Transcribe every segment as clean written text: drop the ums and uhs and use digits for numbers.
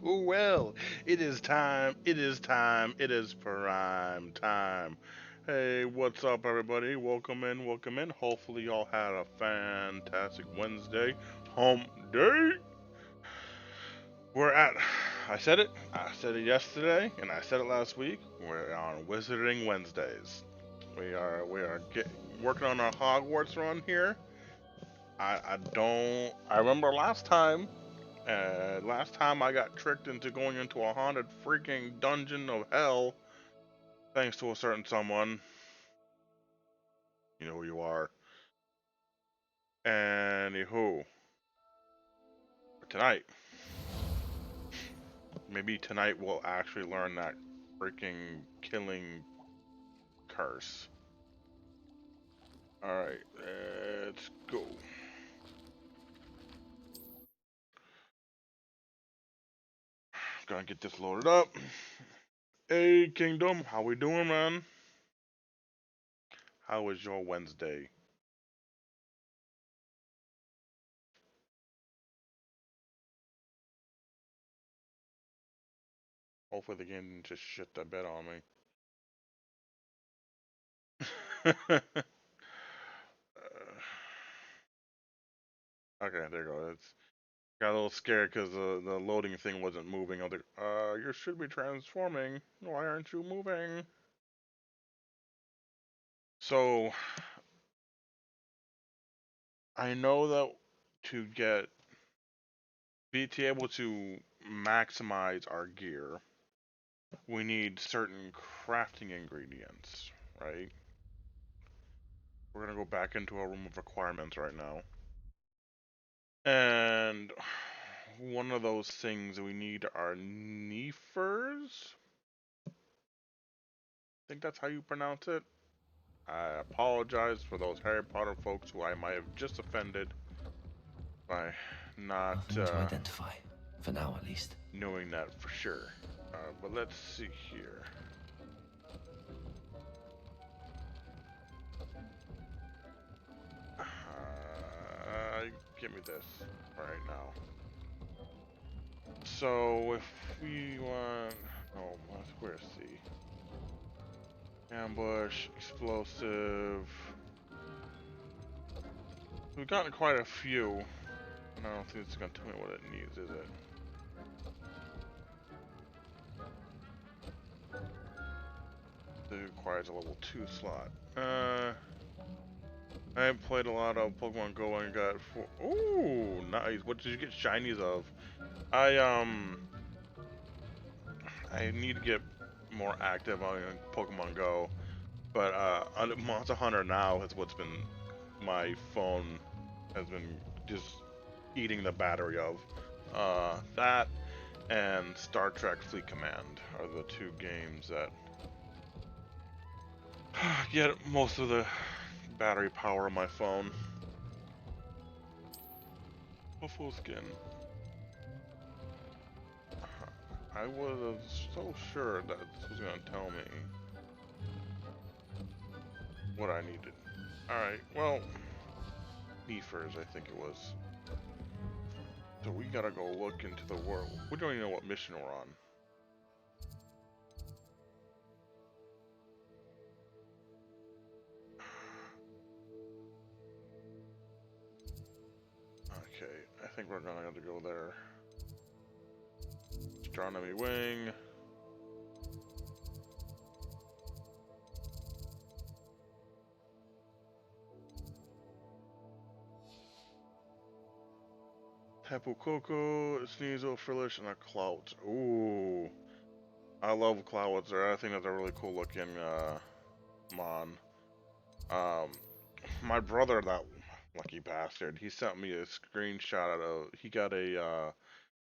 Well, it is time. It is time. It is prime time. Hey, what's up, everybody? Welcome in. Welcome in. Hopefully, y'all had a fantastic Wednesday. Hump day. We're at. I said it. I said it yesterday, and I said it last week. We're on Wizarding Wednesdays. We are working on our Hogwarts run here. I don't. I remember last time. Last time I got tricked into going into a haunted freaking dungeon of hell, thanks to a certain someone. You know who you are. And who? Tonight. Maybe tonight we'll actually learn that freaking killing curse. Alright, let's go. Gonna get this loaded up. Hey, Kingdom, how we doing, man? How was your Wednesday? Hopefully the game didn't just shit the bed on me. Okay, there you go. It's got a little scared because the loading thing wasn't moving. I was like, you should be transforming. Why aren't you moving? So, I know that to be able to maximize our gear, we need certain crafting ingredients, right? We're gonna go back into our room of requirements right now. And one of those things we need are neefers. I think that's how you pronounce it. I apologize for those Harry Potter folks who I might have just offended by not Nothing to identify, for now at least. knowing that for sure. But let's see here. Give me this right now. So if we want, oh, where's C? Ambush, explosive. We've gotten quite a few. And I don't think it's gonna tell me what it needs, is it? It requires a level 2 slot. I played a lot of Pokemon Go and got four. Ooh, nice. What did you get shinies of? I I need to get more active on Pokemon Go, but on Monster Hunter now is what's been my phone has been just eating the battery of. That and Star Trek Fleet Command are the two games that get most of the battery power on my phone. Buffalo skin. I was so sure that this was gonna tell me what I needed. Alright, well, Neefers, I think it was. So we gotta go look into the world. We don't even know what mission we're on. Okay, I think we're gonna have to go there. Astronomy Wing. Tapu Koko, Sneasel, Frillish, and a Clout. Ooh. I love Cloudwitzer. I think that's a really cool looking mon. Um, my brother, that lucky bastard, he sent me a screenshot of he got a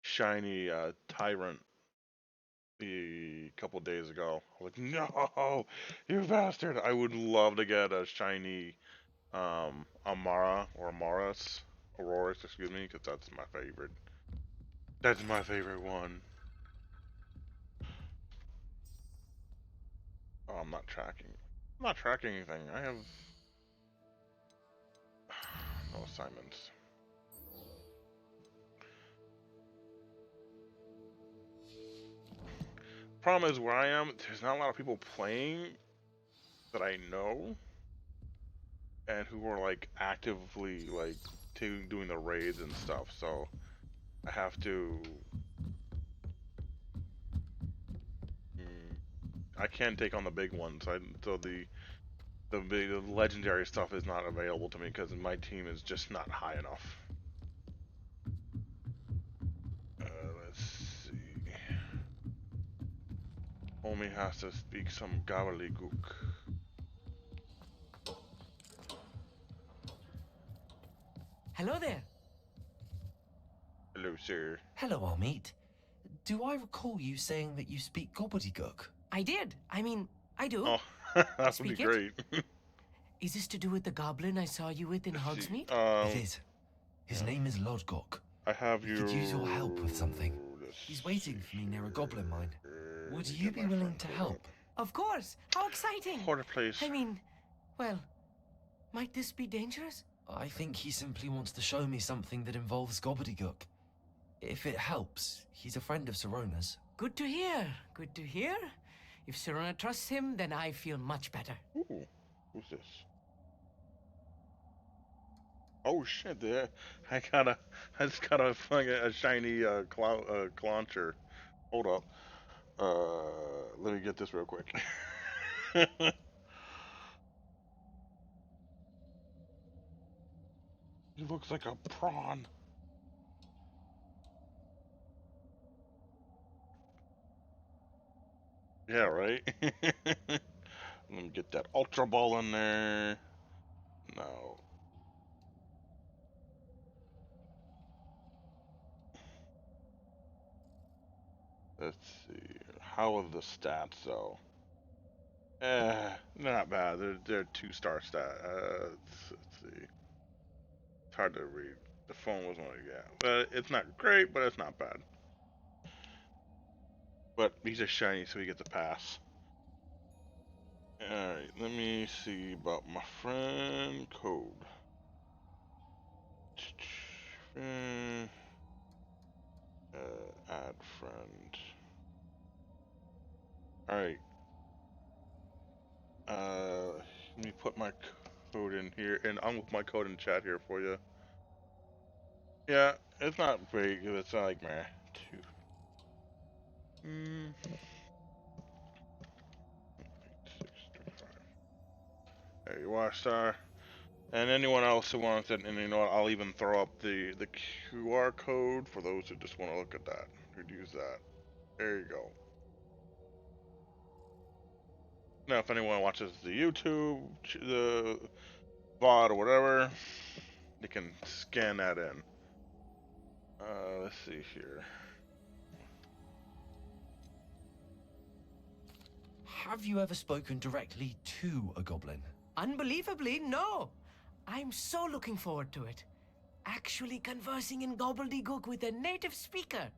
shiny Tyrant a couple days ago. I was like, no, you bastard! I would love to get a shiny Amara or Amaris, Auroras, excuse me, because that's my favorite. That's my favorite one. Oh, I'm not tracking. I'm not tracking anything. I have no assignments. problem is where I am, there's not a lot of people playing that I know, and who are like actively like doing the raids and stuff. So I have to. I can't take on the big ones. So the legendary stuff is not available to me because my team is just not high enough. Let's see. Homie has to speak some gobbledygook. Hello there. Hello, sir. Hello, Amit. Do I recall you saying that you speak gobbledygook? I did. I mean, I do. Oh, that would be Speak it. great. Is this to do with the goblin I saw you with in Let's see. Hogsmeade? It is. His name is Lodgok. I have He could use your help with something. Let's He's waiting for me near a goblin mine. Would Let me you get be my willing friend to pulled help? up. Of course. How exciting. Hold it, please. I mean, well, might this be dangerous? I think he simply wants to show me something that involves gobbledygook. If it helps, he's a friend of Sirona's. Good to hear. Good to hear. If Sirona trusts him, then I feel much better. Ooh, who's this? Oh shit! There, I just got a fucking a shiny clauncher. Hold up. Let me get this real quick. He looks like a prawn. Yeah, right? Let me get that Ultra Ball in there. No. Let's see. How are the stats, though? Not bad. They're 2-star stat. Let's see. It's hard to read. The phone was only, yeah. But it's not great, but it's not bad. But he's a shiny, so he gets a pass. Alright, let me see about my friend code. Add friend. Alright. Let me put my code in here, and I'll put my code in chat here for you. Yeah, it's not great. It's not like meh. Two. 635. There you are, star. And anyone else who wants it, and you know what, I'll even throw up the QR code for those who just want to look at that, who'd use that. There you go. Now, if anyone watches the YouTube, the VOD or whatever, they can scan that in. Let's see here. Have you ever spoken directly to a goblin? Unbelievably, no. I'm so looking forward to it. Actually conversing in gobbledygook with a native speaker.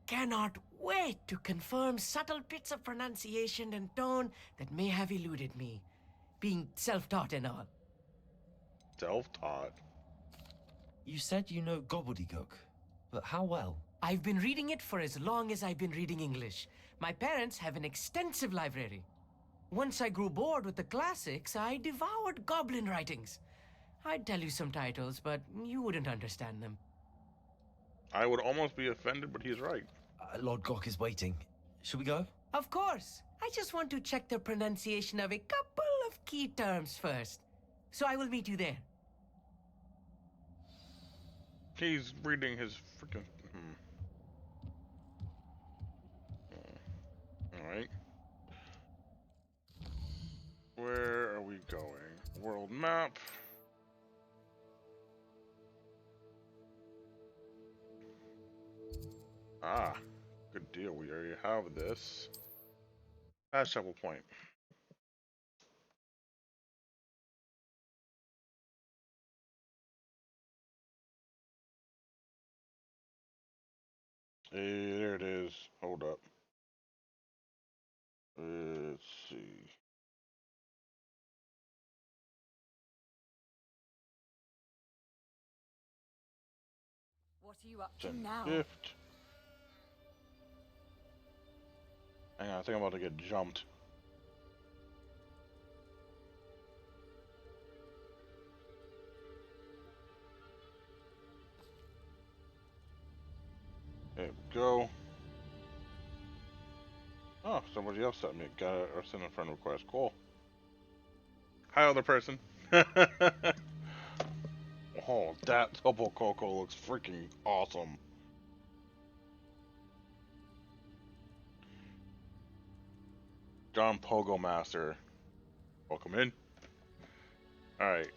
Cannot wait to confirm subtle bits of pronunciation and tone that may have eluded me, being self-taught and all. Self-taught. You said you know gobbledygook, but how well? I've been reading it for as long as I've been reading English. My parents have an extensive library. Once I grew bored with the classics, I devoured goblin writings. I'd tell you some titles, but you wouldn't understand them. I would almost be offended, but he's right. Lodgok is waiting. Should we go? Of course. I just want to check the pronunciation of a couple of key terms first. So I will meet you there. He's reading his freaking... Alright. Where are we going? World map. Ah, good deal. We already have this. Past Chapel Point. Hey, there it is. Hold up. Let's see. What are you up to Send now? gift. I Hang on, I think I'm about to get jumped. There we go. Oh, somebody else sent me. Got a send a friend request. Cool. Hi, other person. Oh, that Topo Coco looks freaking awesome. John Pogo Master. Welcome in. Alright.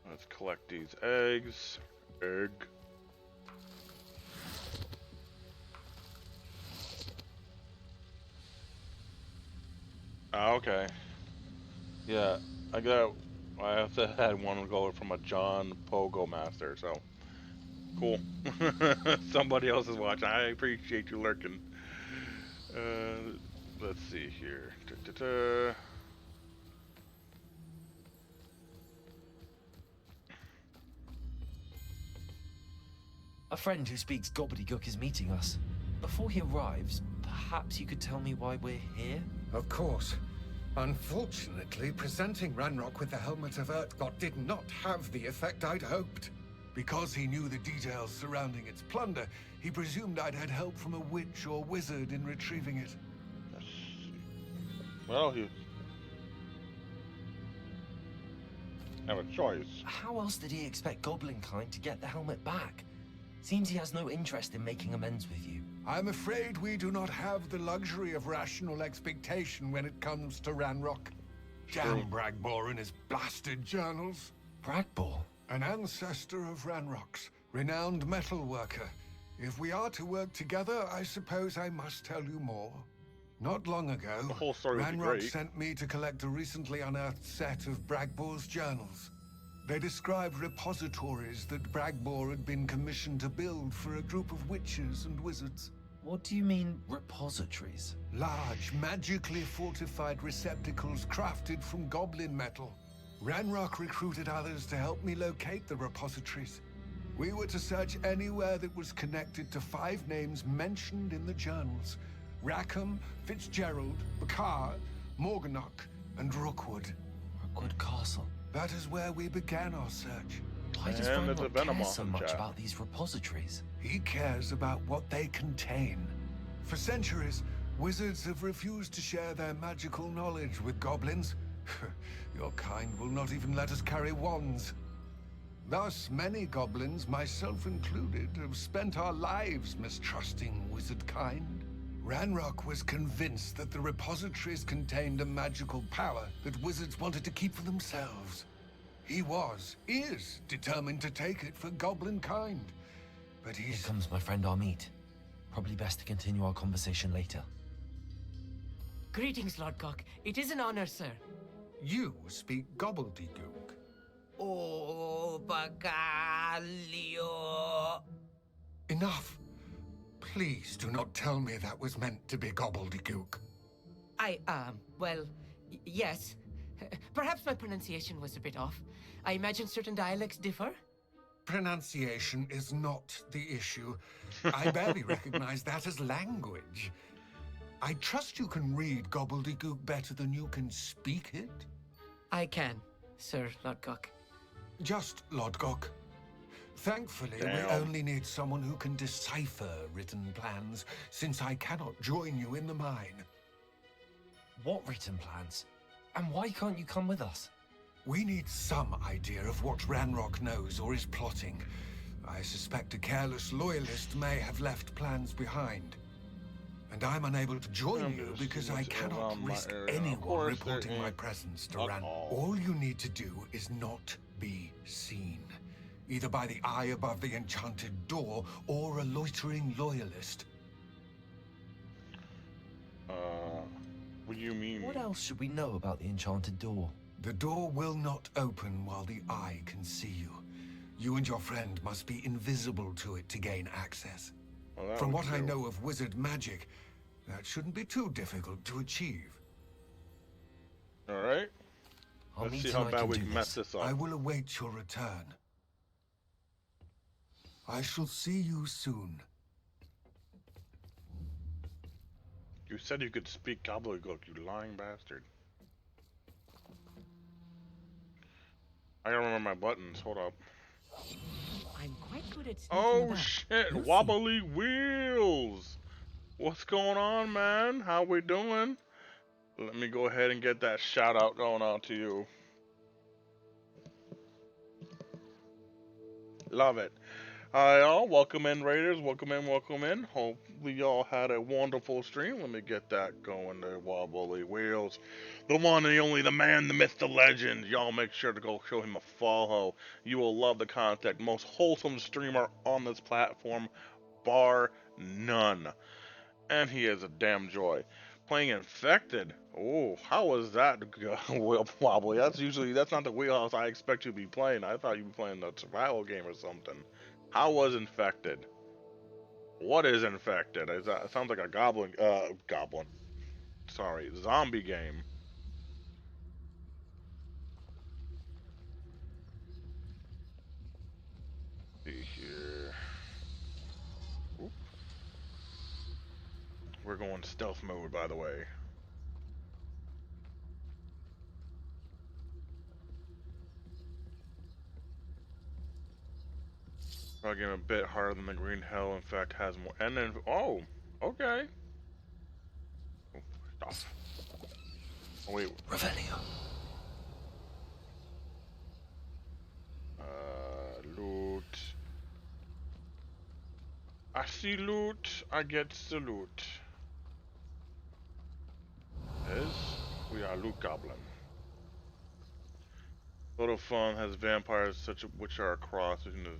Let's collect these eggs. Egg. Ah, okay. Yeah, I have to had one go from a John Pogo Master, so cool. Somebody else is watching. I appreciate you lurking. Let's see here. A friend who speaks gobbledygook is meeting us. Before he arrives, perhaps you could tell me why we're here? Of course. Unfortunately, presenting Ranrock with the Helmet of Urtkot did not have the effect I'd hoped. Because he knew the details surrounding its plunder, he presumed I'd had help from a witch or wizard in retrieving it. Well, you have a choice. How else did he expect Goblinkind to get the helmet back? Seems he has no interest in making amends with you. I'm afraid we do not have the luxury of rational expectation when it comes to Ranrock. Damn Bragbor and his blasted journals. Bragbor? An ancestor of Ranrock's, renowned metal worker. If we are to work together, I suppose I must tell you more. Not long ago, The whole story would be Ranrock great. sent me to collect a recently unearthed set of Bragbor's journals. They described repositories that Bragbor had been commissioned to build for a group of witches and wizards. What do you mean, repositories? Large, magically fortified receptacles crafted from goblin metal. Ranrock recruited others to help me locate the repositories. We were to search anywhere that was connected to 5 names mentioned in the journals. Rackham, Fitzgerald, Bakar, Morganach, and Rookwood. Rookwood Castle. That is where we began our search. Why does And there's a Ranrock care Venomoth so in much chat. about these repositories? He cares about what they contain. For centuries, wizards have refused to share their magical knowledge with goblins. Your kind will not even let us carry wands. Thus, many goblins, myself included, have spent our lives mistrusting wizard kind. Ranrock was convinced that the repositories contained a magical power that wizards wanted to keep for themselves. He is determined to take it for goblin kind. But Here he's... comes my friend Amit. Probably best to continue our conversation later. Greetings, Lord Cock. It is an honor, sir. You speak gobbledygook. Oh, Bagalio. Enough. Please do not tell me that was meant to be gobbledygook. Well, yes. Perhaps my pronunciation was a bit off. I imagine certain dialects differ. Pronunciation is not the issue. I barely recognize that as language. I trust you can read gobbledygook better than you can speak it. I can, Sir Lodgok. Just Lodgok. Thankfully, Damn. we only need someone who can decipher written plans, since I cannot join you in the mine. What written plans? And why can't you come with us? We need some idea of what Ranrock knows or is plotting. I suspect a careless loyalist may have left plans behind. And I'm unable to join you because I cannot risk anyone reporting my presence to Ranrock. All you need to do is not be seen. Either by the eye above the enchanted door or a loitering loyalist. What do you mean? What else should we know about the enchanted door? The door will not open while the eye can see you. You and your friend must be invisible to it to gain access. Well, that From would what I do. know of wizard magic, that shouldn't be too difficult to achieve. Alright. I'll Let's see how bad we can mess this up. I will await your return. I shall see you soon. You said you could speak gobbledygook, you lying bastard. I gotta remember my buttons. Hold up. I'm quite good at sneaking Oh about. shit! You'll see. Wobbly wheels. What's going on, man? How we doing? Let me go ahead and get that shout out going out to you. Love it. Hi y'all, welcome in Raiders, welcome in, welcome in. Hopefully y'all had a wonderful stream. Let me get that going there, Wobbly Wheels. The one and the only, the man, the myth, the legend. Y'all make sure to go show him a follow. You will love the content. Most wholesome streamer on this platform, bar none. And he is a damn joy. Playing Infected. Oh, how was that, Wobbly? That's not the wheelhouse I expect you to be playing. I thought you'd be playing the survival game or something. How was Infected? What is Infected? It sounds like a zombie game. Let's see here. Oop. We're going stealth mode, by the way. Probably a bit harder than the Green Hell. In fact, has more. And then, oh, okay. Oh, stuff. Oh, wait. Revelio. Loot. I see loot. I get the loot. Yes, we are loot goblin. Total fun has vampires which are a cross between the.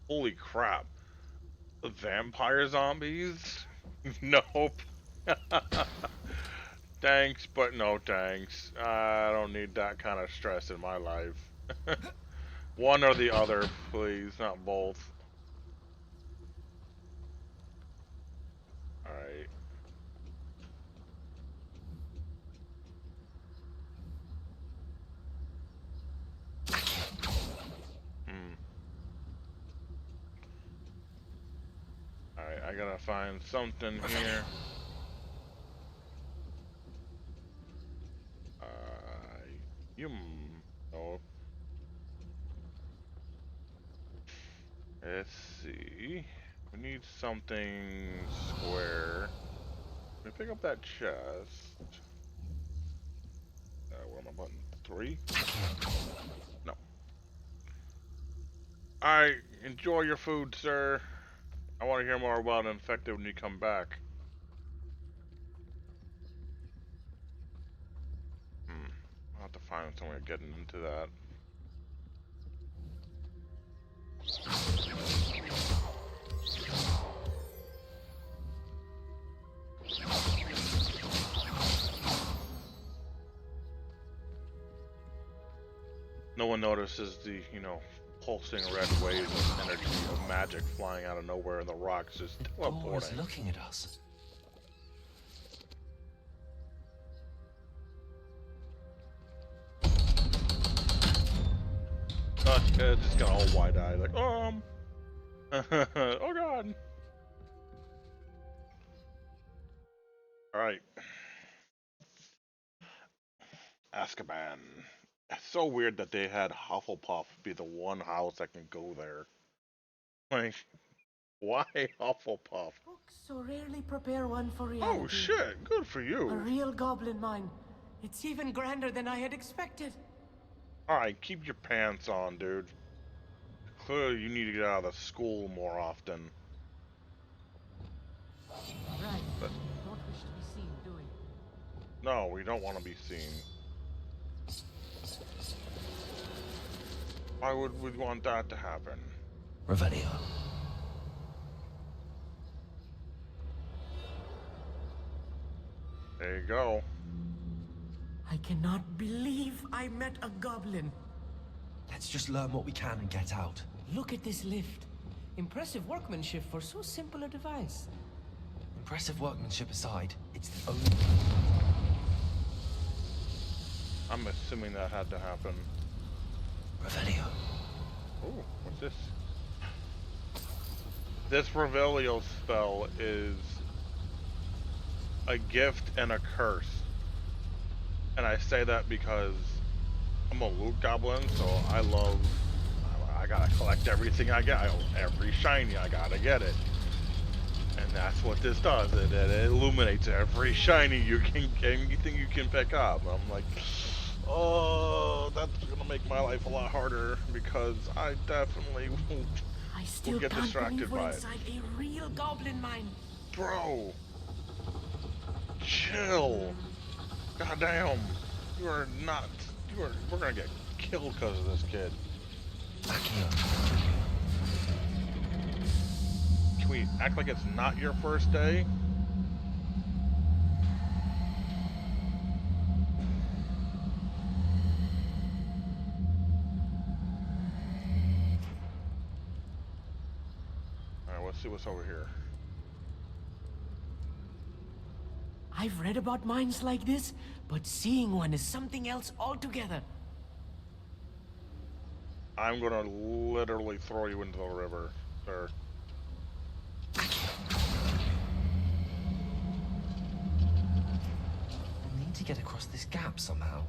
Holy crap. Vampire zombies? Nope. Thanks, but no thanks. I don't need that kind of stress in my life. One or the other, please, not both. Alright. Alright, I gotta find something here. No. Let's see. We need something square. Let me pick up that chest. Where am I button? 3? No. Alright, enjoy your food, sir. I want to hear more about Infected when you come back. I'll have to find some way of getting into that. No one notices the, pulsing red waves of energy of magic flying out of nowhere and the rocks just teleporting. Always looking at us. Just got all wide-eyed, like, oh god. Alright. Azkaban. It's so weird that they had Hufflepuff be the one house that can go there. Like, why Hufflepuff? Books so rarely prepare one for reality. Oh shit, good for you. A real goblin mine. It's even grander than I had expected. Alright, keep your pants on, dude. Clearly you need to get out of the school more often. Right. But, Don't wish to be seen, do we? no, we don't want to be seen. Why would we want that to happen? Revelio. There you go. I cannot believe I met a goblin. Let's just learn what we can and get out. Look at this lift. Impressive workmanship for so simple a device. Impressive workmanship aside, it's the only... I'm assuming that had to happen. Revelio. Oh, what's this? This Revelio spell is a gift and a curse. And I say that because I'm a loot goblin, so I gotta collect everything I get. Every shiny, I gotta get it. And that's what this does. It illuminates every shiny anything you can pick up. I'm like, oh, that's gonna make my life a lot harder because I definitely I still get can't distracted believe we're by it. inside a real goblin mine. Bro, chill. Goddamn, you are not. We're gonna get killed because of this kid. Accio. Can we act like it's not your first day? Alright, let's see what's over here. I've read about mines like this, but seeing one is something else altogether. I'm gonna literally throw you into the river, sir. We'll need to get across this gap somehow.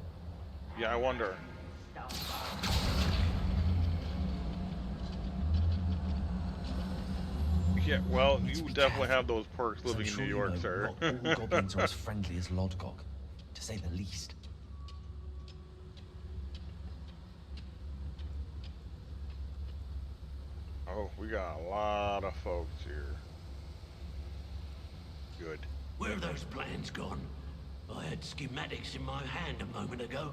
Yeah, I wonder. Yeah, well, you definitely have those perks living in New York, sir. Not all goblins are as friendly as Lodgok, to say the least. Oh, we got a lot of folks here. Good. Where have those plans gone? I had schematics in my hand a moment ago.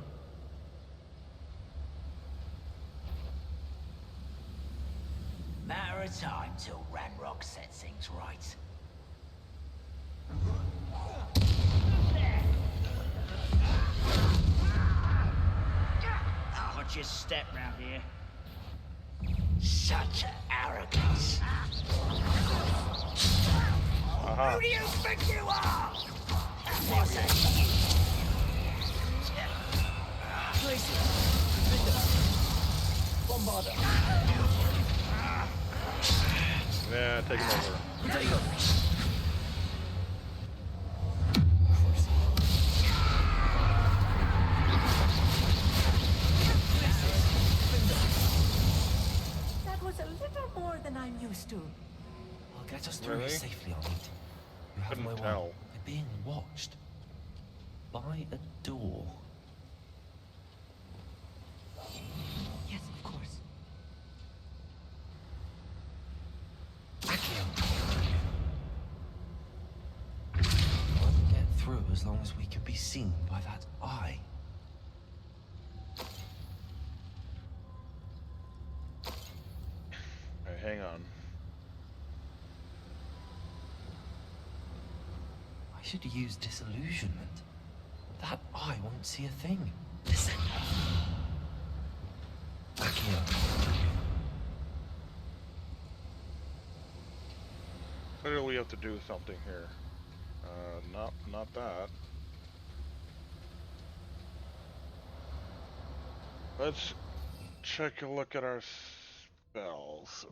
Matter of time till Ranrock sets things right. Watch your step round here. Such arrogance. Who do you think you are? Bombarder. Yeah, take him over. There you go. That was a little more than I'm used to. I'll get us through Really? safely, Armand. You have Couldn't my tell. word. We're being watched. By a door. Yes, of course. Accio. I can get through as long as we can be seen by that eye. Hey, hang on. I should use disillusionment. That eye won't see a thing. Listen. Accio. Clearly we have to do something here. Not that. Let's take a look at our spells.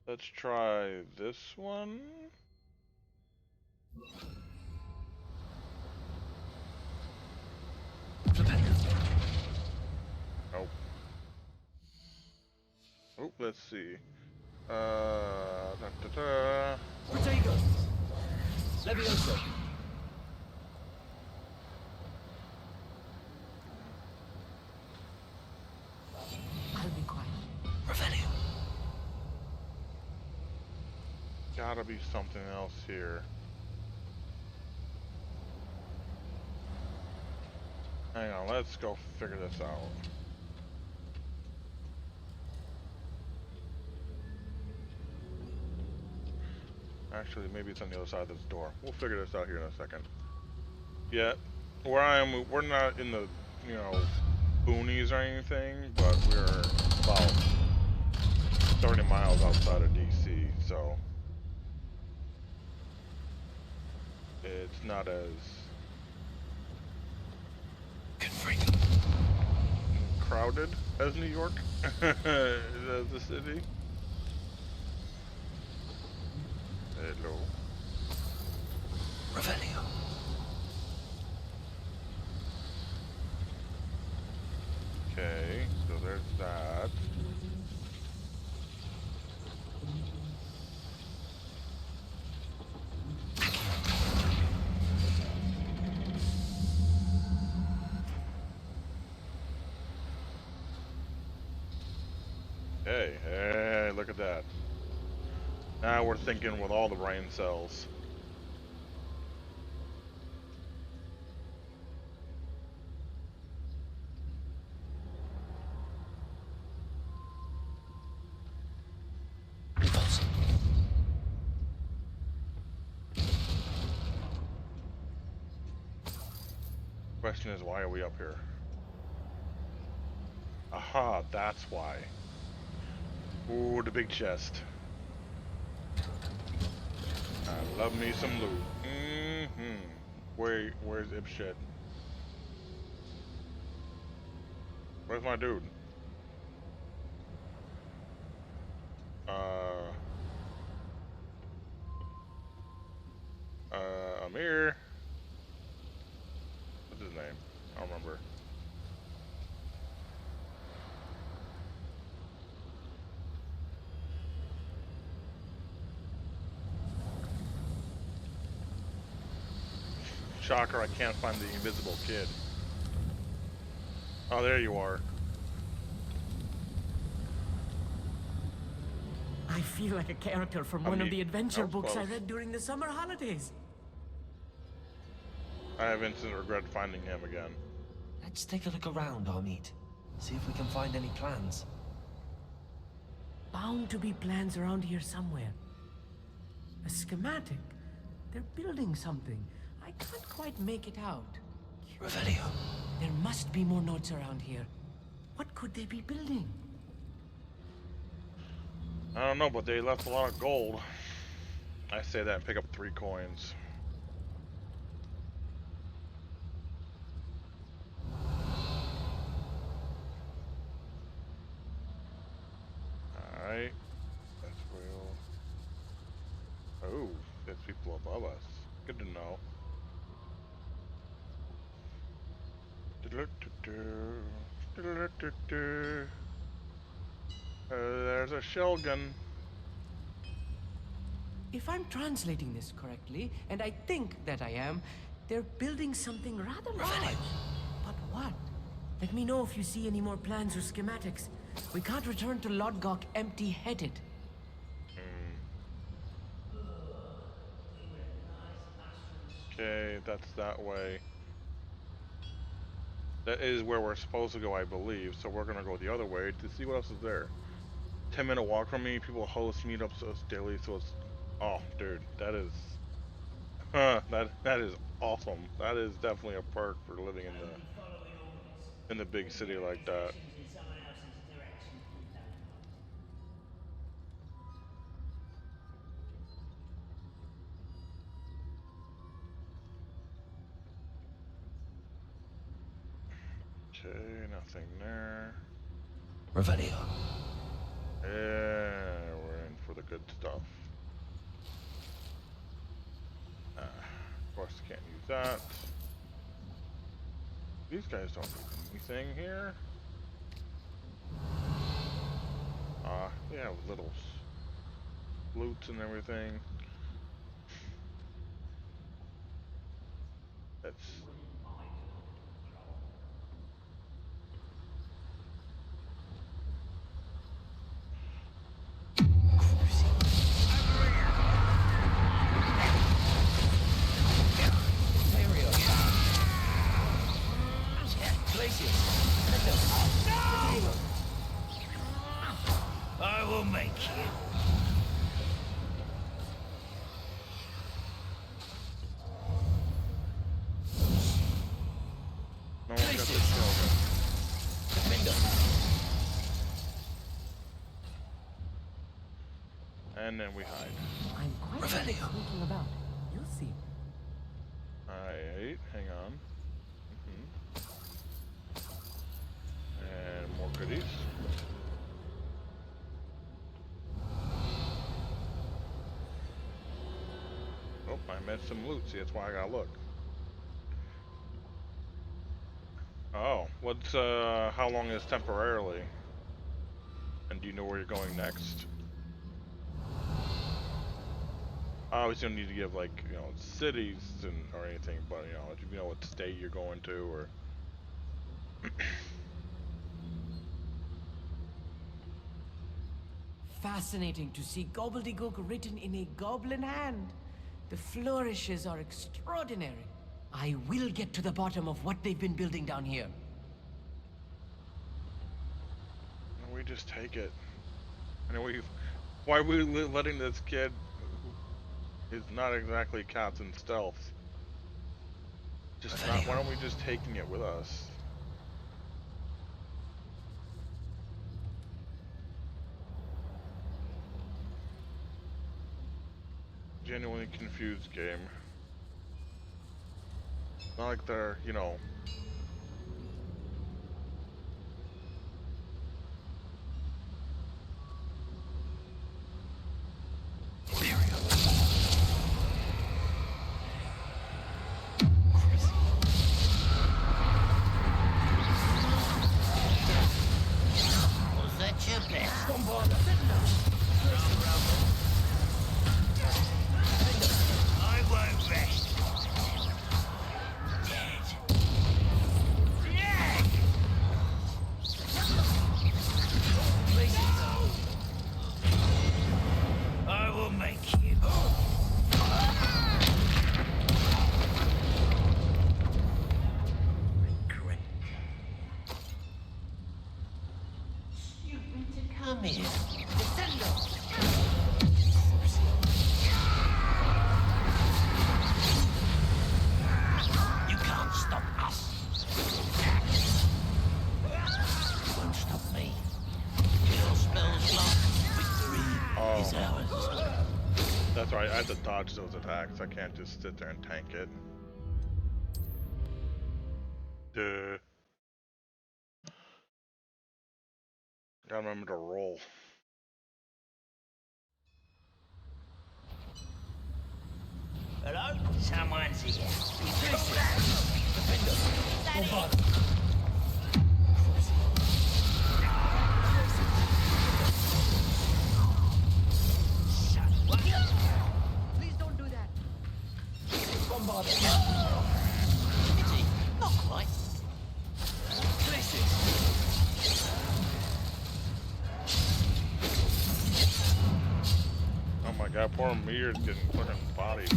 Let's try this one. Nope. Oh, let's see. Protego. Levioso. I'll be quiet. Revelio. Gotta be something else here. Hang on, let's go figure this out. Actually, maybe it's on the other side of this door. We'll figure this out here in a second. Yeah, where I am, we're not in the, boonies or anything, but we're about 30 miles outside of DC, so it's not as crowded as New York, as the city. Hello. Revelio. Okay, so there's that. Hey, look at that. Now we're thinking with all the brain cells. Question is, why are we up here? Aha, that's why. Ooh, the big chest. I love me some loot. Where's Ipshit? Where's my dude? Amir. What's his name? I don't remember. Shocker, I can't find the invisible kid. Oh, there you are. I feel like a character from one of the adventure books I read during the summer holidays. I have instant regret finding him again. Let's take a look around, Amit. See if we can find any plans. Bound to be plans around here somewhere. A schematic. They're building something. I can't quite make it out. Revelio. There must be more notes around here. What could they be building? I don't know, but they left a lot of gold. I say that and pick up 3 coins. Alright. That's real. Oh, there's people above us. Good to know. There's a shell gun. If I'm translating this correctly, and I think that I am, they're building something rather large. But what? Let me know if you see any more plans or schematics. We can't return to Lodgok empty-headed. Okay, that's that way. That is where we're supposed to go, I believe. So we're gonna go the other way to see what else is there. 10-minute walk from me. People host meetups daily, so it's. Oh, dude, that is. That is awesome. That is definitely a perk for living in the big city like that. Okay, nothing there. Revelio. Yeah, we're in for the good stuff. Of course, can't use that. These guys don't need anything here. They have little flutes and everything. That's. I will make you. No one got the shell gun. And then we hide. I'm quite thinking about. You'll see. Alright, hang on. And I missed some loot. See, that's why I gotta look. Oh, what's how long is temporarily? And do you know where you're going next? Obviously, you don't need to give like cities and or anything, but if you know what state you're going to or. Fascinating to see gobbledygook written in a goblin hand. The flourishes are extraordinary. I will get to the bottom of what they've been building down here. We just take it. Why are we letting this kid, who is not exactly Captain Stealth, why aren't we just taking it with us? Genuinely confused game. Not like they're, Was that your best? I won't rest. Dead. Dead! I will make you. Regret. Stupid to come here. You can't stop us. You won't stop me. Your spell's locked. Victory is ours. that's right, I have to dodge those attacks. I can't just sit there and tank it. Duh. Gotta remember to roll. Hello? Someone's here. Please don't do that. Pity. Not quite. Oh my god, poor Mir's getting fucking bodied.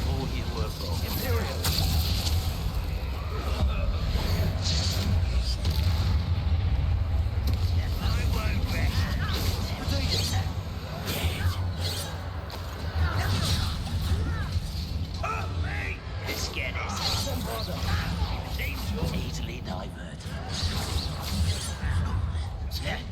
All you were from Imperial. I won't rest. Hurt me! This get is. Easily diverted. Damn it.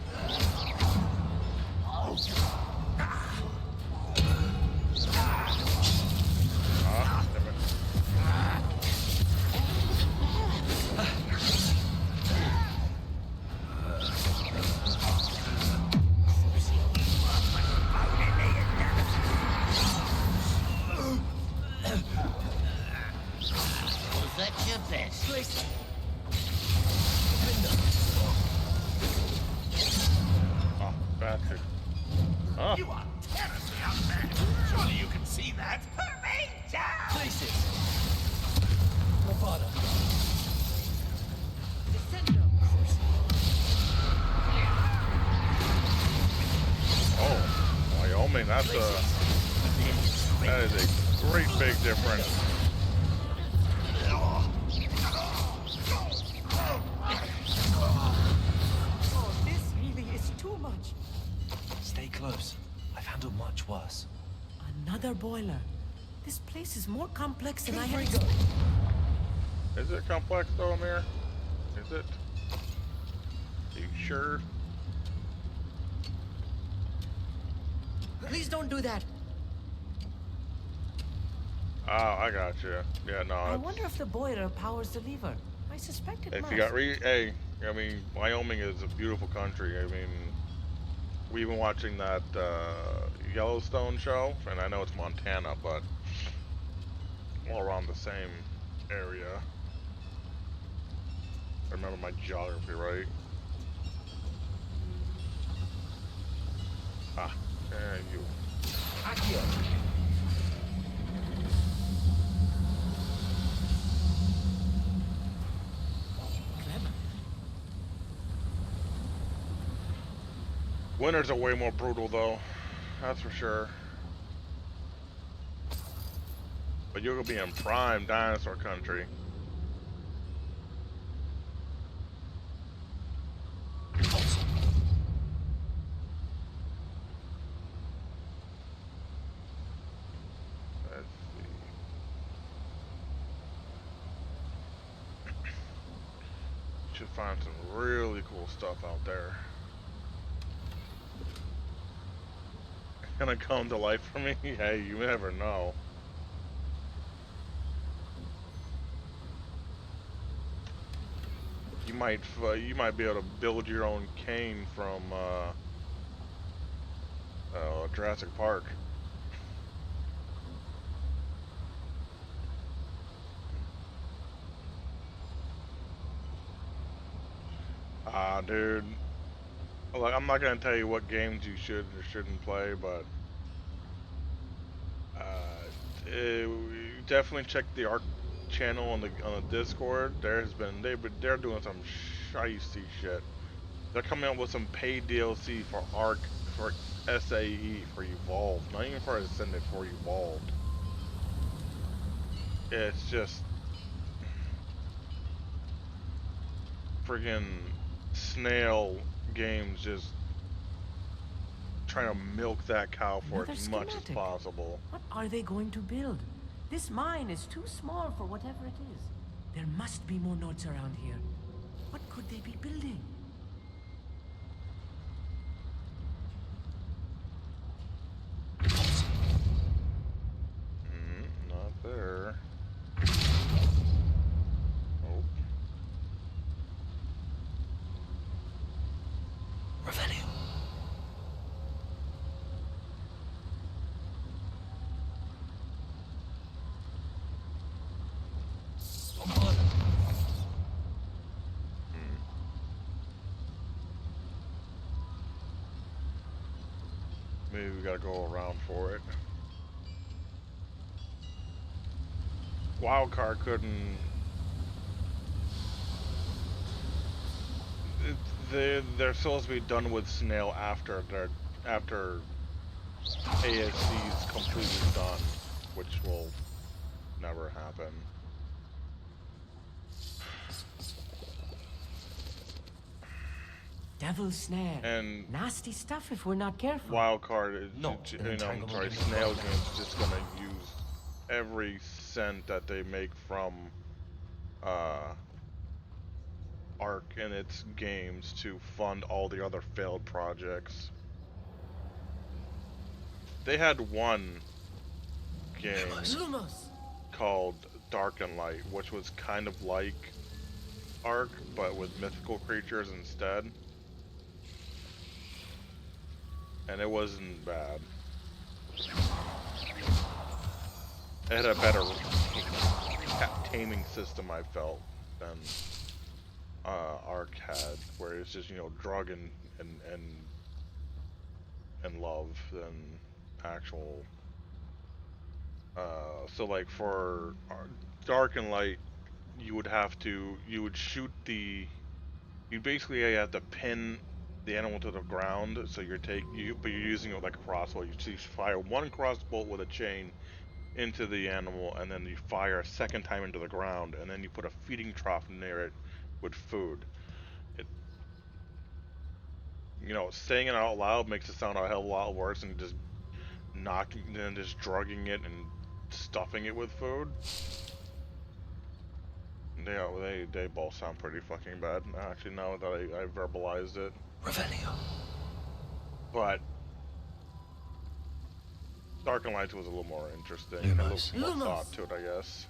Was that your best? Oh, bastard. Huh? You are terribly unfair. Surely you can see that. Put me down! Places. Oh, Wyoming, that is a great big difference. Oh, this really is too much. Stay close. I've handled much worse. Another boiler. This place is more complex than I had. Is it complex though, Amir? Is it? Are you sure? Please don't do that. Oh, I got you. Yeah, no. I wonder if the boiler powers the lever. I suspect it If must. you got hey, I mean, Wyoming is a beautiful country. I mean, we've been watching that Yellowstone show, and I know it's Montana, but all around the same area. I remember my geography right. Ah, and you. Clever. Winters are way more brutal, though. That's for sure. But you're gonna be in prime dinosaur country. Let's see. Should find some really cool stuff out there. Gonna come to life for me? Hey, you never know. You might be able to build your own cane from Jurassic Park. Ah, dude. Like, I'm not gonna tell you what games you should or shouldn't play, but definitely check the Arc channel on the Discord. They're doing some shicey shit. They're coming out with some paid DLC for Arc for SAE for Evolved, not even for Ascended, for Evolved. It's just friggin' snail games just trying to milk that cow for Another as much as schematic. possible. What are they going to build? This mine is too small for whatever it is. There must be more nodes around here. What could they be building? Not there. Nope. Revelio. Maybe we gotta go around for it. Wildcard couldn't. They're supposed to be done with snail after ASC's completely done, which will never happen. Devil's snare. And Nasty stuff if we're not careful. Wildcard is, Not an I'm entanglement sorry, in the Snail program. Game's just gonna use every cent that they make from Arc and its games to fund all the other failed projects. They had one game Lumos! called Dark and Light, which was kind of like Arc, but with mythical creatures instead. And it wasn't bad. It had a better taming system, I felt, than Arc had, where it's just, drug and love than actual. So like for Dark and Light, you would shoot you basically have to pin the animal to the ground, so but you're using it like a crossbow. You fire one crossbow with a chain into the animal, and then you fire a second time into the ground, and then you put a feeding trough near it with food. It, saying it out loud makes it sound a hell of a lot worse than just drugging it and stuffing it with food. They both sound pretty fucking bad. Actually, now that I verbalized it. Revelio. But Dark and Light was a little more interesting. Had a Lumos. little more thought to it, I guess.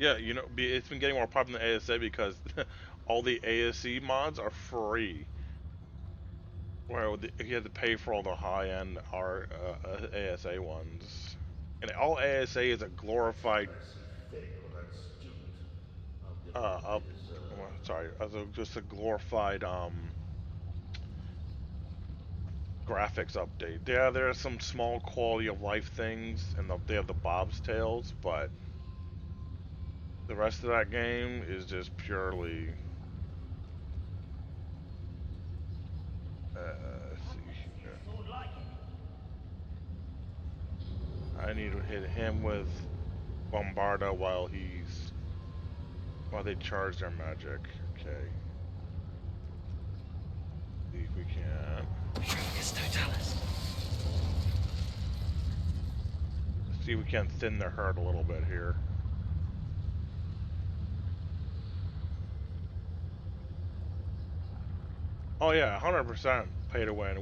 Yeah, you know, it's been getting more popular than ASA because all the ASE mods are free. Where you have to pay for all the high-end ASA ones. And all ASA is a glorified, Fail that student. I'll give them what up, they deserve. well, sorry, just a glorified, graphics update. Yeah, there are some small quality of life things, and they have the Bob's Tales, but the rest of that game is just purely. Let's see. I need to hit him with Bombarda while they charge their magic. Okay. See if we can. See if we can thin the herd a little bit here. Oh yeah, 100% pay to win.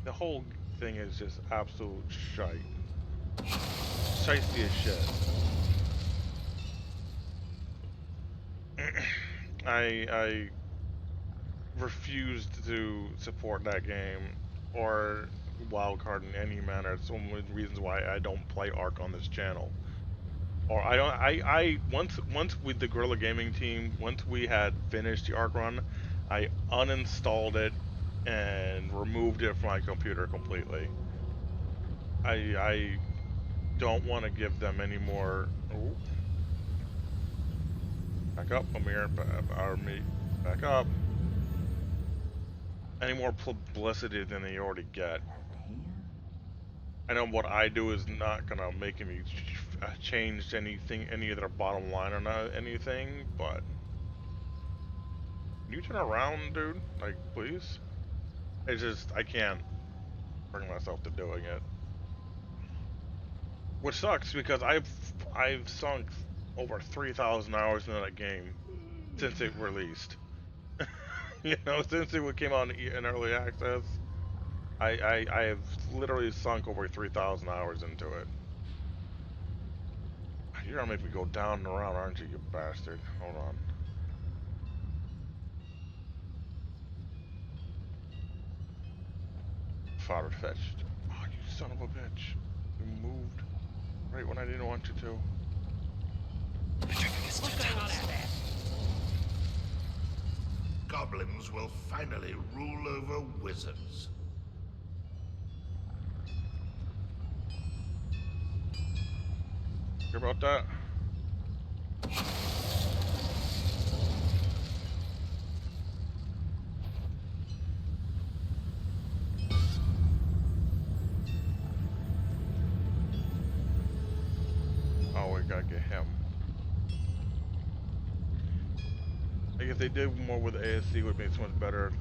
The whole thing is just absolute shite. Shitey as shit. I refused to support that game or wildcard in any manner. It's one of the reasons why I don't play Ark on this channel. Or I don't. Once with the Guerrilla Gaming team, once we had finished the Ark run, I uninstalled it and removed it from my computer completely. I don't want to give them any more. Ooh. Back up, Amir. Back up. Any more publicity than they already get. I know what I do is not gonna make me change anything, any of their bottom line or not anything, but can you turn around, dude? Like, please? It's just, I can't bring myself to doing it. Which sucks because I've sunk over 3,000 hours into that game since it released. You know, since it came out in early access, I have literally sunk over 3,000 hours into it. You're gonna make me go down and around, aren't you, you bastard? Hold on. Father fetched. Oh, you son of a bitch. You moved right when I didn't want you to. What's going on out there? Goblins will finally rule over wizards. Hear about that? Oh, we gotta get him. Like if they did more with ASC, it would make it so much better.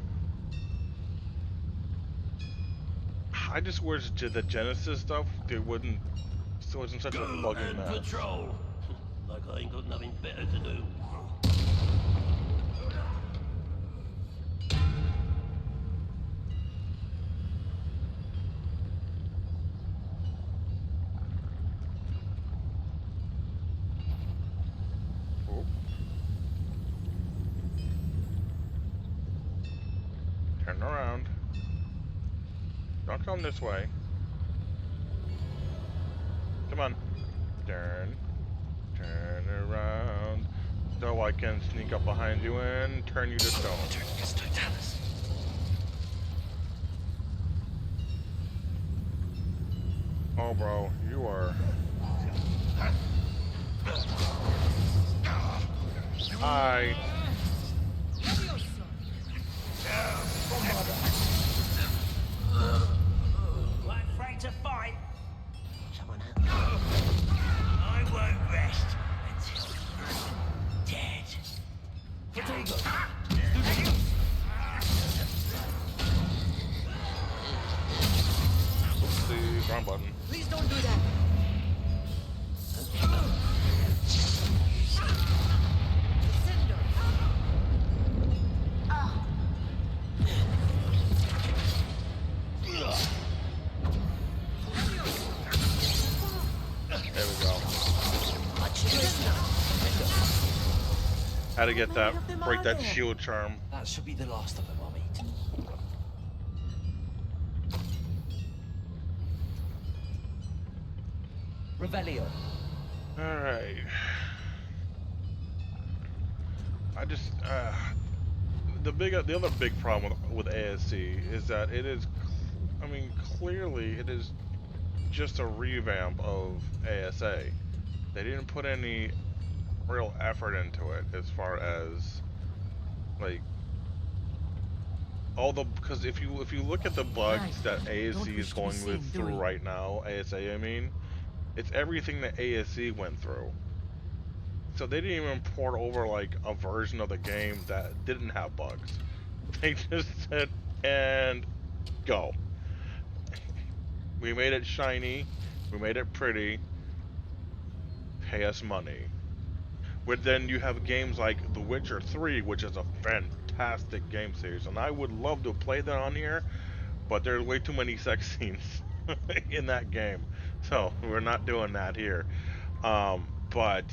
I just wish the Genesis stuff, they wouldn't, so it wasn't such a bugging mess. Patrol. Like I ain't got nothing better to do. Oh. Turn around. Don't come this way. Come on. Turn around. So I can sneak up behind you and turn you to stone. Oh, bro, you are. Hi. Right, afraid to fight? Someone else. I won't rest until I'm dead. Oopsie, wrong button. Please don't do that. There we go. Had to get How that, many of them break are that there? shield charm. That should be the last of them I'll meet. Revelio. Alright. I just, the other big problem with ASC is that it is, I mean, clearly it is just a revamp of ASA. They didn't put any real effort into it as far as, like, because if you look at the bugs Right. that ASC Don't is wish to be going seen, do through we? right now, ASA I mean, it's everything that ASC went through. So they didn't even port over like a version of the game that didn't have bugs. They just said, and go. We made it shiny, we made it pretty, pay us money. But then you have games like The Witcher 3, which is a fantastic game series, and I would love to play that on here, but there's way too many sex scenes in that game. So we're not doing that here. But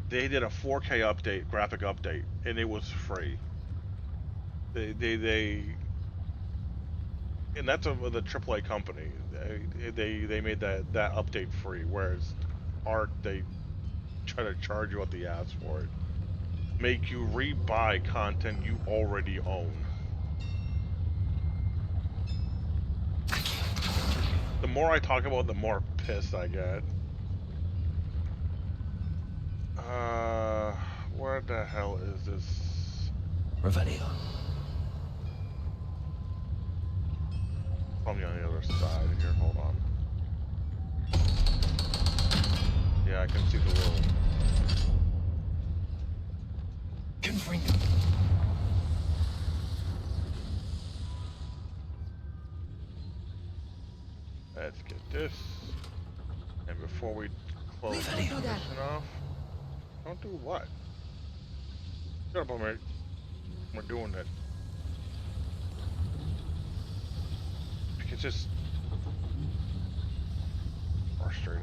they did a 4K update, graphic update, and it was free. They and that's the AAA company. They made that update free, whereas Ark they try to charge you what the ass for it. Make you re-buy content you already own. The more I talk about it, the more pissed I get. Where the hell is this? Revelio. Probably on the other side here, hold on. Yeah, I can see the little... Confringo. Let's get this. And before we close Don't this do that. mission off... Don't do what? Shut up, mate. We're doing it. It's just... frustrating.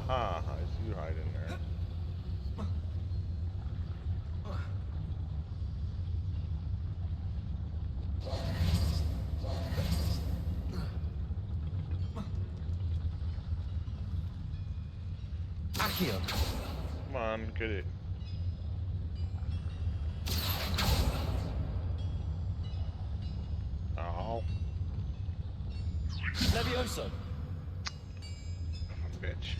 Aha, I see you hiding there. Accio. Come on, get it. Oh, Levioso. bitch.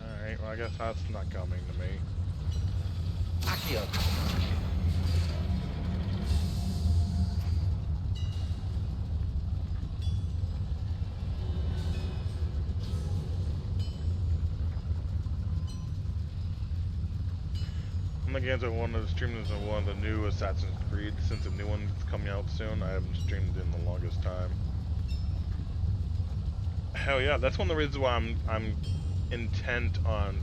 Alright, well I guess that's not coming to me. Accio. One of the games I wanted to stream is one of the new Assassin's Creed, since the new one's coming out soon. I haven't streamed in the longest time. Hell yeah, that's one of the reasons why I'm intent on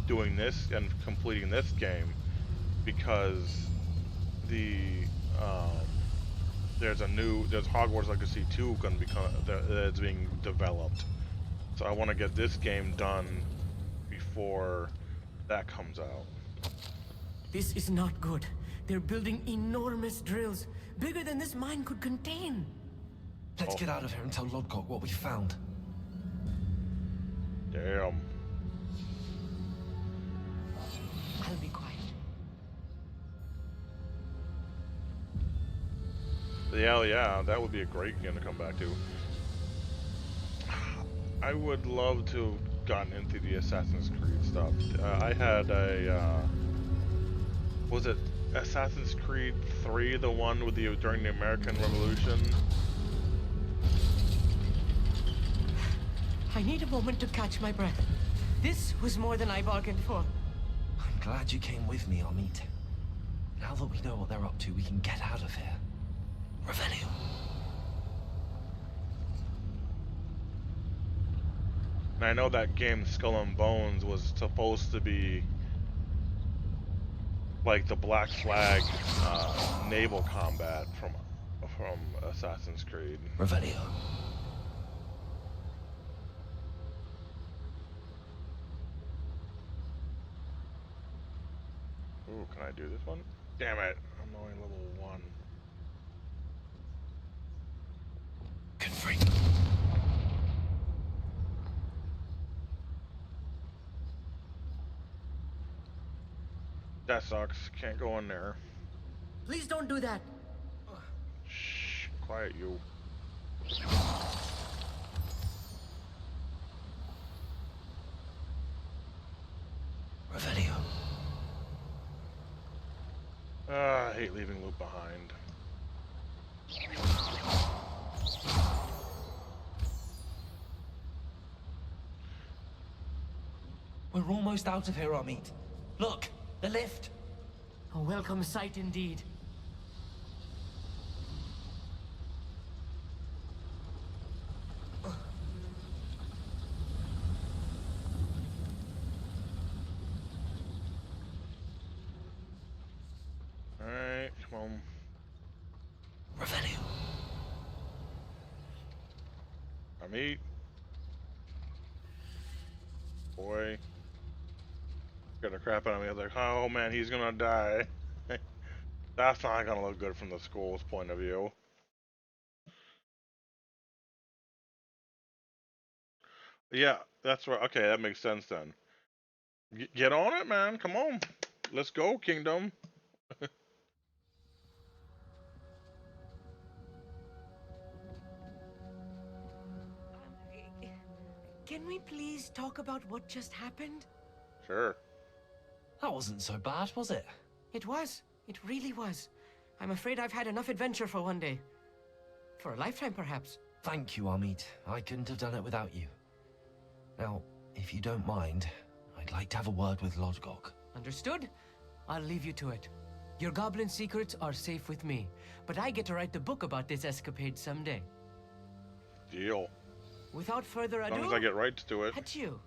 doing this and completing this game, because there's Hogwarts Legacy 2 going to be that's being developed. So I want to get this game done before that comes out. This is not good. They're building enormous drills, bigger than this mine could contain. Let's get out of here and tell Lodgok what we found. Damn. I'll be quiet. Yeah, that would be a great game to come back to. I would love to have gotten into the Assassin's Creed stuff. I had was it Assassin's Creed 3, the one with during the American Revolution? I need a moment to catch my breath. This was more than I bargained for. I'm glad you came with me, Amit. Now that we know what they're up to, we can get out of here. Revelio. And I know that game Skull and Bones was supposed to be like the Black Flag naval combat from Assassin's Creed. Revelio. Ooh, can I do this one? Damn it! I'm only level 1. Confree. That sucks. Can't go in there. Please don't do that. Shh. Quiet you. Revelio. I hate leaving Luke behind. We're almost out of here, Amit. Look, the lift. A welcome sight indeed. Alright, come on. Revelio. Amit. Boy. Got the crap out of me. I was like, oh man, he's gonna die. That's not gonna look good from the school's point of view. Yeah, that's right. Okay, that makes sense then. Get on it, man. Come on. Let's go, Kingdom. Can we please talk about what just happened? Sure. That wasn't so bad, was it? It was. It really was. I'm afraid I've had enough adventure for one day. For a lifetime, perhaps. Thank you, Amit. I couldn't have done it without you. Now, if you don't mind, I'd like to have a word with Lodgok. Understood? I'll leave you to it. Your goblin secrets are safe with me, but I get to write the book about this escapade someday. Deal. Without further As ado, long as I get rights to it. at you.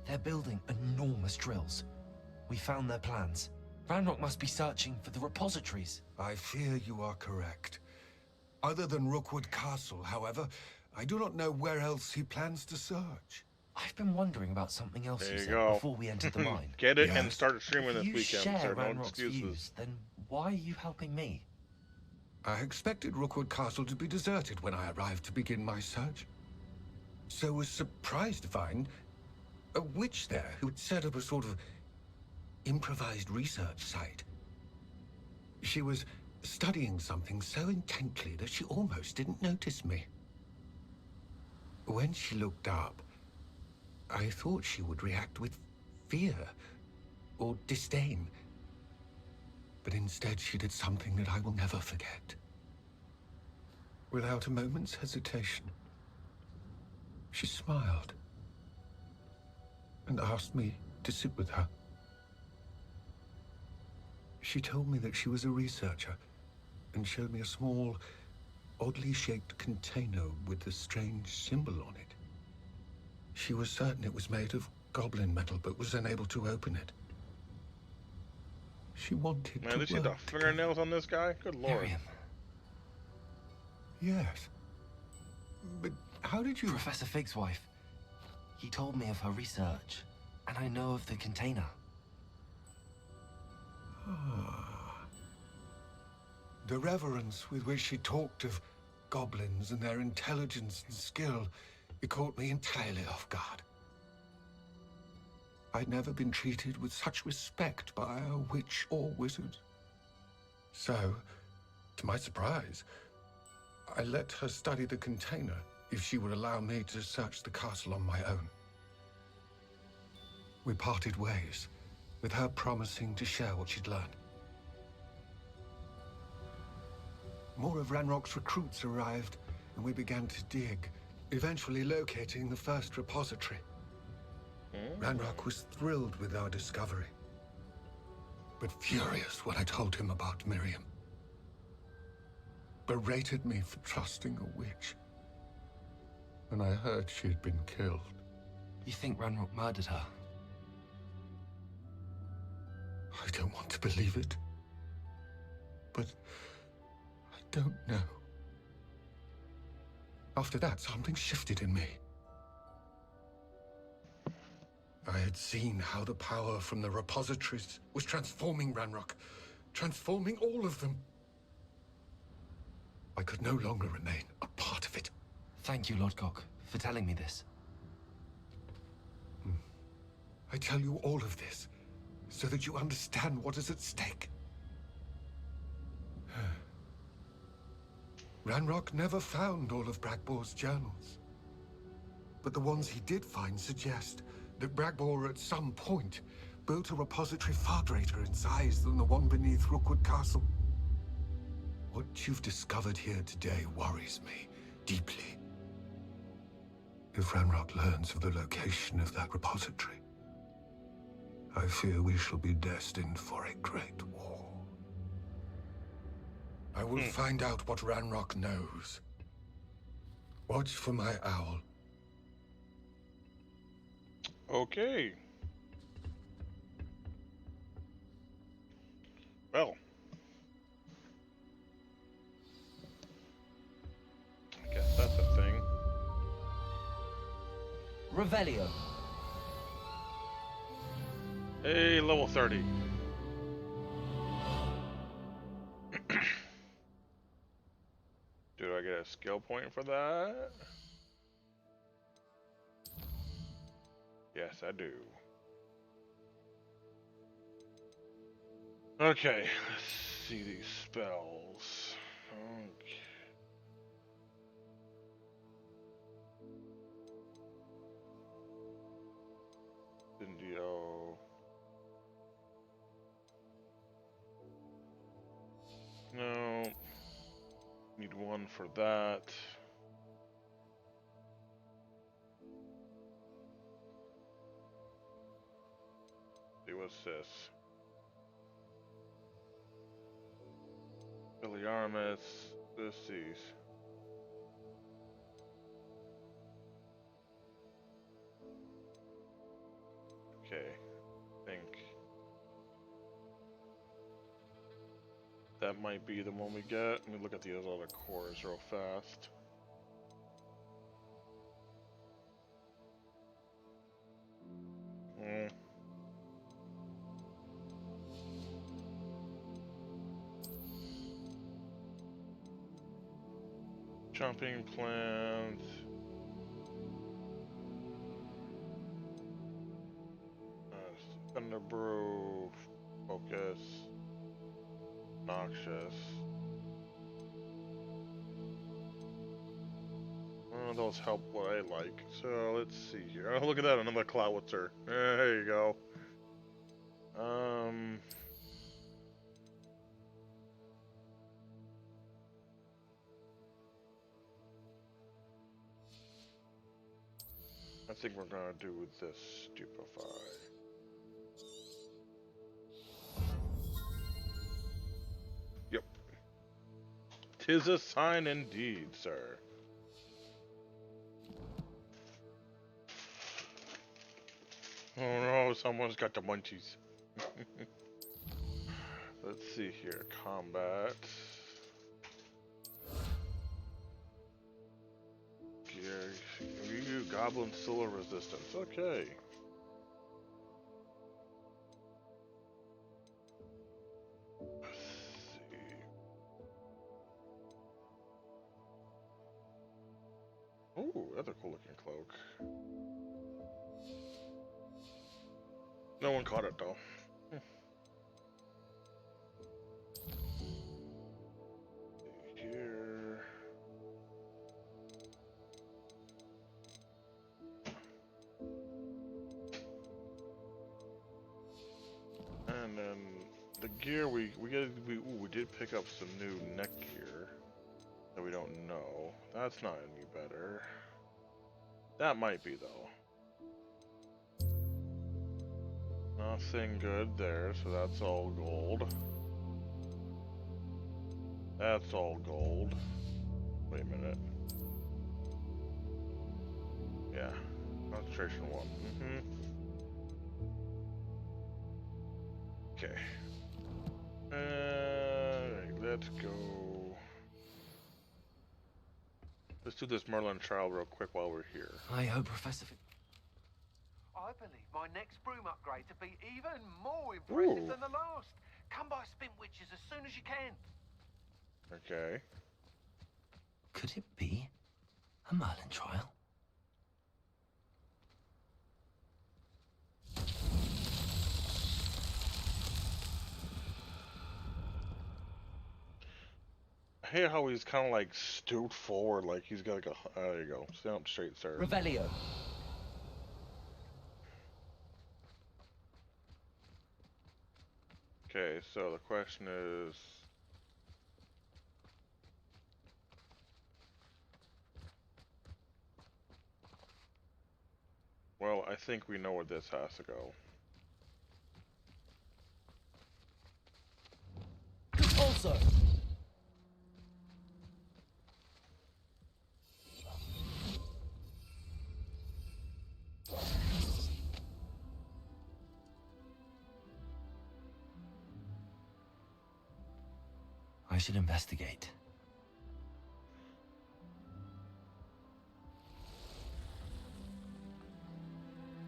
They're building enormous drills. We found their plans. Ranrock must be searching for the repositories. I fear you are correct. Other than Rookwood Castle, however, I do not know where else he plans to search. I've been wondering about something else There you you said go. before we entered the mine. Get it and Yes. start streaming If this you weekend, share sir. No Ranrock's excuses. views, then why are you helping me? I expected Rookwood Castle to be deserted when I arrived to begin my search. So was surprised to find a witch there who had set up a sort of improvised research site. She was studying something so intently that she almost didn't notice me. When she looked up, I thought she would react with fear or disdain. But instead she did something that I will never forget. Without a moment's hesitation, she smiled and asked me to sit with her. She told me that she was a researcher and showed me a small, oddly shaped container with a strange symbol on it. She was certain it was made of goblin metal, but was unable to open it. She wanted Man, to did you see the work together. fingernails on this guy? Good lord. Miriam. Yes. But how did you... Professor Fig's wife. He told me of her research, and I know of the container. The reverence with which she talked of goblins and their intelligence and skill, it caught me entirely off guard. I'd never been treated with such respect by a witch or wizard. So, to my surprise, I let her study the container if she would allow me to search the castle on my own. We parted ways, with her promising to share what she'd learned. More of Ranrock's recruits arrived, and we began to dig, eventually locating the first repository. Ranrock was thrilled with our discovery, but furious when I told him about Miriam. Berated me for trusting a witch, and I heard she had been killed. You think Ranrock murdered her? don't want to believe it. But I don't know. After that, something shifted in me. I had seen how the power from the repositories was transforming Ranrock, transforming all of them. I could no longer remain a part of it. Thank you, Lodgok, for telling me this. I tell you all of this so that you understand what is at stake. Ranrock never found all of Bragbor's journals. But the ones he did find suggest that Bragbor at some point built a repository far greater in size than the one beneath Rookwood Castle. What you've discovered here today worries me deeply. If Ranrock learns of the location of that repository, I fear we shall be destined for a great war. I will find out what Ranrock knows. Watch for my owl. Okay. Well. I guess that's a thing. Revelio. Hey, level 30. Do I get a skill point for that? Yes, I do. Okay, let's see these spells. Okay. Indio. No. Need one for that. See, what's this? Biliarmus. This is. Okay. Think. That might be the one we get. Let me look at the other cores real fast. Jumping plant. Thunderbrew. Focus. Noxious. Those help what I like. So let's see here. Oh, look at that, another Clowitzer. There you go. I think we're gonna do this stupefy. Yep. 'Tis a sign indeed, sir. Oh no, someone's got the munchies. Let's see here. Combat. Gear. You Goblin Solar Resistance. Okay. Let's see. Ooh, that's a cool looking cloak. No one caught it though. Here. And then the gear we did pick up some new neck gear that we don't know. That's not any better. That might be though. Nothing good there, so that's all gold. That's all gold. Wait a minute. Yeah. Concentration 1. Okay. Let's go. Let's do this Merlin trial real quick while we're here. I hope Professor... I believe my next broom upgrade to be even more impressive Ooh. than the last. Come by Spin Witches as soon as you can. Okay. Could it be a Merlin trial? I hate how he's kind of like stooped forward, like he's got like a. There you go. Stand up straight, sir. Revelio. Okay, so the question is. Well, I think we know where this has to go. Also. I should investigate.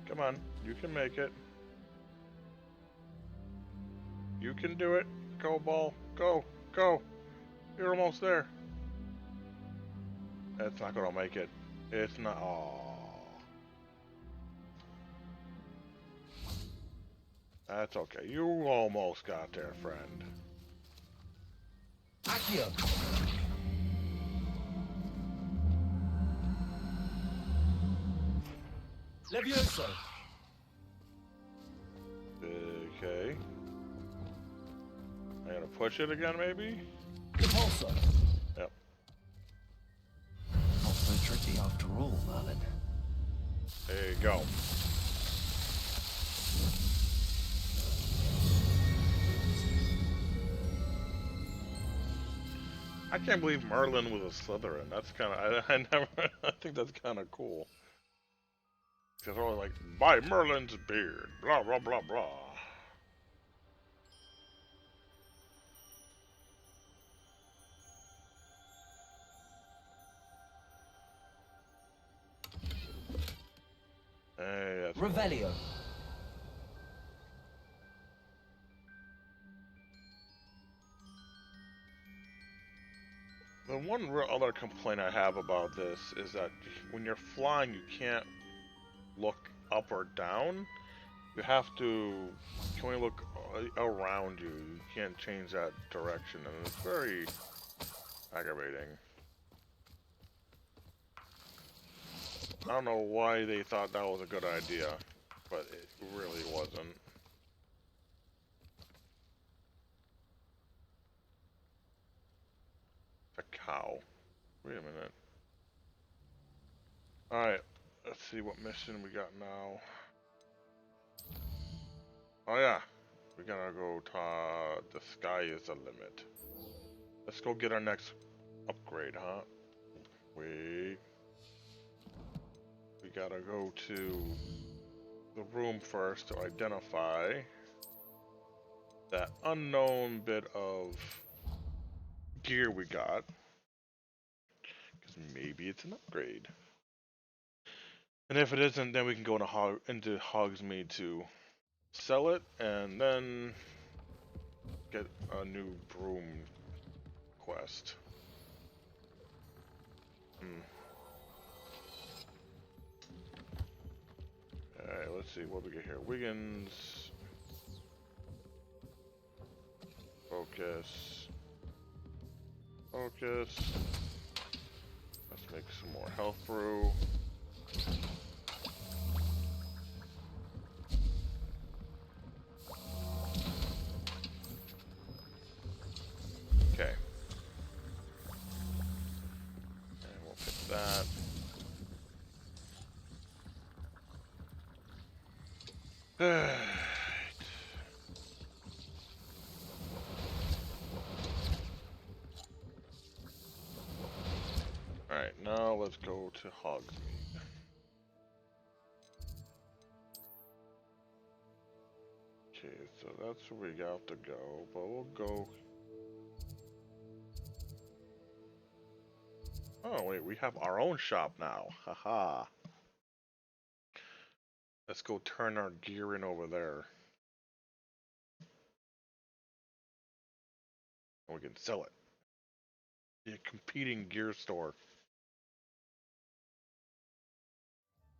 Come on, you can make it. You can do it. Go, ball. Go, go. You're almost there. It's not gonna make it. It's not. Oh. That's okay. You almost got there, friend. Accio. Levioso. Okay. I gotta push it again, maybe? Repulso. Yep. Not so tricky after all, Merlin. There you go. I can't believe Merlin was a Slytherin. That's kind of, I never, I think that's kind of cool. Because they're always like, by Merlin's beard, blah, blah, blah, blah. Hey, that's Revelio. The one real other complaint I have about this is that when you're flying, you can't look up or down. You have to only look around you. You can't change that direction, and it's very aggravating. I don't know why they thought that was a good idea, but it really wasn't. A cow. Wait a minute. Alright, let's see what mission we got now. Oh yeah, we gotta go to the sky is the limit. Let's go get our next upgrade, huh? Wait. We gotta go to the room first to identify that unknown bit of gear we got. Because maybe it's an upgrade. And if it isn't, then we can go into Hogsmeade to sell it and then get a new broom quest. Alright, let's see what we get here. Wiggins. Focus. Focus. Let's make some more health brew. Okay. And we'll pick that. Alright, now let's go to Hogsmeade. Okay, so that's where we have to go, but we'll go. Oh wait, we have our own shop now. Haha. Let's go turn our gear in over there. And we can sell it. The competing gear store.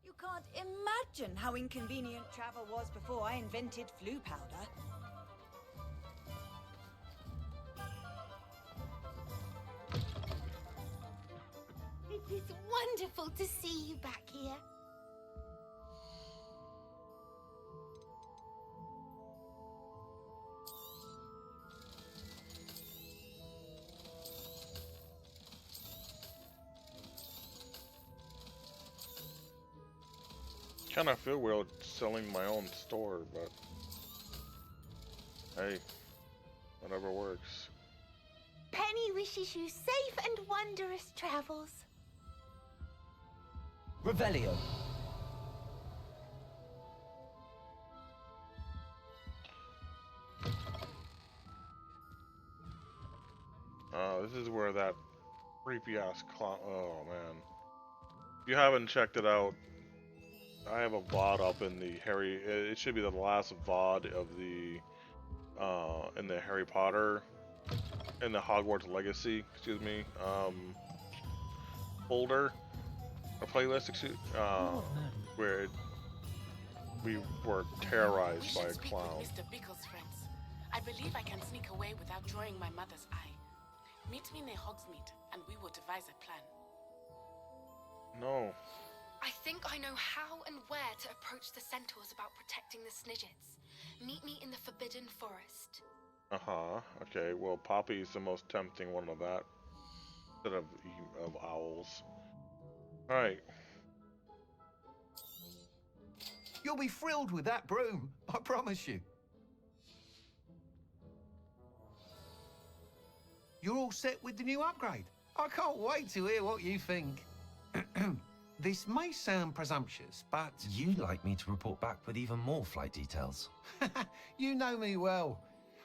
You can't imagine how inconvenient travel was before I invented flu powder. It is wonderful to see you back here. Kind of feel weird selling my own store, but hey, whatever works. Penny wishes you safe and wondrous travels. Revelio. This is where that creepy ass clown. Oh man, if you haven't checked it out, I have a VOD up in the Harry. It should be the last VOD of the in the Harry Potter, in the Hogwarts Legacy. Excuse me. Folder, a playlist. Where we were terrorized by a clown. Mr. Bickle's friends. I believe I can sneak away without drawing my mother's eye. Meet me near Hogsmeade, and we will devise a plan. No. I think I know how and where to approach the centaurs about protecting the Snidgets. Meet me in the Forbidden Forest. Uh-huh. Okay, well, Poppy's the most tempting one of that. Instead of owls. Alright. You'll be thrilled with that broom, I promise you. You're all set with the new upgrade. I can't wait to hear what you think. This may sound presumptuous, but... You'd like me to report back with even more flight details. You know me well.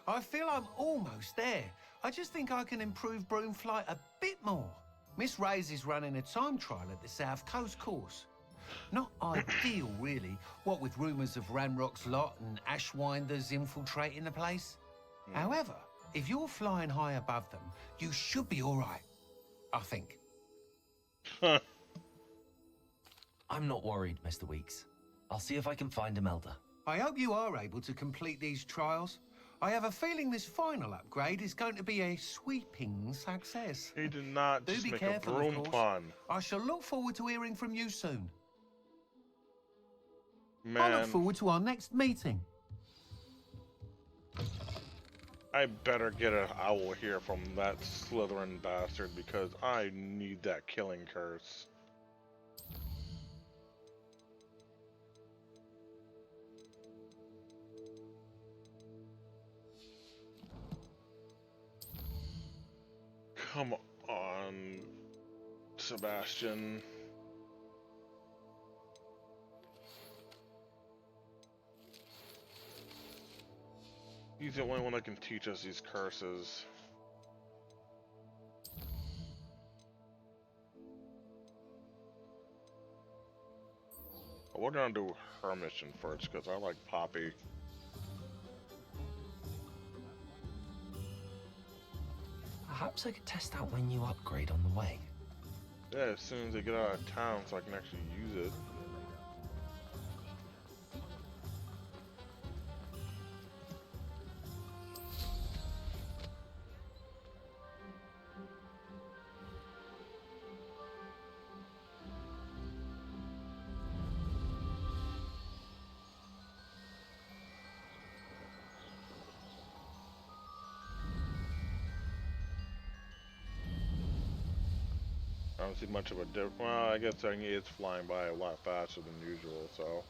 I feel I'm almost there. I just think I can improve broom flight a bit more. Miss Ray's is running a time trial at the South Coast course. Not ideal, really, what with rumours of Ranrock's lot and Ashwinders infiltrating the place. However, if you're flying high above them, you should be all right, I think. I'm not worried, Mr. Weeks. I'll see if I can find Imelda. I hope you are able to complete these trials. I have a feeling this final upgrade is going to be a sweeping success. He did not Do just be make careful, a broom of course. pun. I shall look forward to hearing from you soon. I Man, look forward to our next meeting. I better get an owl here from that Slytherin bastard because I need that killing curse. Come on, Sebastian. He's the only one that can teach us these curses. But we're gonna do her mission first because I like Poppy. Perhaps I could test out my new upgrade on the way. Yeah, as soon as they get out of town so I can actually use it. I don't see much of a difference. Well, I guess it's flying by a lot faster than usual, so.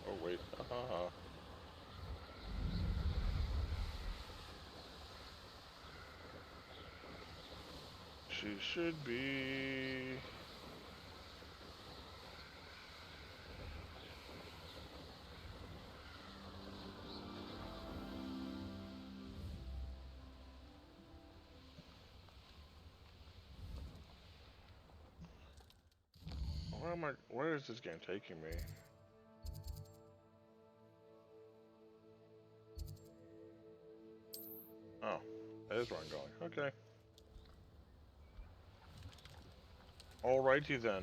Oh, wait. She should be. Where is this game taking me? Oh, that is where I'm going. Okay. Alrighty then.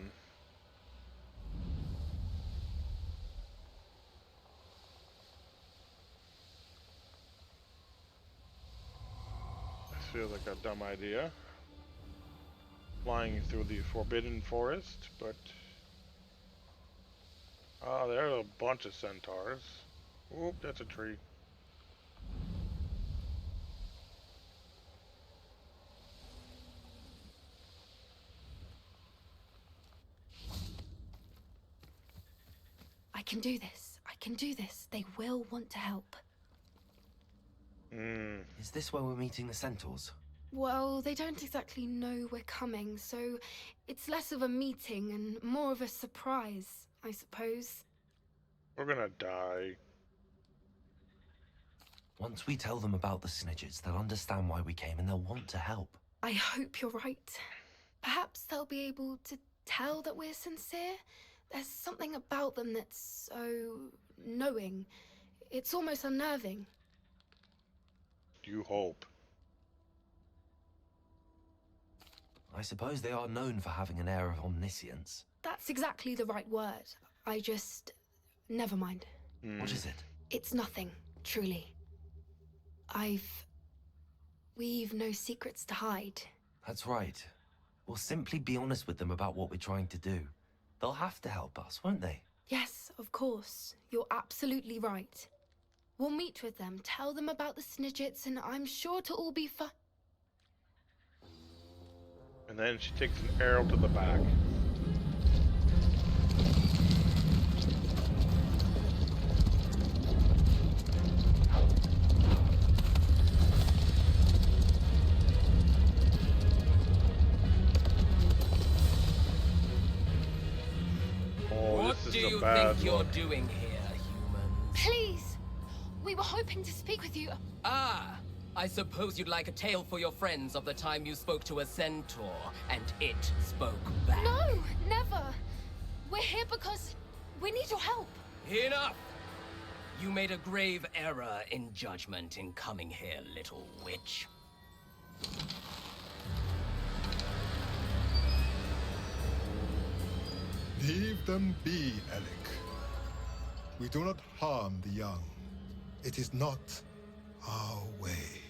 This feels like a dumb idea. Flying through the forbidden forest, but... Ah, there are a bunch of centaurs. Oop, that's a tree. I can do this. I can do this. They will want to help. Is this where we're meeting the centaurs? Well, they don't exactly know we're coming, so it's less of a meeting and more of a surprise, I suppose. We're gonna die. Once we tell them about the snidgets, they'll understand why we came and they'll want to help. I hope you're right. Perhaps they'll be able to tell that we're sincere. There's something about them that's so knowing. It's almost unnerving. You hope. I suppose they are known for having an air of omniscience. That's exactly the right word. I just... Never mind. What is it? It's nothing, truly. We've no secrets to hide. That's right. We'll simply be honest with them about what we're trying to do. They'll have to help us, won't they? Yes, of course. You're absolutely right. We'll meet with them, tell them about the snidgets, and I'm sure to all be fine. And then she takes an arrow to the back. What do you think you're doing here, humans? Please! We were hoping to speak with you. Ah! I suppose you'd like a tale for your friends of the time you spoke to a centaur, and it spoke back. No! Never! We're here because we need your help. Enough! You made a grave error in judgment in coming here, little witch. Leave them be, Alec. We do not harm the young. It is not our way.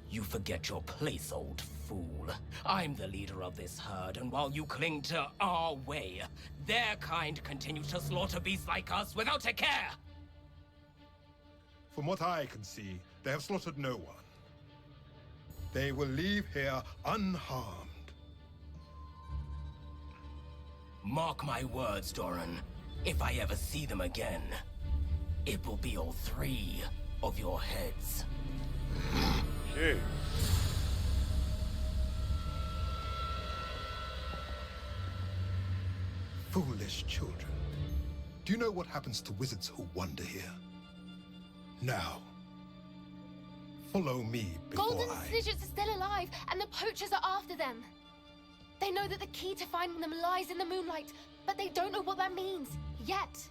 You forget your place, old fool. I'm the leader of this herd, and while you cling to our way, their kind continue to slaughter beasts like us without a care! From what I can see, they have slaughtered no one. They will leave here unharmed. Mark my words, Doran. If I ever see them again, it will be all 3 of your heads. Okay. Foolish children. Do you know what happens to wizards who wander here? Now, follow me before Golden I... snidgets are still alive, and the poachers are after them. They know that the key to finding them lies in the moonlight, but they don't know what that means, yet.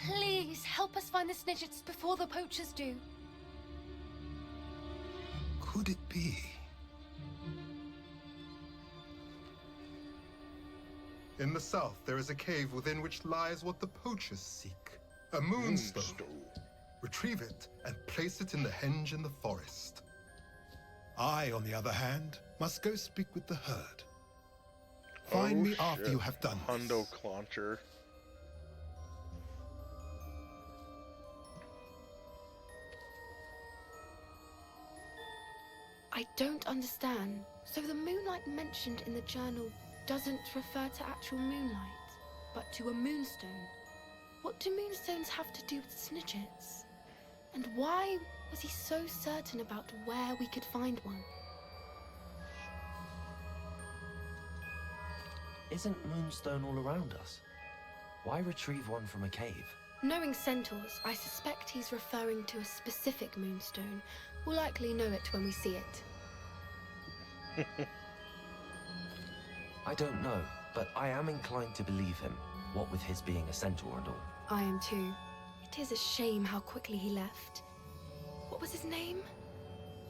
Please, help us find the snidgets before the poachers do. Could it be? In the south, there is a cave within which lies what the poachers seek. A moonstone. Retrieve it and place it in the henge in the forest. I, on the other hand, must go speak with the herd. Find me after you have done this. Hundo Clauncher. I don't understand. So the moonlight mentioned in the journal doesn't refer to actual moonlight, but to a moonstone. What do moonstones have to do with snidgets? And why was he so certain about where we could find one? Isn't moonstone all around us? Why retrieve one from a cave? Knowing centaurs, I suspect he's referring to a specific moonstone. We'll likely know it when we see it. I don't know. but I am inclined to believe him, what with his being a centaur and all. I am too. It is a shame how quickly he left. What was his name?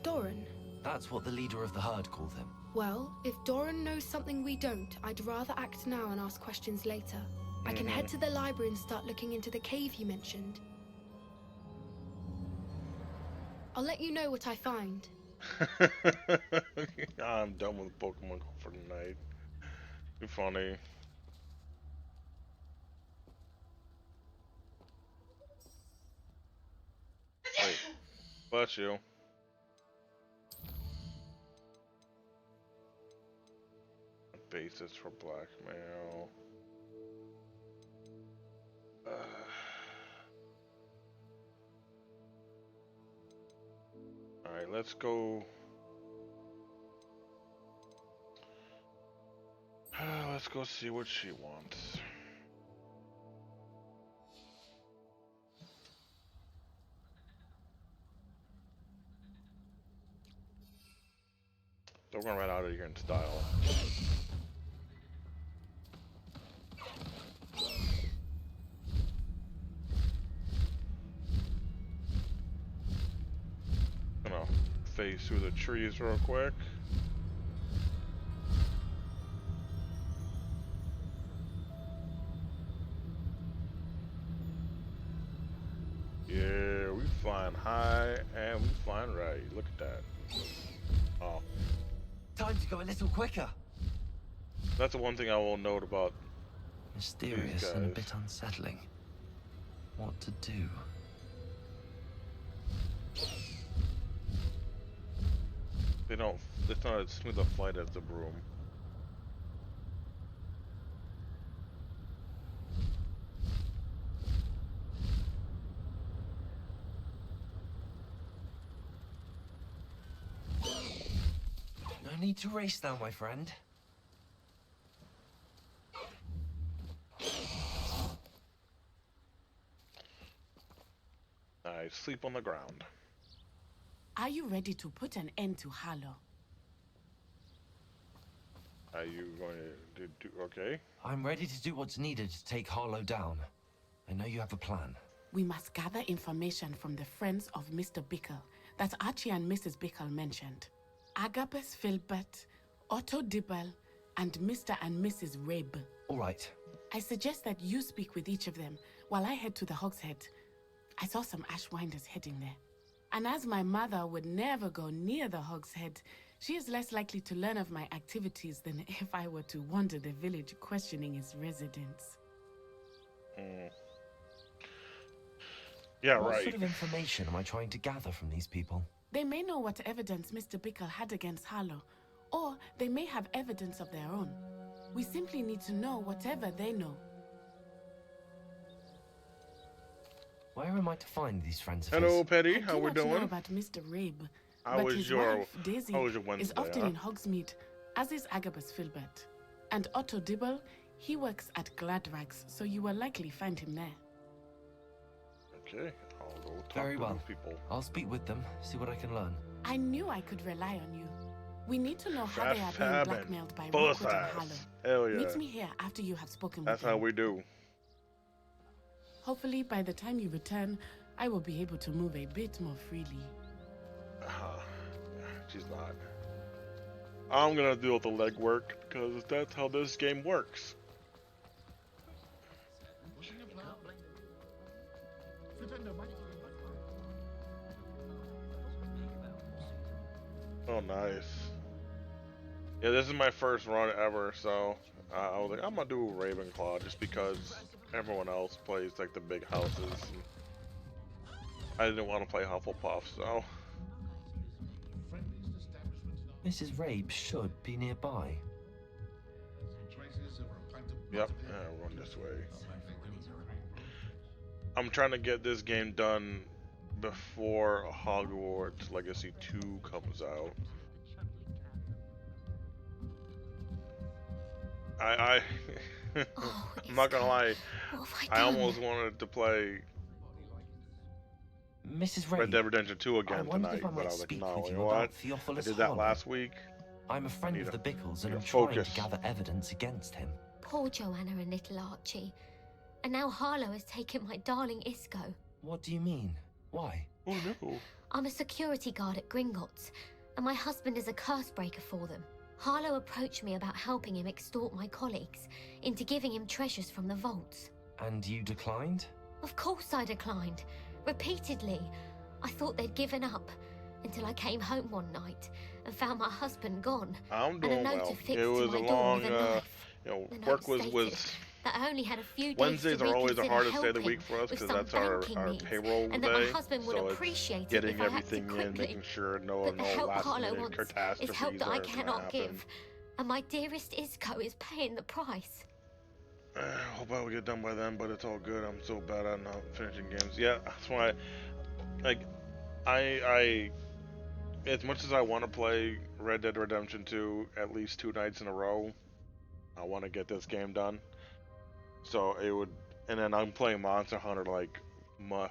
Doran. That's what the leader of the herd called him. Well, if Doran knows something we don't, I'd rather act now and ask questions later. I can head to the library and start looking into the cave you mentioned. I'll let you know what I find. I'm done with Pokemon Go for tonight. Too funny. Wait, bless you. Basis for blackmail. Alright, let's go. Let's go see what she wants. So we're gonna run out of here in style. Gonna phase through the trees real quick. Yeah, we flying high and we flying right. Look at that. Oh. Time to go a little quicker. That's the one thing I will note about mysterious and a bit unsettling. What to do? They don't. It's not as smooth a flight as the broom. No need to race now, my friend. I sleep on the ground. Are you ready to put an end to Harlow? Are you going to do okay? I'm ready to do what's needed to take Harlow down. I know you have a plan. We must gather information from the friends of Mr. Bickle that Archie and Mrs. Bickle mentioned. Agabus Filbert, Otto Dibble, and Mr. and Mrs. Rabe. All right. I suggest that you speak with each of them while I head to the Hogshead. I saw some Ashwinders heading there. And as my mother would never go near the Hogshead, she is less likely to learn of my activities than if I were to wander the village questioning its residents. Yeah, what right. What sort of information am I trying to gather from these people? They may know what evidence Mr. Bickle had against Harlow, or they may have evidence of their own. We simply need to know whatever they know. Where am I to find these friends of Hello, his? Petty. How we I do not know doing? about Mr. Rabe, How but was his your wife, Daisy, Wednesday, is often huh? in Hogsmeade, as is Agabus Filbert. And Otto Dibble, he works at Gladrags, so you will likely find him there. Okay, I'll go talk Very to well. those people. I'll speak with them, see what I can learn. I knew I could rely on you. We need to know how they are being Fab blackmailed by and Rookwood and Bullseye. Harlow. Hell yeah. Meet me here after you have spoken That's with them. how we do. Hopefully, by the time you return, I will be able to move a bit more freely. She's not. I'm gonna do all the legwork because that's how this game works. Oh, nice. Yeah, this is my first run ever, so I was like, I'm gonna do Ravenclaw just because everyone else plays like the big houses. And I didn't want to play Hufflepuff, so. Mrs. Rabe should be nearby. Yep, yeah, run this way. I'm trying to get this game done before Hogwarts Legacy 2 comes out. I'm not gonna lie, I almost wanted to play Mrs. Rabe, Red Dead Redemption 2 I again wondered tonight, if I but might I was like, speak no, with you you know about what? I Theophilus did that Harlow. last week. I'm a friend Need of to- the Bickles and need I'm to trying focus. to gather evidence against him. Poor Joanna and little Archie. And now Harlow has taken my darling Isco. What do you mean? Why? Oh no. I'm a security guard at Gringotts, and my husband is a curse breaker for them. Harlow approached me about helping him extort my colleagues into giving him treasures from the vaults. And you declined? Of course I declined. Repeatedly. I thought they'd given up, until I came home one night and found my husband gone. I'm doing and a note well. affixed It was to a my door long, with a knife. work note was stated that I only had a few days Wednesdays to are always the reconsider hardest day of the helping week for us with because some that's our banking needs, payroll and day. that my husband would So it's appreciate it getting if I acted everything in, quickly. making sure no But the help last Harlow minute wants catastrophes is help that I are gonna cannot happen. give, and my dearest Isco is paying the price. I hope I will get done by then, but it's all good. I'm so bad at not finishing games. Yeah, that's why, I as much as I want to play Red Dead Redemption 2 at least 2 nights in a row, I want to get this game done. So it would, and then I'm playing Monster Hunter like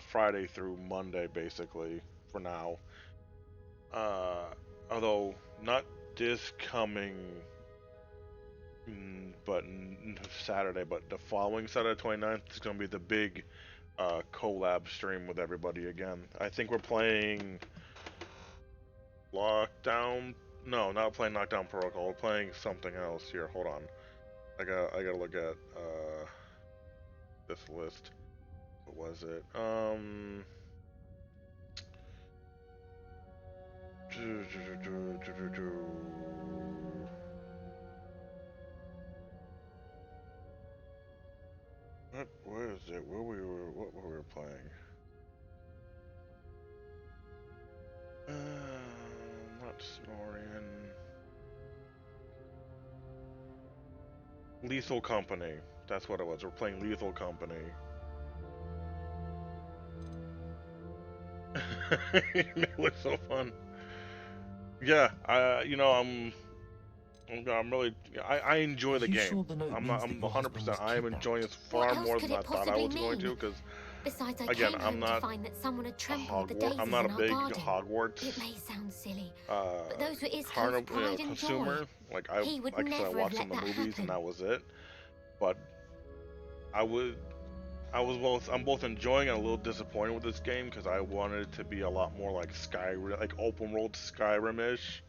Friday through Monday basically for now. Although not this coming, but Saturday, but the following Saturday, 29th, is going to be the big collab stream with everybody again. I think we're playing Lockdown. No, not playing Lockdown Protocol. We're playing something else here. Hold on. I gotta look at this list. What was it? Where is it? What we were playing? Not Snorian. Lethal Company. That's what it was. We're playing Lethal Company. It was so fun. Yeah, I'm really, I enjoy the game. Sure the note I'm I'm 100%. I am enjoying this What far else more could than I it thought I possibly was going to, mean? because Besides, I again, came I'm home not to find that someone had trampled the Hogwarts. daisies I'm not in a our big garden. Hogwarts It may sound silly, but those were Isco's carnival pride and consumer. joy. Like I He would like I said, I never watched have some of let the that movies happen. and that was it. But I'm both enjoying and a little disappointed with this game because I wanted it to be a lot more like Skyrim, like open world Skyrim-ish.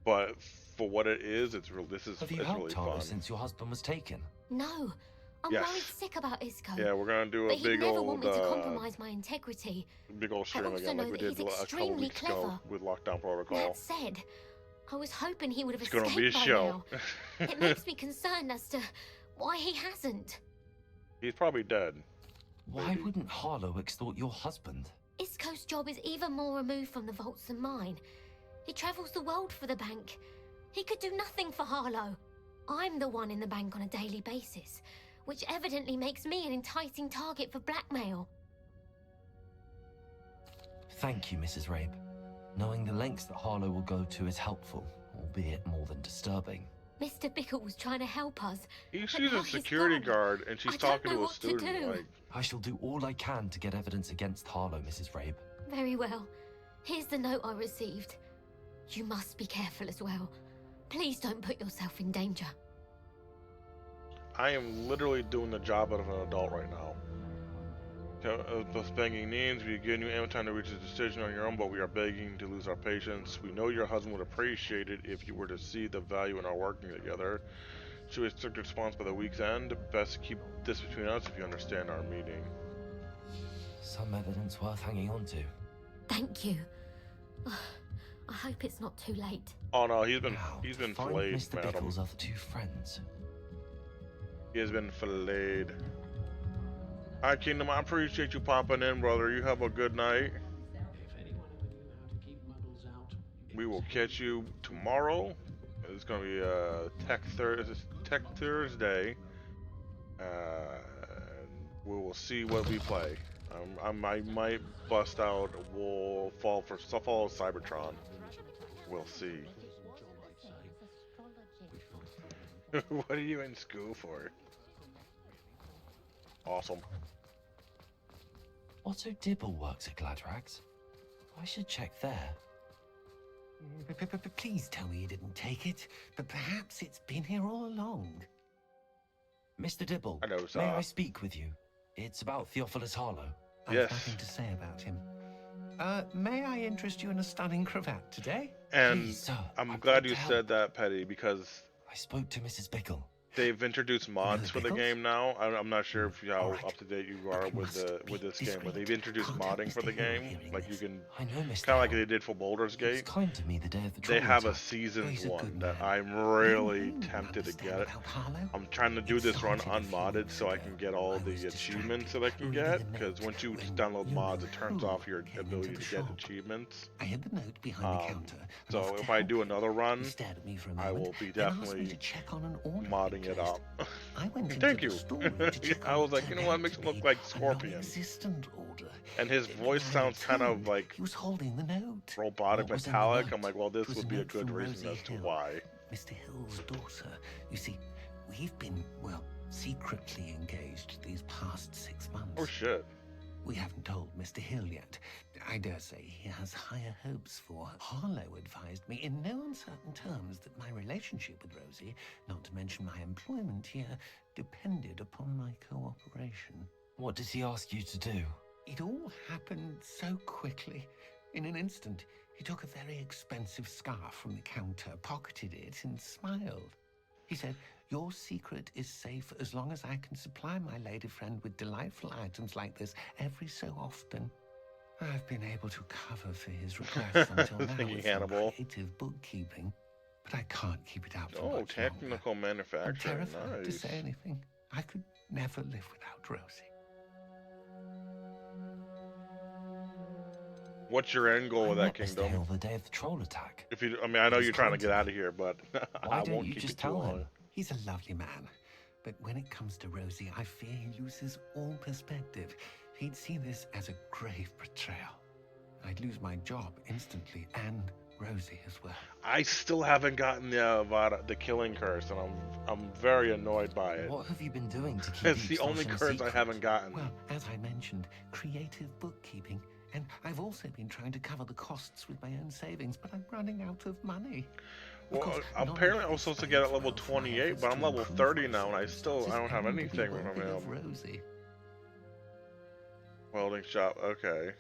But for what it is, it's real. Have you it's helped really Harlow fun. since your husband was taken? No, I'm Yes. worried sick about Isco. Yeah, we're gonna do a but he'd big never old want me to compromise my integrity. big old I stream also again, know like we that did he's a couple extremely weeks ago clever. with Lockdown Protocol. That said, I was hoping he would have It's gonna be a escaped by show. now. It makes me concerned as to why he hasn't. He's probably dead. Why wouldn't Harlow extort your husband? Isco's job is even more removed from the vaults than mine. He travels the world for the bank. He could do nothing for Harlow. I'm the one in the bank on a daily basis, which evidently makes me an enticing target for blackmail. Thank you, Mrs. Rabe. Knowing the lengths that Harlow will go to is helpful, albeit more than disturbing. Mr. Bickle was trying to help us. She's a security guard and she's talking to a student. Like, I shall do all I can to get evidence against Harlow, Mrs. Rabe. Very well. Here's the note I received. You must be careful as well. Please don't put yourself in danger. I am literally doing the job of an adult right now. Thus begging needs, we give you ample time to reach a decision on your own, but we are begging to lose our patience. We know your husband would appreciate it if you were to see the value in our working together. Should we expect a response by the week's end? Best keep this between us if you understand our meeting. Some evidence worth hanging on to. Thank you. I hope it's not too late. Oh no, he's been Find filleted, Mr. madam. Bickle's other two friends. He has been filleted. Alright, Kingdom, I appreciate you popping in, brother. You have a good night. We will catch you tomorrow. It's gonna be Tech Thursday. We will see what we play. I might bust out. We'll follow Cybertron. We'll see. What are you in school for? Awesome. Otto Dibble works at Gladrags. I should check there. Please tell me you didn't take it, but perhaps it's been here all along. Mr. Dibble, I know, may I speak with you? It's about Theophilus Harlow. I've nothing to say about him. May I interest you in a stunning cravat today? And Please, sir, I'm glad you said that, Petty, because I spoke to Mrs. Bickle. they've introduced mods for the game now. I'm not sure if how up to date you are with this game, but they've introduced modding for the game. Like you can kind of like they did for Baldur's Gate. Kind to me the day of the they have a seasons one that I'm really tempted to get. I'm trying to do this run unmodded so I can get all the achievements that I can get. Because once you download mods, it turns off your ability to get achievements. I hid the note behind the counter. So if I do another run, I will be definitely modding it up. Thank you. I was like, you know what, makes him look like Scorpion. And his voice sounds kind of like robotic, metallic. I'm like, well, this would be a good reason as to why. Mr. Hill's daughter. You see, we've been, well, secretly engaged these past 6 months. Oh, shit. We haven't told Mr. Hill yet. I dare say he has higher hopes for her. Harlow advised me in no uncertain terms that my relationship with Rosie, not to mention my employment here, depended upon my cooperation. What does he ask you to do? It all happened so quickly. In an instant, he took a very expensive scarf from the counter, pocketed it, and smiled. He said, "Your secret is safe as long as I can supply my lady friend with delightful items like this every so often." I've been able to cover for his requests until now with some creative bookkeeping, but I can't keep it out for much longer. Technical manufacturing. I'm terrified to say anything. I could never live without Rosie. What's your end goal with that kingdom? Hill the day of the troll attack. If you, I mean, I know you're trying to get out of here, but I won't keep you too long. He's a lovely man, but when it comes to Rosie, I fear he loses all perspective. He'd see this as a grave betrayal. I'd lose my job instantly, and Rosie as well. I still haven't gotten the killing curse, and I'm very annoyed by it. What have you been doing to keep It's the only curse I haven't gotten. Well, as I mentioned, creative bookkeeping. And I've also been trying to cover the costs with my own savings, but I'm running out of money. Well, apparently I was supposed to get at level 28, but I'm level 30 now, and I don't have anything from him. Rosie. Welding shop, okay.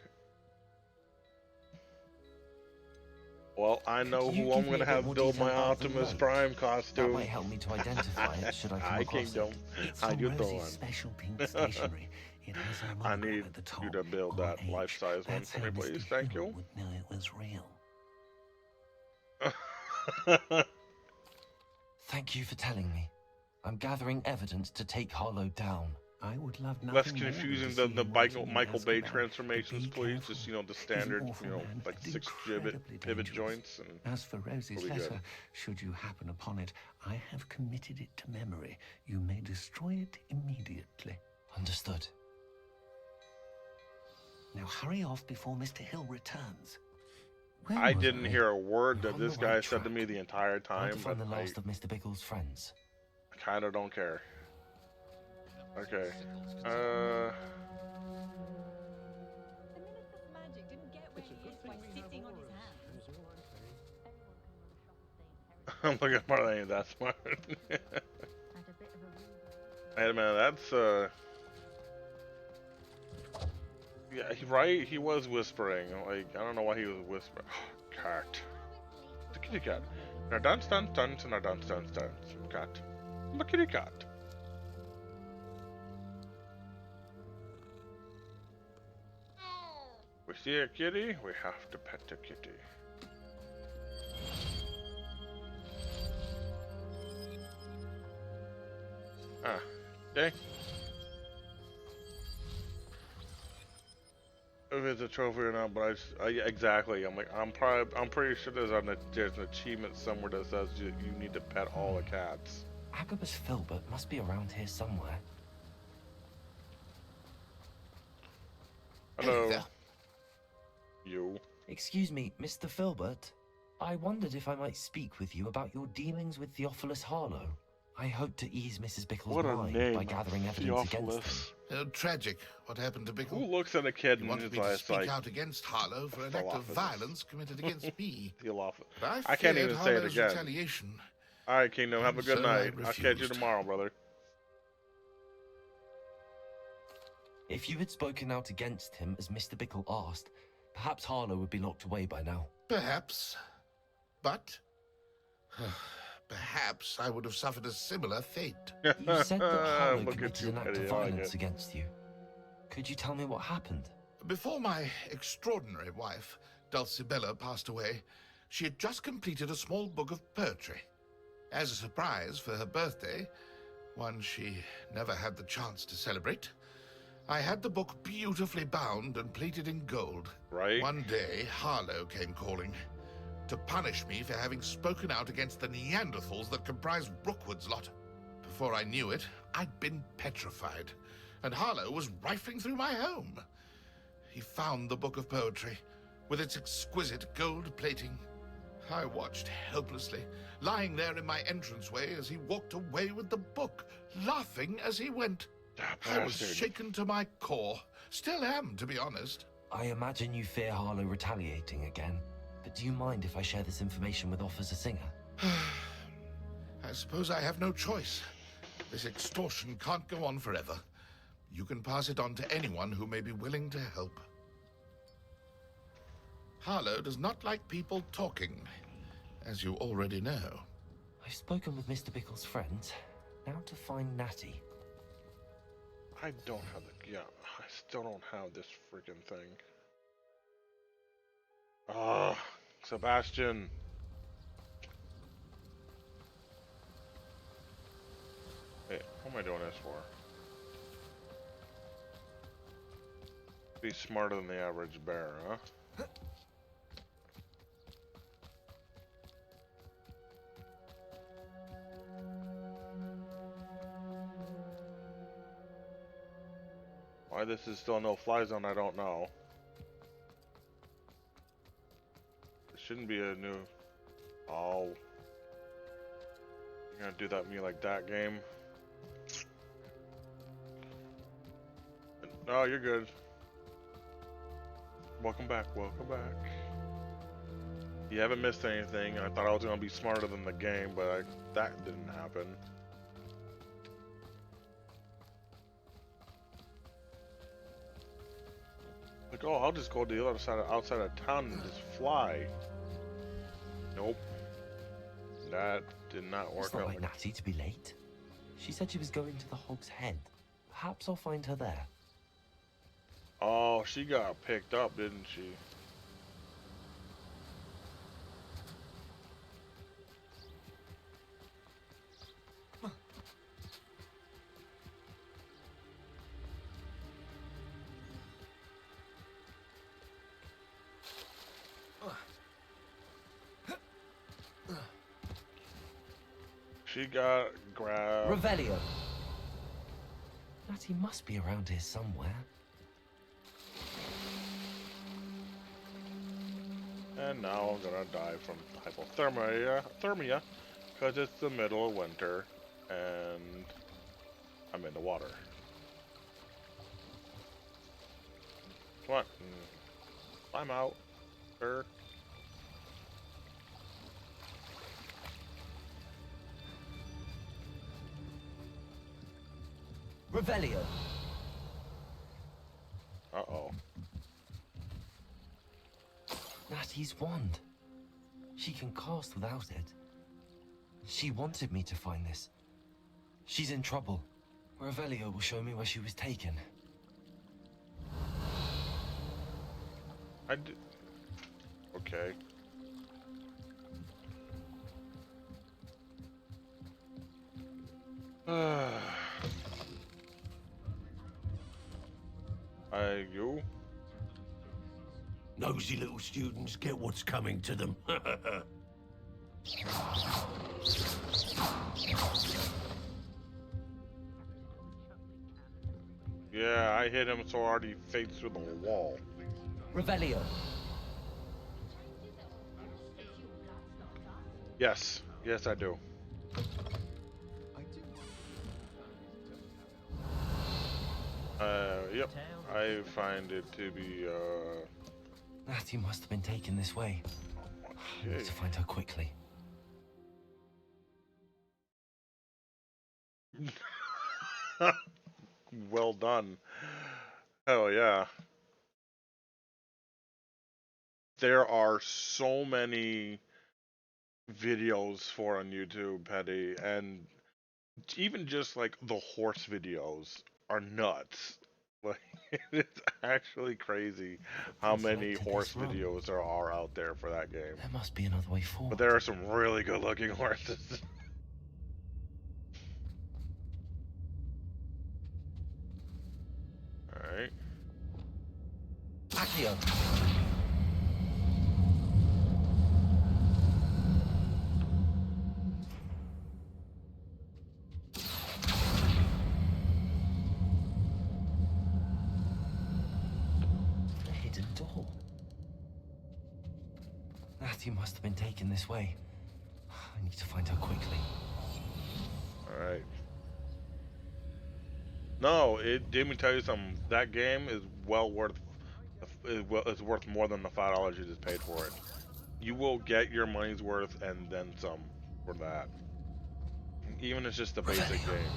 Well, I know who I'm gonna have build my Optimus Prime costume. That might help me to identify it. Should I come Hi, across Kingdom. It's How you from Rosie's doing? special pink stationery. It has her I monogram need at the top, you to build that RH. life-size one That's for me, how please. Mr. Thank Hill you. would know it was real. Thank you for telling me. I'm gathering evidence to take Harlow down. I would love nothing Less more than confusing to than see the him watching Michael me Bay Azkaban, but transformations, be please. careful. Just, the He's an standard, awful man, like and 6 incredibly pivot dangerous. joints. And As for Rosie's it'll be good. letter, should you happen upon it, I have committed it to memory. You may destroy it immediately. Understood. Now hurry off before Mr. Hill returns. I didn't hear a word that this guy said to me the entire How time, to but find the I last of Mr. Bickle's friends. kind of don't care. Okay. I'm looking smart. I ain't that smart. Wait a minute, that's yeah, right? He was whispering. Like, I don't know why he was whispering. Cat. The kitty cat. Now dance, dance, dance, and now dance, dance, dance. Cat. The kitty cat. We see a kitty, we have to pet the kitty. Ah, okay. If it's a trophy or not, but exactly. I'm like, I'm pretty sure there's an achievement somewhere that says you need to pet all the cats. Agabus Filbert must be around here somewhere. Hello. Hey, you. Excuse me, Mr. Filbert. I wondered if I might speak with you about your dealings with Theophilus Harlow. I hope to ease Mrs. Bickle's mind by gathering evidence against him. Oh, tragic. What happened to Bickle? Who looks at a kid and and wanted me to speak like, out against Harlow for an act of violence committed against me. But I can't even say it again. Retaliation. All right, Kingdom. Have a good So night. I I'll catch you refused. tomorrow, brother. If you had spoken out against him as Mr. Bickle asked, perhaps Harlow would be locked away by now. Perhaps. But perhaps I would have suffered a similar fate. You said that Harlow committed an act of violence against you. Could you tell me what happened? Before my extraordinary wife, Dulcibella, passed away, she had just completed a small book of poetry. As a surprise for her birthday, one she never had the chance to celebrate, I had the book beautifully bound and plated in gold. Right. One day, Harlow came calling to punish me for having spoken out against the Neanderthals that comprised Rookwood's lot. Before I knew it, I'd been petrified, and Harlow was rifling through my home. He found the book of poetry, with its exquisite gold plating. I watched helplessly, lying there in my entranceway as he walked away with the book, laughing as he went. I was shaken to my core. Still am, to be honest. I imagine you fear Harlow retaliating again, but do you mind if I share this information with Officer Singer? I suppose I have no choice. This extortion can't go on forever. You can pass it on to anyone who may be willing to help. Harlow does not like people talking, as you already know. I've spoken with Mr. Bickle's friends. Now to find Natty. I don't have the... Yeah, I still don't have this freaking thing. Ah, Sebastian. Hey, what am I doing this for? Be smarter than the average bear, huh? Why this is still no fly zone, I don't know. It shouldn't be a new... Oh. You're gonna do that to me like that, game? No, you're good. Welcome back, welcome back. You haven't missed anything. I thought I was gonna be smarter than the game, but that didn't happen. Like, oh, I'll just go to the other side, outside of town and just fly. Nope. That did not work out. It's not like Natty to be late. She said she was going to the Hog's Head. Perhaps I'll find her there. Oh, she got picked up, didn't she? She got grabbed. Revelio. Natty must be around here somewhere. And now I'm gonna die from hypothermia, because it's the middle of winter, and I'm in the water. Come on, climb out, sir. Revelio. Uh-oh. Natty's wand. She can cast without it. She wanted me to find this. She's in trouble. Revelio will show me where she was taken. Okay. You? Nosy little students get what's coming to them. Yeah, I hit him so hard he fades through the wall. Revelio. Yes. Yes, I do. Yep. I find it to be, Natty must have been taken this way. I need to find her quickly. Well done. Hell yeah. There are so many videos for on YouTube, Petty, and even just like the horse videos are nuts. Like it's actually crazy how many horse videos there are out there for that game. There must be another way forward. But there are some really good looking horses. Alright. Accio. A hidden door. Matthew must have been taken this way. I need to find her quickly. Alright. No, it didn't tell you something. That game is well worth. It's worth more than the $5 you just paid for it. You will get your money's worth and then some for that. Even if it's just the basic game.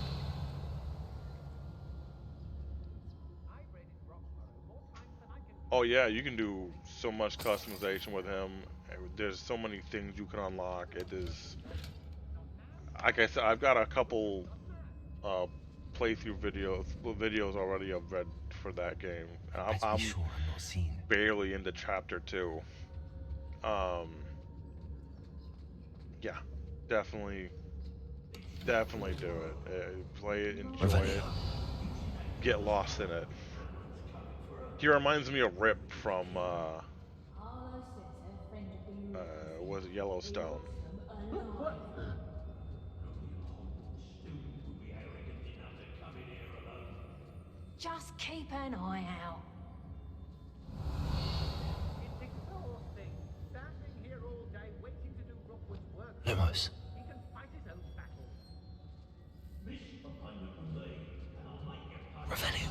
Oh yeah, you can do so much customization with him. There's so many things you can unlock. It is, like I said, I've got a couple playthrough videos already I've read for that game. I'm sure I'm not seen. Barely into chapter 2. Yeah, definitely do it. Play it, enjoy it, get lost in it. He reminds me of Rip from was it Yellowstone? Just keep an eye out. It's exhausting. Standing here all day waiting to do Rookwood's work. Lumos. He can fight his own battles. Miss appointment with me, and I'll make you pay. Revelio.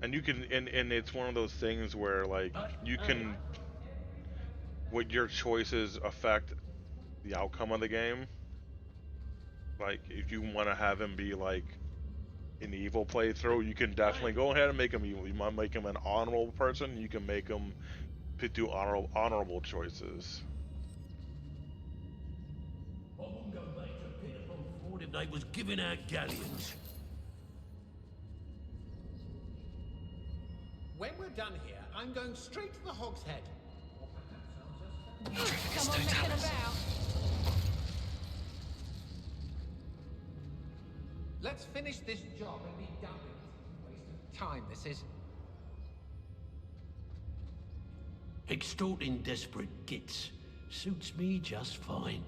And you can, and it's one of those things where like you can, what your choices affect the outcome of the game. Like if you want to have him be like an evil playthrough, you can definitely go ahead and make him evil. You might make him an honorable person. You can make him do honorable choices. I wouldn't go back to Pitiful Ford if they was giving out galleons. When we're done here, I'm going straight to the Hog's Head. Come on, messing about. Let's finish this job and be done with it. Waste of time, this is. Extorting desperate gits suits me just fine.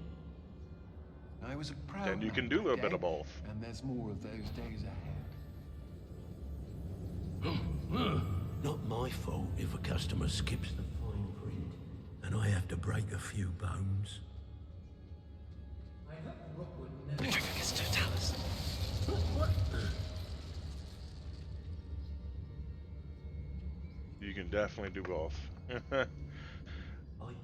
I was a proud And you man can do a that bit day, of both. And there's more of those days ahead. Not my fault if a customer skips the fine print and I have to break a few bones. I hope Rookwood never... Petrificus totalis. You can definitely do both.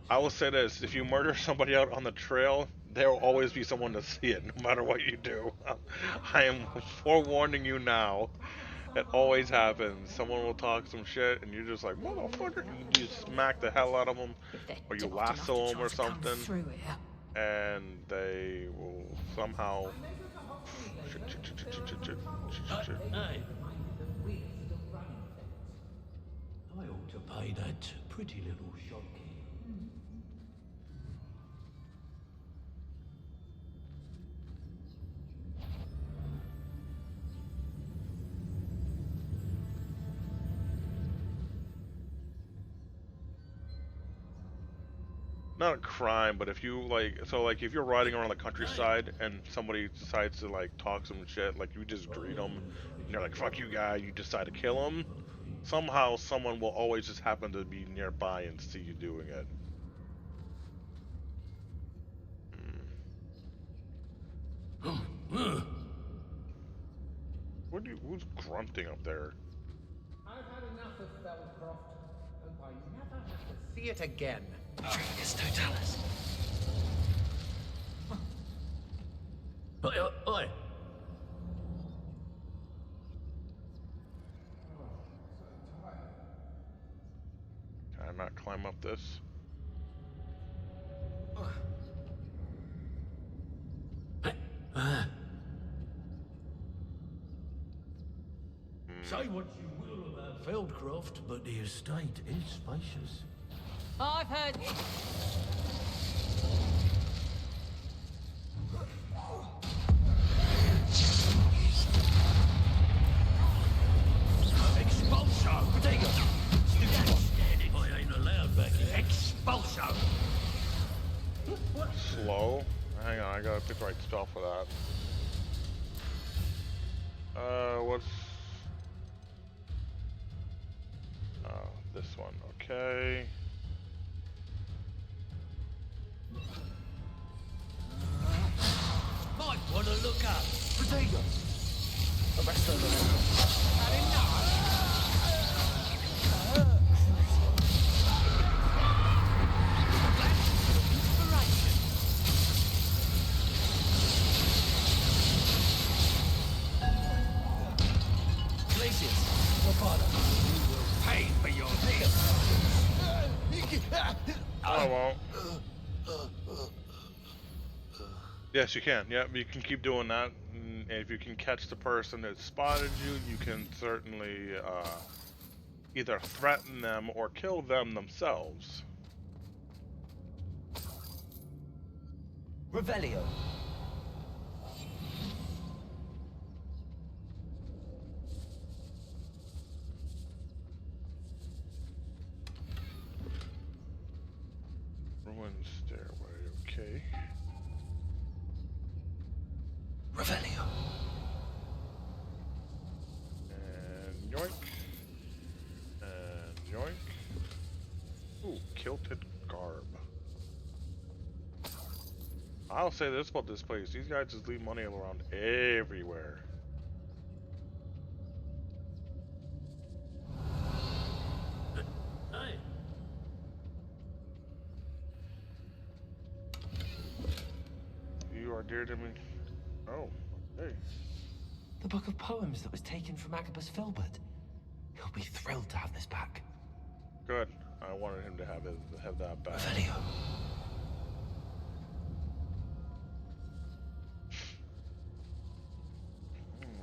I will say this, if you murder somebody out on the trail, there will always be someone to see it, no matter what you do. I am forewarning you now. It always happens. Someone will talk some shit, and you're just like, motherfucker, you smack the hell out of them, or you lasso them or something, and they will somehow... Hey. I ought to pay that pretty little shopkeeper. Not a crime, but if you like, so like if you're riding around the countryside and somebody decides to like talk some shit, like you just greet them, and they're like, fuck you guy, you decide to kill them, somehow someone will always just happen to be nearby and see you doing it. Who's grunting up there? I've had enough of Felcroft. Hope I never have to see it again. Petrificus totalis. Oi. this. Say what you will about Feldcroft, but the estate is spacious. I've heard. Expulso! Potato! I ain't allowed back here. Expulso! Slow? Hang on, I gotta pick the right spell for that. What's... this one, okay. Might wanna look up. Potato! The rest of them. I didn't know. Pay for your deal. I won't. Yes, you can. Yep, you can keep doing that. And if you can catch the person that spotted you, you can certainly either threaten them or kill them themselves. Revelio. Ruined stairway, okay. Revelio. And yoink. And yoink. Ooh, kilted garb. I'll say this about this place. These guys just leave money around everywhere. Hey. You are dear to me. Oh, okay. The book of poems that was taken from Agabus Filbert. He'll be thrilled to have this back. Good. I wanted him to have that back. Revelio.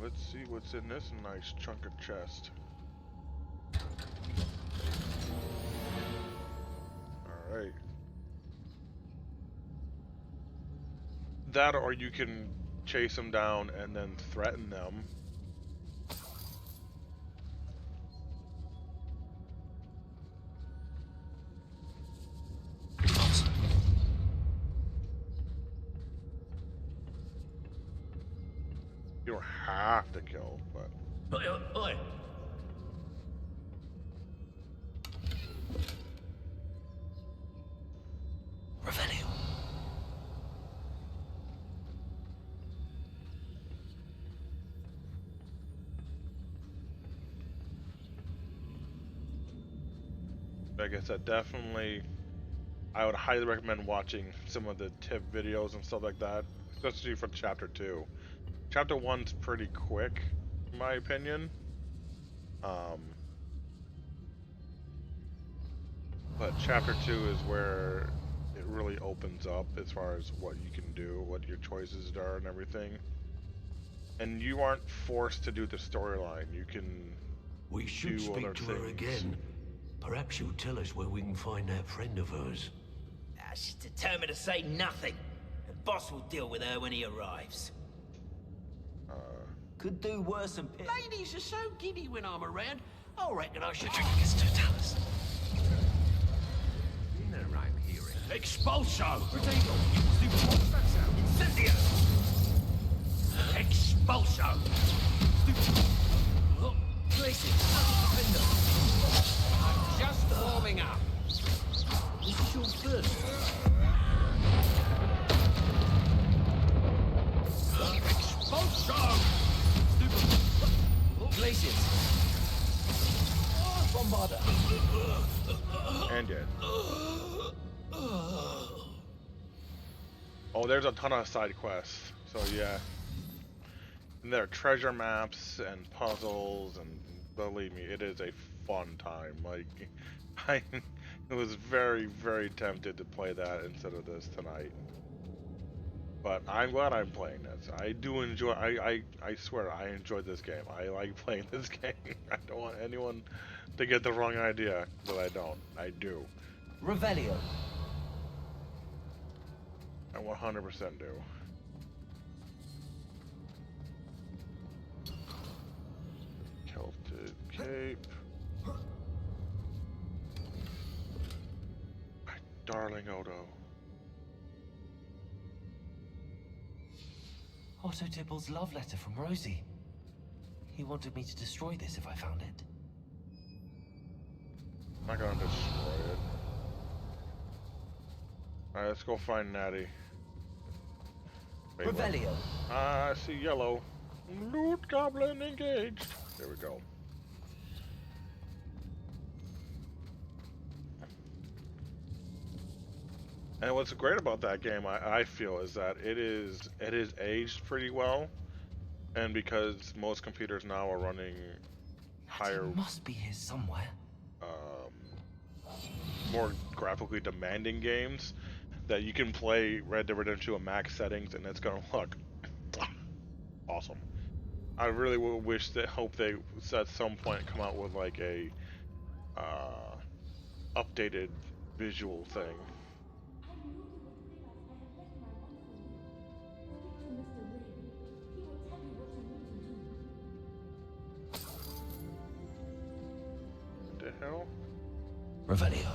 Let's see what's in this nice chunk of chest. Alright. That or you can chase them down and then threaten them. You don't have to kill, but... Oi. Revelio. Like I said, definitely, I would highly recommend watching some of the tip videos and stuff like that, especially for Chapter 2. Chapter 1's pretty quick, in my opinion. But Chapter 2 is where it really opens up as far as what you can do, what your choices are and everything. And you aren't forced to do the storyline. You can We should do speak other to things. her again. Perhaps she'll tell us where we can find that friend of hers. She's determined to say nothing. The boss will deal with her when he arrives. Could do worse than... Ladies are so giddy when I'm around. I reckon I should... It's totalis. In a rhyme hearing. Expulso! Potato! What's that sound? Incendio! Expulso! I'm just warming up. This is your first. Expulso! Glaciers. Bombarder. And dead. Oh, there's a ton of side quests. So yeah. And there are treasure maps and puzzles, and believe me, it is a fun time. Like, I was very, very tempted to play that instead of this tonight. But I'm glad I'm playing this. I do enjoy. I swear I enjoyed this game. I like playing this game. I don't want anyone to get the wrong idea that I don't. I do. Revelio. I 100% do. Celtic Cape. My darling Odo. Otto Tibble's love letter from Rosie. He wanted me to destroy this if I found it. I'm not gonna destroy it. Alright, let's go find Natty. Revelio. I see yellow. Loot goblin engaged. There we go. And what's great about that game, I feel, is that it is aged pretty well, and because most computers now are running higher, It must be here somewhere. more graphically demanding games, that you can play Red Dead Redemption 2 at max settings, and it's gonna look awesome. I really hope they at some point come out with like a updated visual thing. What the hell? Revelio.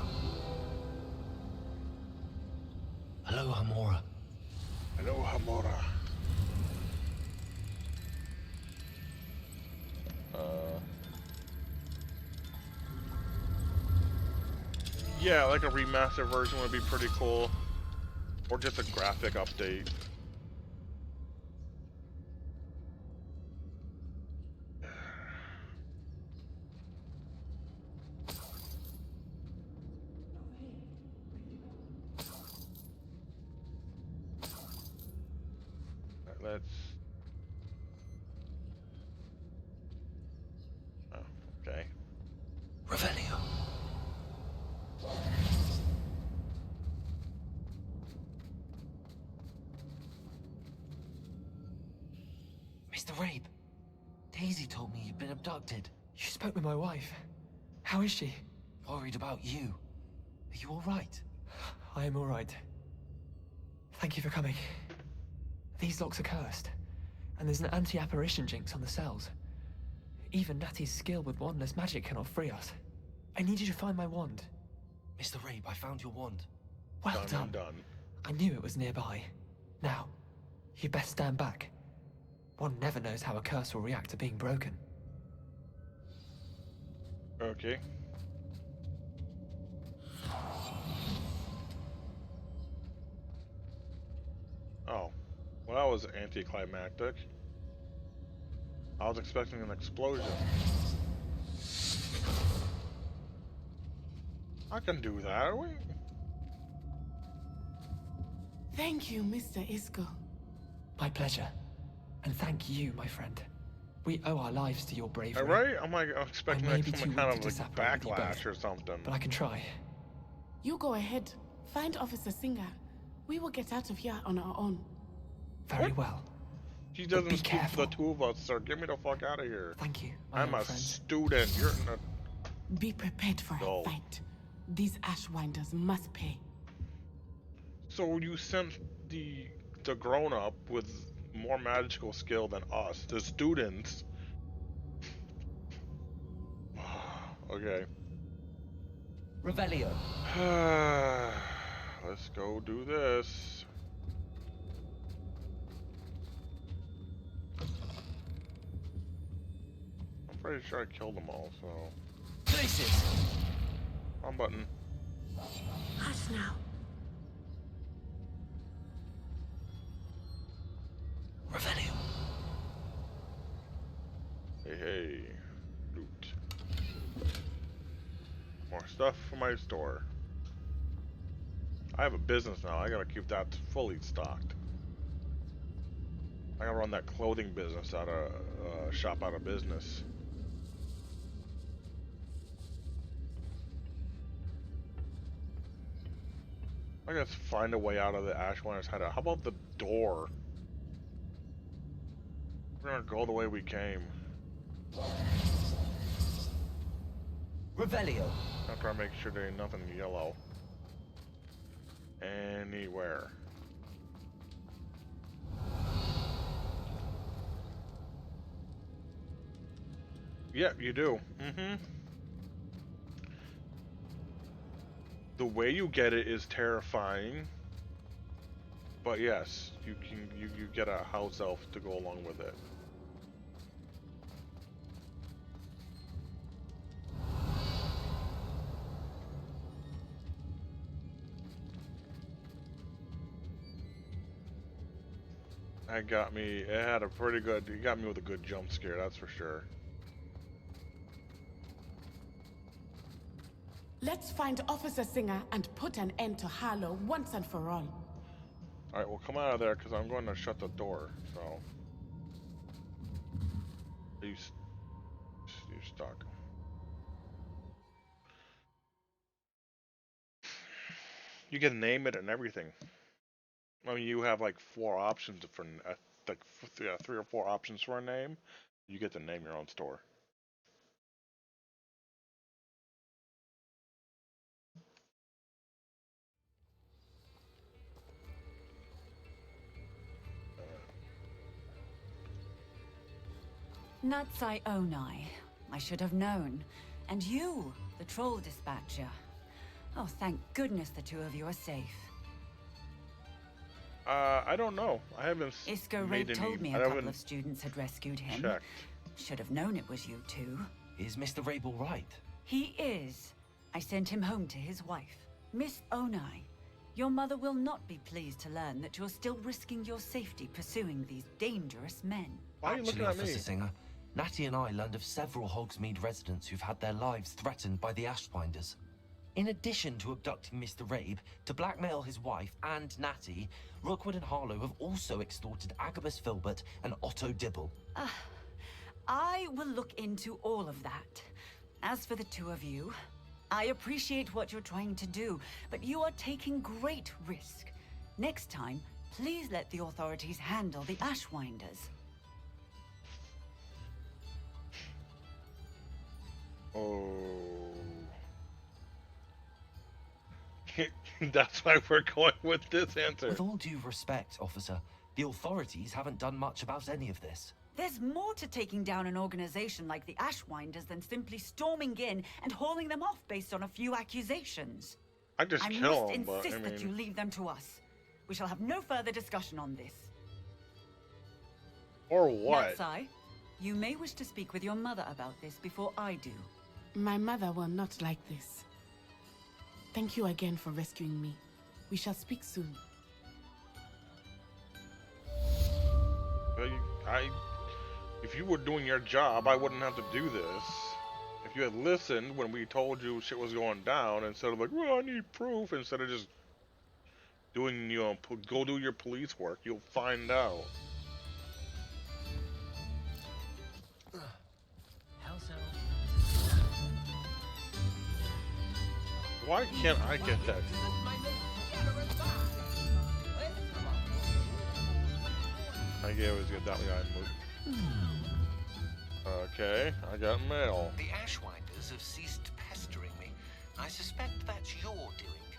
Hello, Hamora. Hello, Hamora. Yeah, like a remaster version would be pretty cool. Or just a graphic update. Let's... Oh, okay. Revelio. Mr. Rabe, Daisy told me you'd been abducted. You spoke with my wife. How is she? Worried about you. Are you all right? I am all right. Thank you for coming. These locks are cursed, and there's an anti-apparition jinx on the cells. Even Natty's skill with wandless magic cannot free us. I need you to find my wand. Mr. Rabe, I found your wand. Well done. I knew it was nearby. Now, you best stand back. One never knows how a curse will react to being broken. Okay. Oh. Well, that was anticlimactic. I was expecting an explosion. I can do that, Thank you, Mr. Isco. My pleasure. And thank you, my friend. We owe our lives to your bravery. Right? I'm expecting like some kind of like backlash or something. But I can try. You go ahead. Find Officer Singer. We will get out of here on our own. Very well. She doesn't speak for the two of us, sir. Get me the fuck out of here. Thank you. I'm a student. You're in a... Be prepared for a fight. These Ashwinders must pay. So you sent the grown-up with more magical skill than us, the students. Okay. Revelio. Let's go do this. I'm pretty sure I killed them all, so... Places! Wrong button. Hush now. Revelio. Hey, hey. Loot. More stuff for my store. I have a business now. I gotta keep that fully stocked. I gotta run that clothing business out of shop out of business. I guess find a way out of the Ashwinder's hideout. How about the door? We're gonna go the way we came. Revelio. After I make sure there ain't nothing yellow. Anywhere. Yeah, you do. The way you get it is terrifying. But yes, you get a house elf to go along with it. That got me, it had a pretty good, it got me with a good jump scare, that's for sure. Let's find Officer Singer and put an end to Harlow once and for all. Alright, well come out of there because I'm going to shut the door, so. You're stuck. You can name it and everything. I mean, you have like 4 options for, like 3 or 4 options for a name. You get to name your own store. Natsai Onai. I should have known. And you, the troll dispatcher. Oh, thank goodness the 2 of you are safe. I don't know. I haven't Isco Raid told me a couple of students had rescued him. Checked. Should have known it was you 2. Is Mr. Rabel right? He is. I sent him home to his wife. Miss Onai, your mother will not be pleased to learn that you're still risking your safety pursuing these dangerous men. Why are you looking at me? Officer Singer, Natty and I learned of several Hogsmeade residents who've had their lives threatened by the Ashwinders. In addition to abducting Mr. Rabe to blackmail his wife and Natty, Rookwood and Harlow have also extorted Agabus Filbert and Otto Dibble. I will look into all of that. As for the 2 of you, I appreciate what you're trying to do, but you are taking great risk. Next time, please let the authorities handle the Ashwinders. Oh. That's why we're going with this answer. With all due respect, officer, the authorities haven't done much about any of this. There's more to taking down an organization like the Ashwinders than simply storming in and hauling them off based on a few accusations. I just kill them, but I must insist that you mean... leave them to us. We shall have no further discussion on this. Or what? Natsai, you may wish to speak with your mother about this before I do. My mother will not like this. Thank you again for rescuing me. We shall speak soon. If you were doing your job, I wouldn't have to do this. If you had listened when we told you shit was going down, instead of like, well, I need proof, instead of just doing, you know, go do your police work, you'll find out. Why can't I get that? I can always get that guy. Okay, I got mail. The Ashwinders have ceased pestering me. I suspect that's your doing.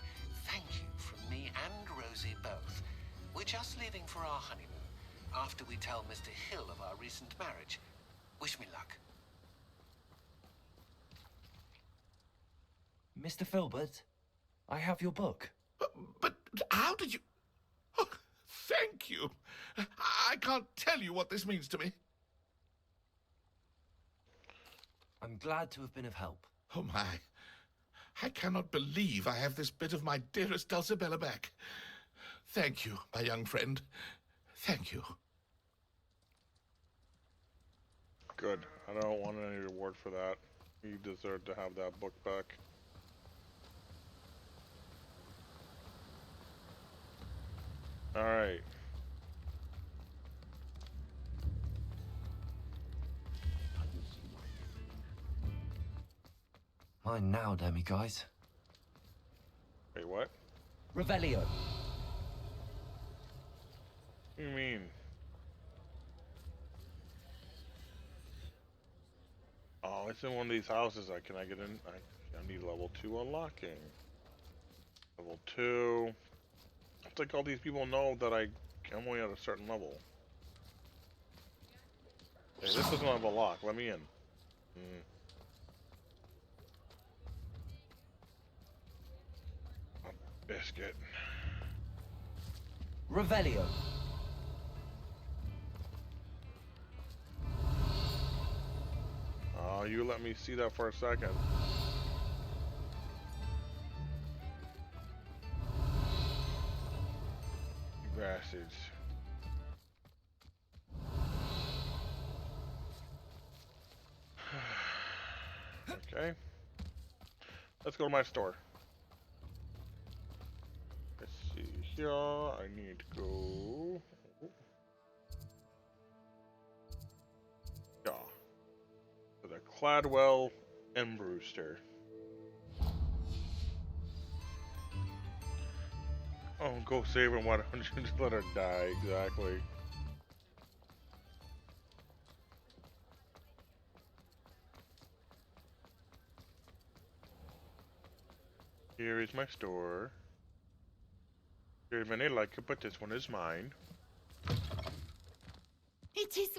Thank you from me and Rosie both. We're just leaving for our honeymoon, after we tell Mr. Hill of our recent marriage. Wish me luck. Mr. Filbert, I have your book. But how did you... Oh, thank you. I can't tell you what this means to me. I'm glad to have been of help. Oh my. I cannot believe I have this bit of my dearest Dulcibella back. Thank you, my young friend. Thank you. Good. I don't want any reward for that. You deserve to have that book back. Alright. Mine now, Demi, guys. Wait, what? Revelio. What do you mean? Oh, it's in one of these houses. Can I get in? I need level 2 unlocking. Level 2. It's like all these people know that I'm only at a certain level. Hey, this doesn't have a lock. Let me in. A biscuit. Revelio. Oh, you let me see that for a second. You bastards. Okay. Let's go to my store. Let's see here. I need to go. Yeah. To the Cladwell and Brewster. Oh, go save him. Why don't you just let her die? Exactly. Here is my store. Here's many like it, but this one is mine. It is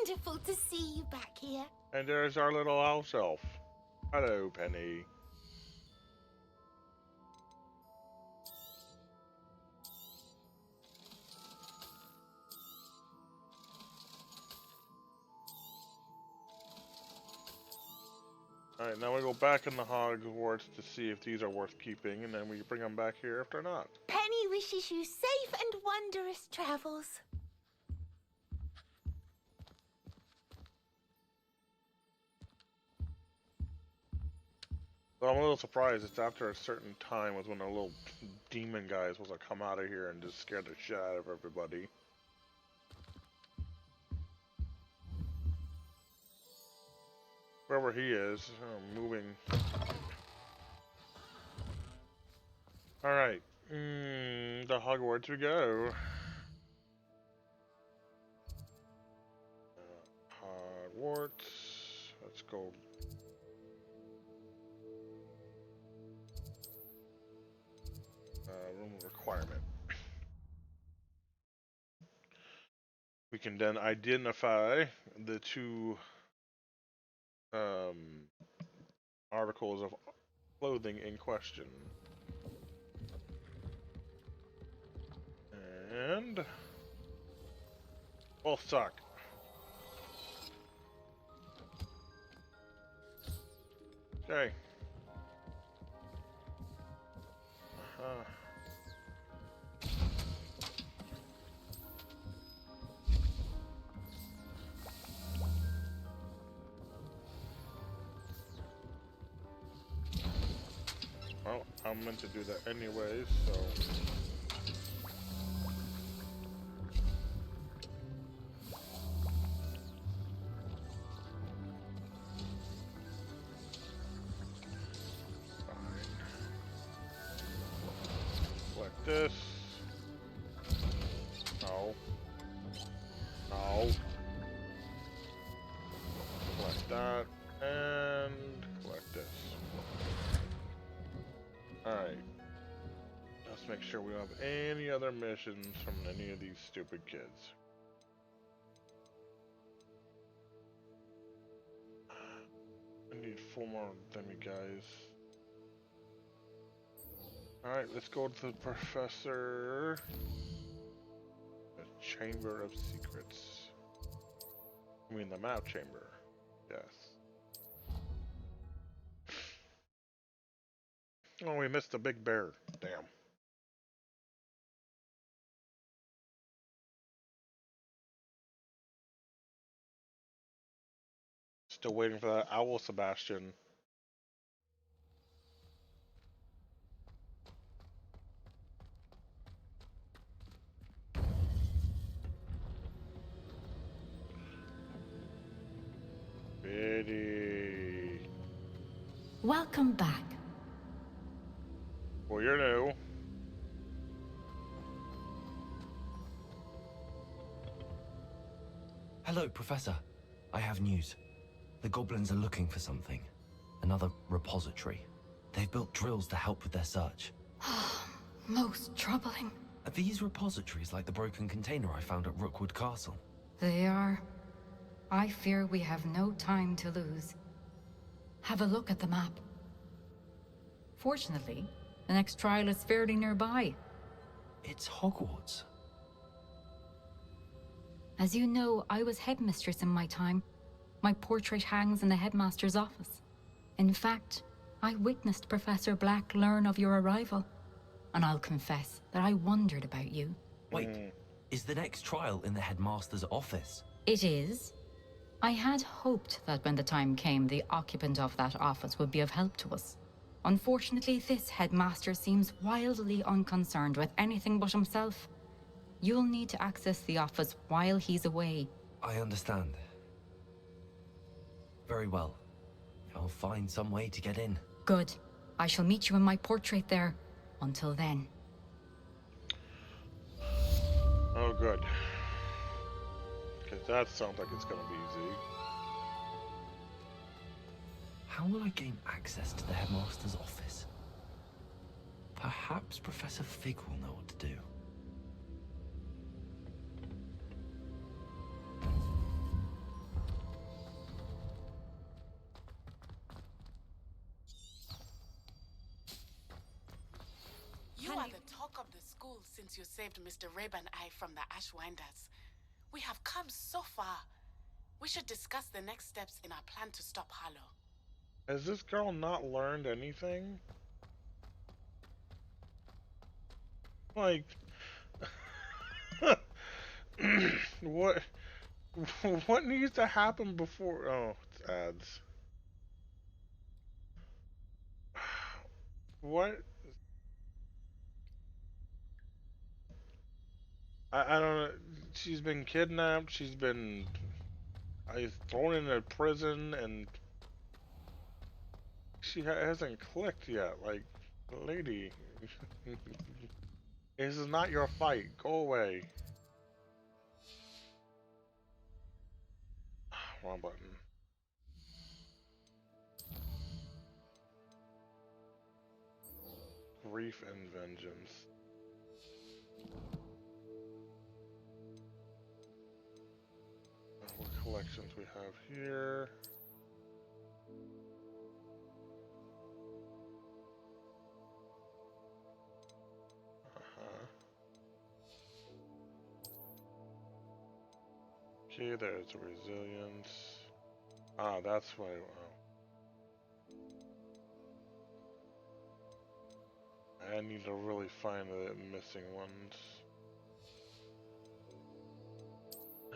wonderful to see you back here. And there's our little house elf. Hello, Penny. Alright, now we go back in the Hogwarts to see if these are worth keeping, and then we bring them back here if they're not. Penny wishes you safe and wondrous travels. So I'm a little surprised it's after a certain time was when the little demon guy is supposed to come out of here and just scare the shit out of everybody. Wherever he is, moving. Alright, the Hogwarts we go. Hogwarts, let's go. Room requirement. We can then identify the two articles of clothing in question. And both suck. Okay. Well, I'm meant to do that anyways, so. Like this. No. No. Collect that. And collect this. Alright. Let's make sure we don't have any other missions from any of these stupid kids. I need 4 more demi-guys. Alright, let's go to the professor. The Chamber of Secrets. I mean the map chamber. Yes. Oh, we missed the big bear. Damn. Still waiting for that owl, Sebastian. Biddy. Welcome back. Well, you're new. Hello, Professor. I have news. The goblins are looking for something. Another repository. They've built drills to help with their search. Most troubling. Are these repositories like the broken container I found at Rookwood Castle? They are. I fear we have no time to lose. Have a look at the map. Fortunately, the next trial is fairly nearby. It's Hogwarts. As you know, I was headmistress in my time. My portrait hangs in the headmaster's office. In fact, I witnessed Professor Black learn of your arrival. And I'll confess that I wondered about you. Wait, is the next trial in the headmaster's office? It is. I had hoped that when the time came, the occupant of that office would be of help to us. Unfortunately, this headmaster seems wildly unconcerned with anything but himself. You'll need to access the office while he's away. I understand. Very well. I'll find some way to get in. Good. I shall meet you in my portrait there. Until then. Oh, good. Because that sounds like it's gonna be easy. How will I gain access to the headmaster's office? Perhaps Professor Fig will know what to do. You are the talk of the school since you saved Mr. Rabe and I from the Ashwinders. We have come so far. We should discuss the next steps in our plan to stop Harlow. Has this girl not learned anything? Like, what needs to happen before? Oh, it's ads. What? I don't know. She's been kidnapped. She's been thrown in a prison, and she hasn't clicked yet. Like, lady, this is not your fight. Go away. Wrong button. Grief and vengeance. What collections we have here? Okay, there's the resilience. Ah, that's why. I need to really find the missing ones.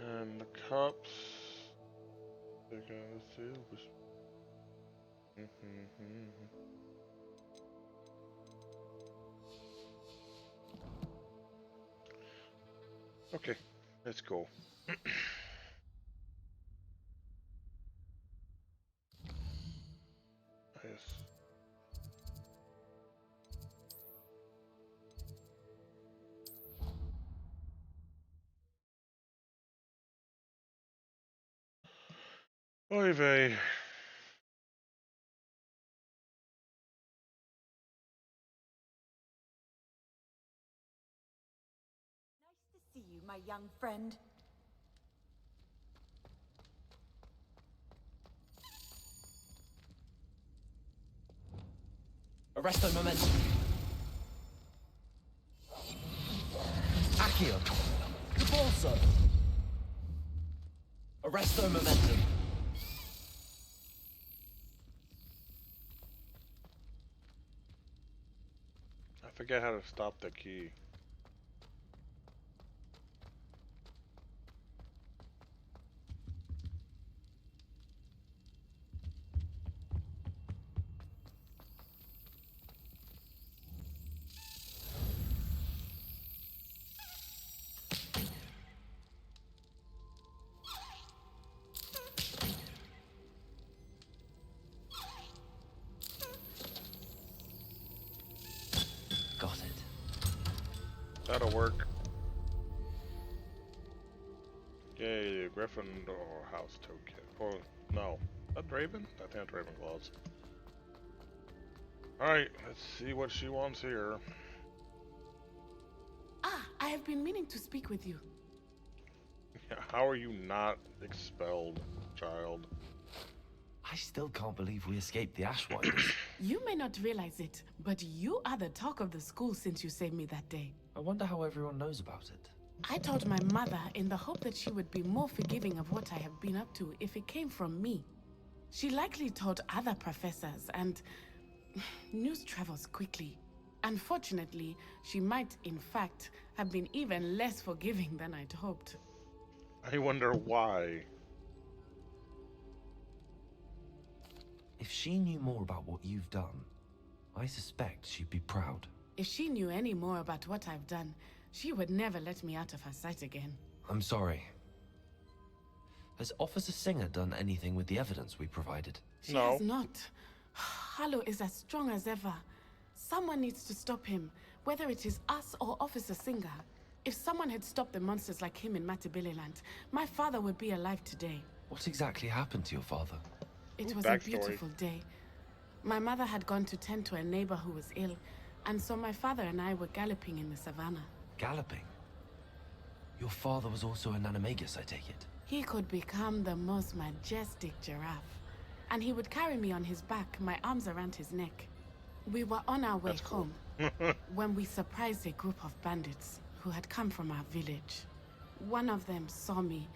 And the cups. They're gonna see. Okay, let's go. Yes. Oy vey. See you, my young friend. Arresto momentum. Accio. Repulsor. Arresto momentum. I forget how to stop the key. Got it. That'll work. Yay, Gryffindor house token. Or, no. Is that Raven? I think that's Ravenclaws. Alright, let's see what she wants here. Ah, I have been meaning to speak with you. How are you not expelled, child? I still can't believe we escaped the Ashwinders. You may not realize it, but you are the talk of the school since you saved me that day. I wonder how everyone knows about it. I told my mother in the hope that she would be more forgiving of what I have been up to if it came from me. She likely told other professors, and news travels quickly. Unfortunately, she might, in fact, have been even less forgiving than I'd hoped. I wonder why. If she knew more about what you've done, I suspect she'd be proud. If she knew any more about what I've done, she would never let me out of her sight again. I'm sorry. Has Officer Singer done anything with the evidence we provided? She has not. Harlow is as strong as ever. Someone needs to stop him, whether it is us or Officer Singer. If someone had stopped the monsters like him in Matabeleland, my father would be alive today. What exactly happened to your father? It was a beautiful day. My mother had gone to tend to a neighbor who was ill, and so my father and I were galloping in the savannah. Galloping? Your father was also an animagus, I take it? He could become the most majestic giraffe, and he would carry me on his back, my arms around his neck. We were on our way home when we surprised a group of bandits who had come from our village. One of them saw me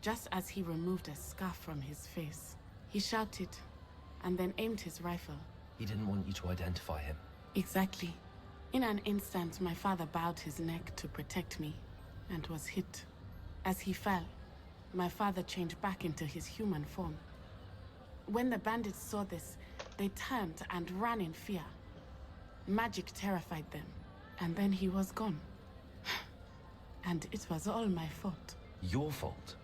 just as he removed a scarf from his face. He shouted and then aimed his rifle. He didn't want you to identify him. Exactly. In an instant, my father bowed his neck to protect me and was hit. As he fell, my father changed back into his human form. When the bandits saw this, they turned and ran in fear. Magic terrified them, and then he was gone. And it was all my fault. Your fault?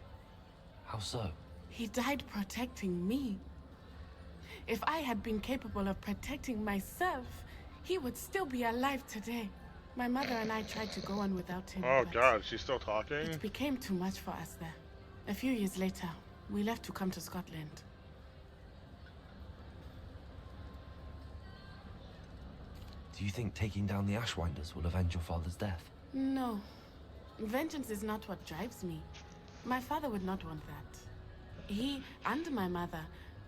How so? He died protecting me. If I had been capable of protecting myself, he would still be alive today. My mother and I tried to go on without him. Oh God, she's still talking? It became too much for us there. A few years later, we left to come to Scotland. Do you think taking down the Ashwinders will avenge your father's death? No. Vengeance is not what drives me. My father would not want that. He and my mother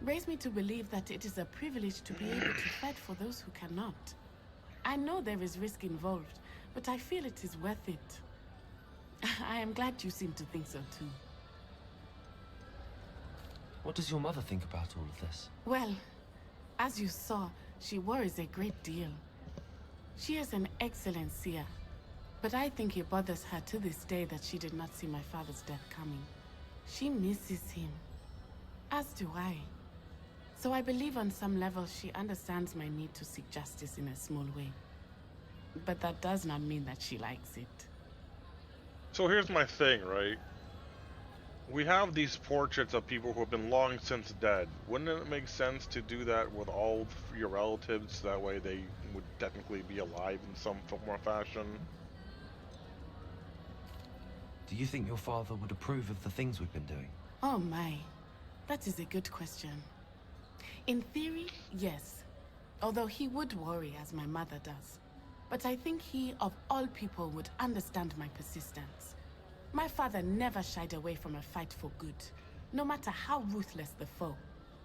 raised me to believe that it is a privilege to be able to fight for those who cannot. I know there is risk involved, but I feel it is worth it. I am glad you seem to think so too. What does your mother think about all of this? Well, as you saw, she worries a great deal. She is an excellent seer, but I think it bothers her to this day that she did not see my father's death coming. She misses him, as do I. So I believe on some level she understands my need to seek justice in a small way. But that does not mean that she likes it. So here's my thing, right? We have these portraits of people who have been long since dead. Wouldn't it make sense to do that with all your relatives? That way they would technically be alive in some form or fashion. Do you think your father would approve of the things we've been doing? Oh my, that is a good question. In theory, yes. Although he would worry, as my mother does. But I think he, of all people, would understand my persistence. My father never shied away from a fight for good, no matter how ruthless the foe.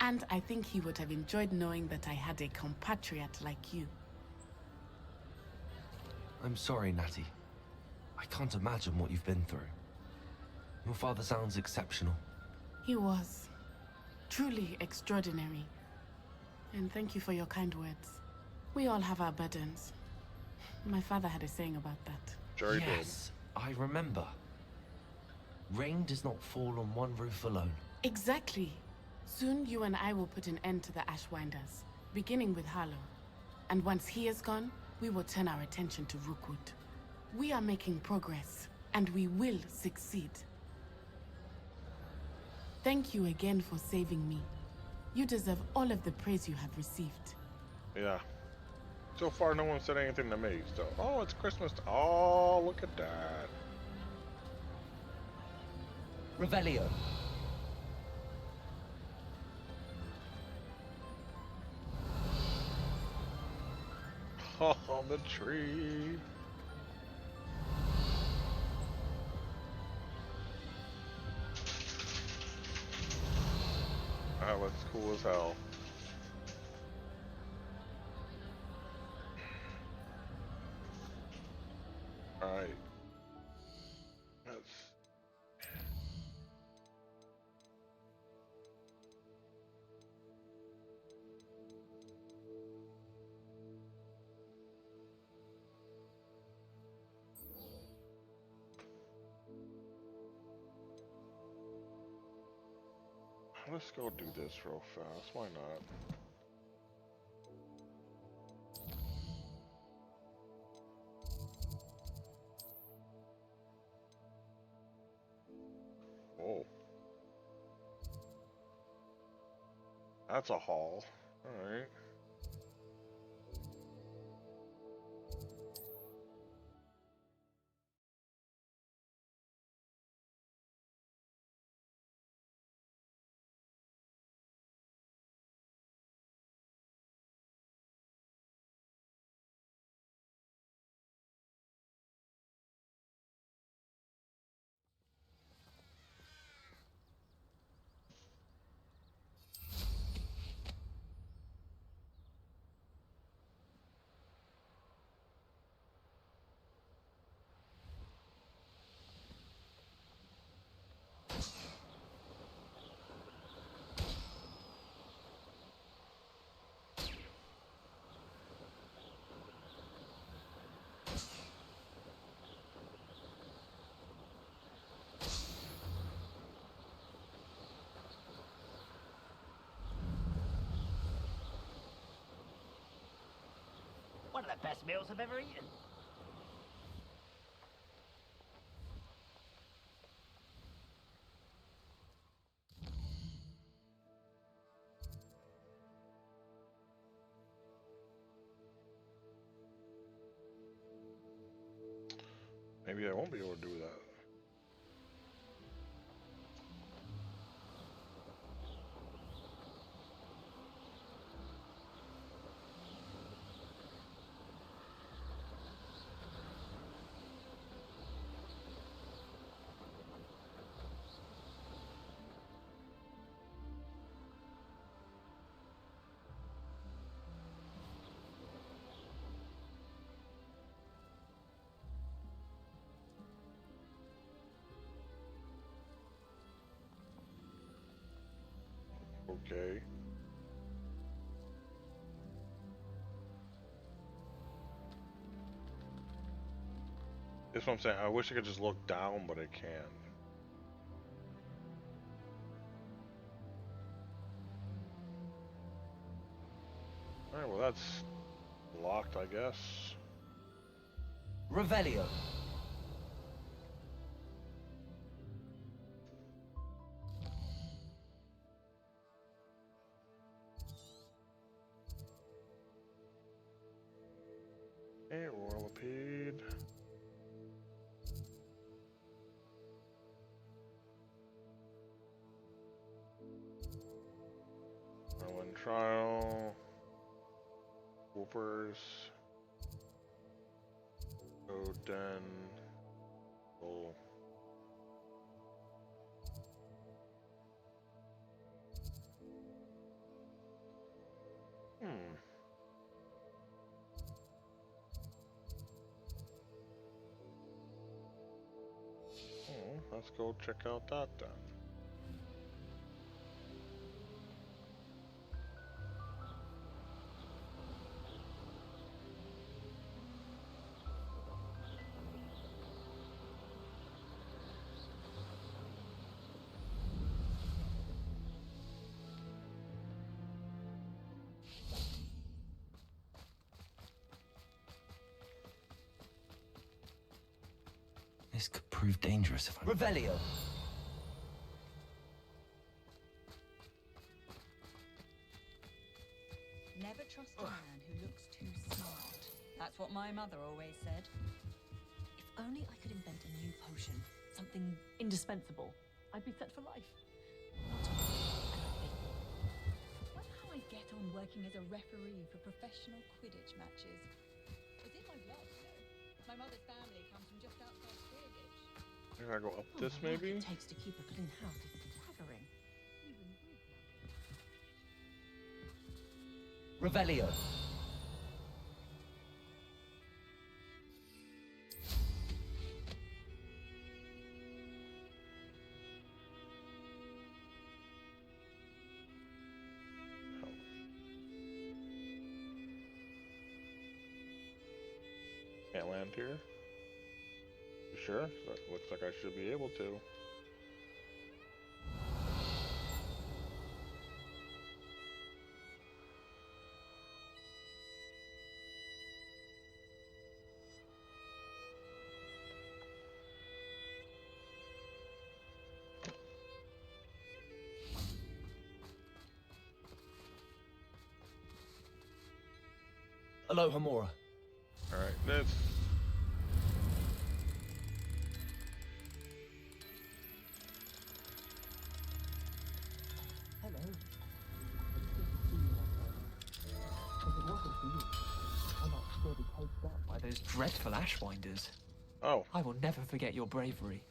And I think he would have enjoyed knowing that I had a compatriot like you. I'm sorry, Natty. I can't imagine what you've been through. Your father sounds exceptional. He was. Truly extraordinary. And thank you for your kind words. We all have our burdens. My father had a saying about that. Yes, I remember. Rain does not fall on one roof alone. Exactly. Soon you and I will put an end to the Ashwinders, beginning with Harlow. And once he is gone, we will turn our attention to Rookwood. We are making progress, and we will succeed. Thank you again for saving me. You deserve all of the praise you have received. Yeah. So far, no one said anything to me, so... Oh, it's Christmas. Oh, look at that. Revelio. On the tree. That looks cool as hell. Alright. Let's go do this real fast. Why not? Oh. That's a haul. Alright. One of the best meals I've ever eaten. Maybe I won't be able to do that. Okay. That's what I'm saying. I wish I could just look down, but I can't. Alright, well that's locked, I guess. Revelio. Hey, Rollipede. Merlin Trial. Whoopers. Odin. Oh. Let's go check out that then. This could prove dangerous if I... Revelio. Never trust a man who looks too smart. That's what my mother always said. If only I could invent a new potion. Something indispensable. I'd be set for life. Wonder how I get on working as a referee for professional Quidditch matches. It's in my blood, you know. My mother's family comes from just outside Steergitch. I gotta go up this, maybe? What it takes to keep a clean house is staggering. Revelio. Can't land here? You sure? That looks like I should be able to. Aloha Mora. Alright, let's... Hello. If it wasn't for you, I might still be caged up by those dreadful Ashwinders. Oh. I will never forget your bravery.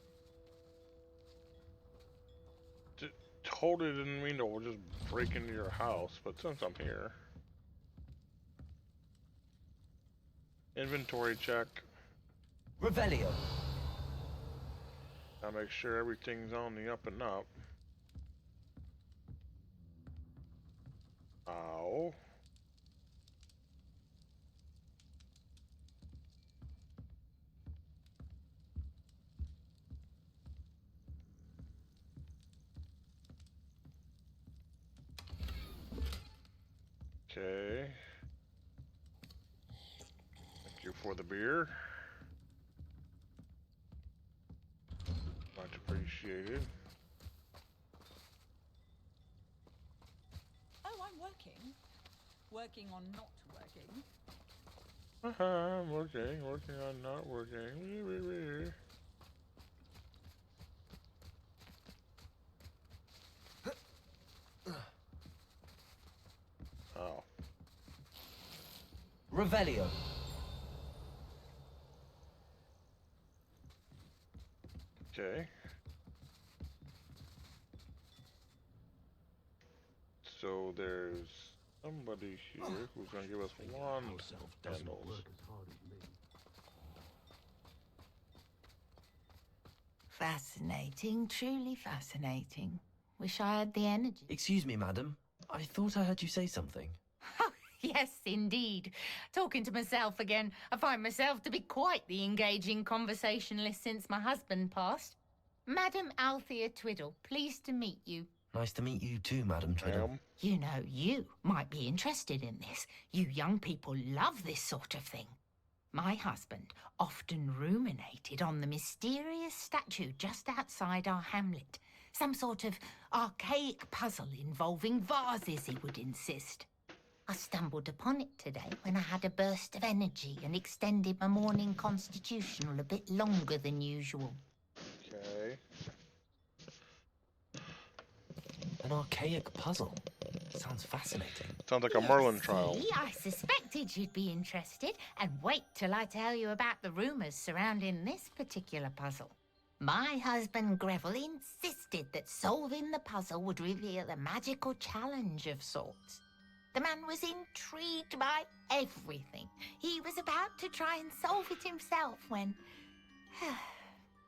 Totally didn't mean to just break into your house, but since I'm here... Inventory check. Revelio. Gotta make sure everything's on the up and up. Ow. Okay. Thank you for the beer. Much appreciated. Oh, I'm working. Working on not working. I'm working on not working. Oh. Revelio. Okay. So there's somebody here who's gonna give us wand handles. Fascinating, truly fascinating. Wish I had the energy. Excuse me, madam. I thought I heard you say something. Yes, indeed. Talking to myself again. I find myself to be quite the engaging conversationalist since my husband passed. Madam Althea Twiddle, pleased to meet you. Nice to meet you too, Madam Twiddle. You know, you might be interested in this. You young people love this sort of thing. My husband often ruminated on the mysterious statue just outside our hamlet. Some sort of archaic puzzle involving vases, he would insist. I stumbled upon it today when I had a burst of energy and extended my morning constitutional a bit longer than usual. Okay. An archaic puzzle. Sounds fascinating. Sounds like a Merlin trial. See, I suspected you'd be interested, and wait till I tell you about the rumours surrounding this particular puzzle. My husband Greville insisted that solving the puzzle would reveal a magical challenge of sorts. The man was intrigued by everything. He was about to try and solve it himself when...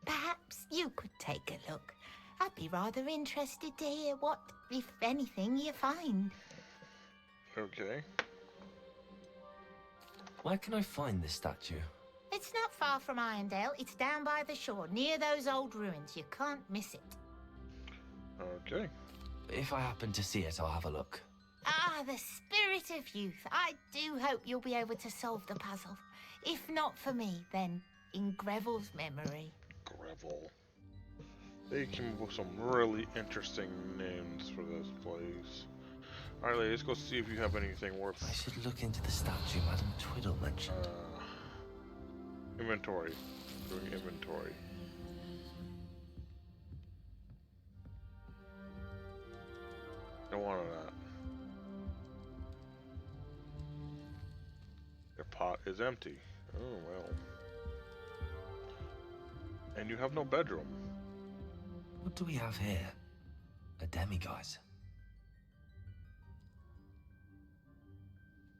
Perhaps you could take a look. I'd be rather interested to hear what, if anything, you find. Okay. Where can I find this statue? It's not far from Irondale. It's down by the shore, near those old ruins. You can't miss it. Okay. If I happen to see it, I'll have a look. Ah, the spirit of youth. I do hope you'll be able to solve the puzzle. If not for me, then in Greville's memory. Greville. They came up with some really interesting names for this place. Alright, ladies, go see if you have anything worth... I should look into the statue Madam Twiddle mentioned. Inventory. Doing inventory. wanted that. Your pot is empty. Oh well. And you have no bedroom. What do we have here? A demiguise.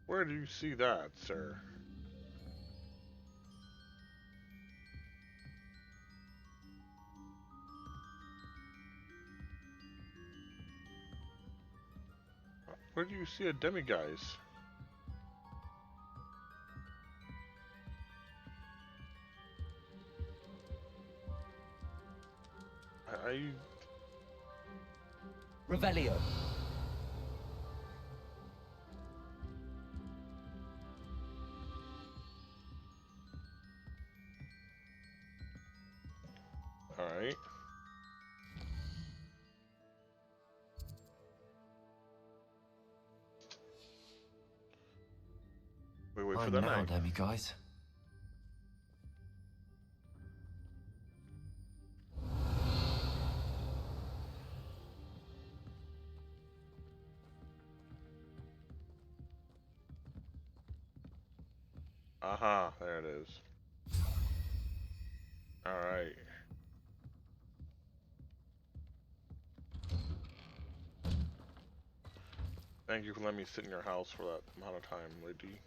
Where do you see that, sir? Where do you see a demiguise? Revelio. Alright. We wait for the now, night. demiguise. Aha, there it is. Alright. Thank you for letting me sit in your house for that amount of time, lady.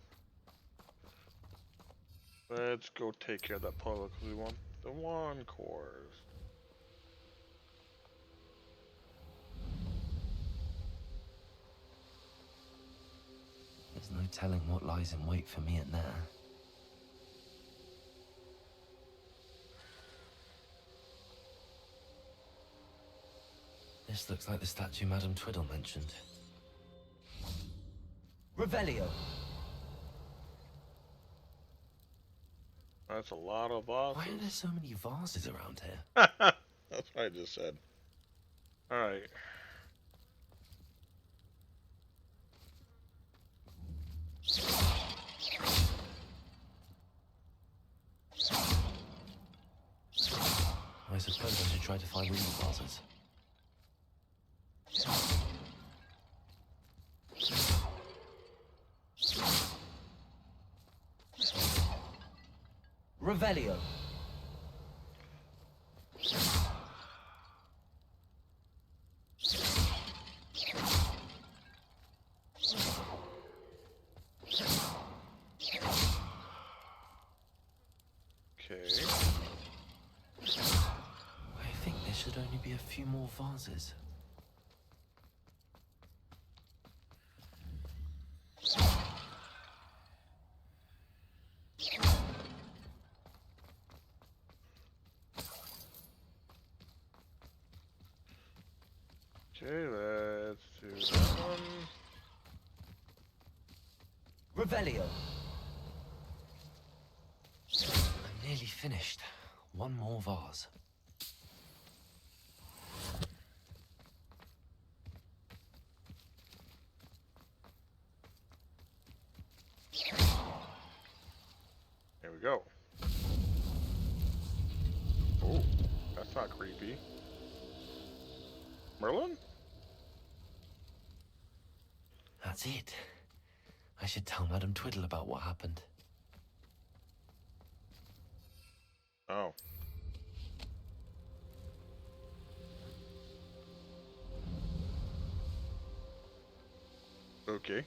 Let's go take care of that puzzle because we want the wand cores. There's no telling what lies in wait for me in there. This looks like the statue Madame Twiddle mentioned. Revelio. That's a lot of vases. Why are there so many vases around here? That's what I just said. Alright. I suppose I should try to find all the vases. Revelio. Okay. I think there should only be a few more vases. Okay, let's do that one. Revelio. I'm nearly finished. One more vase. There we go. Oh, that's not creepy. Merlin? That's it. I should tell Madame Twiddle about what happened. Oh. Okay.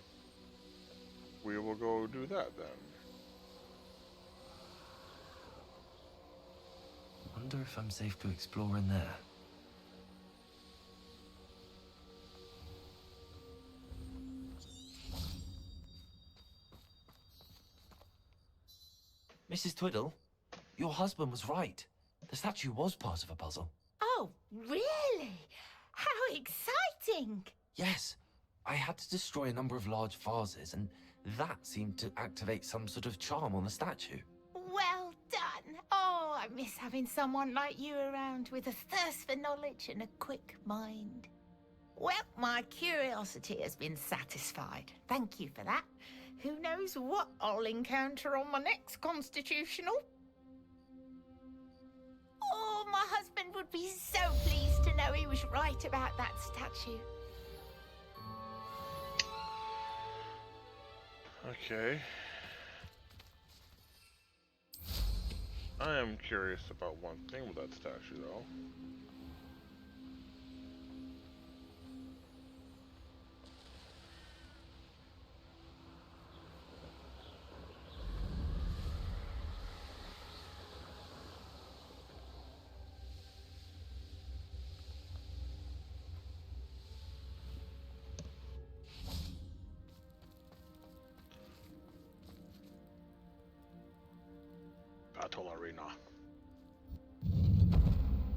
We will go do that then. Wonder if I'm safe to explore in there. Mrs. Twiddle, your husband was right. The statue was part of a puzzle. Oh, really? How exciting! Yes, I had to destroy a number of large vases, and that seemed to activate some sort of charm on the statue. Well done. Oh, I miss having someone like you around with a thirst for knowledge and a quick mind. Well, my curiosity has been satisfied. Thank you for that. Who knows what I'll encounter on my next constitutional? Oh, my husband would be so pleased to know he was right about that statue. Okay. I am curious about one thing with that statue, though. Battle arena.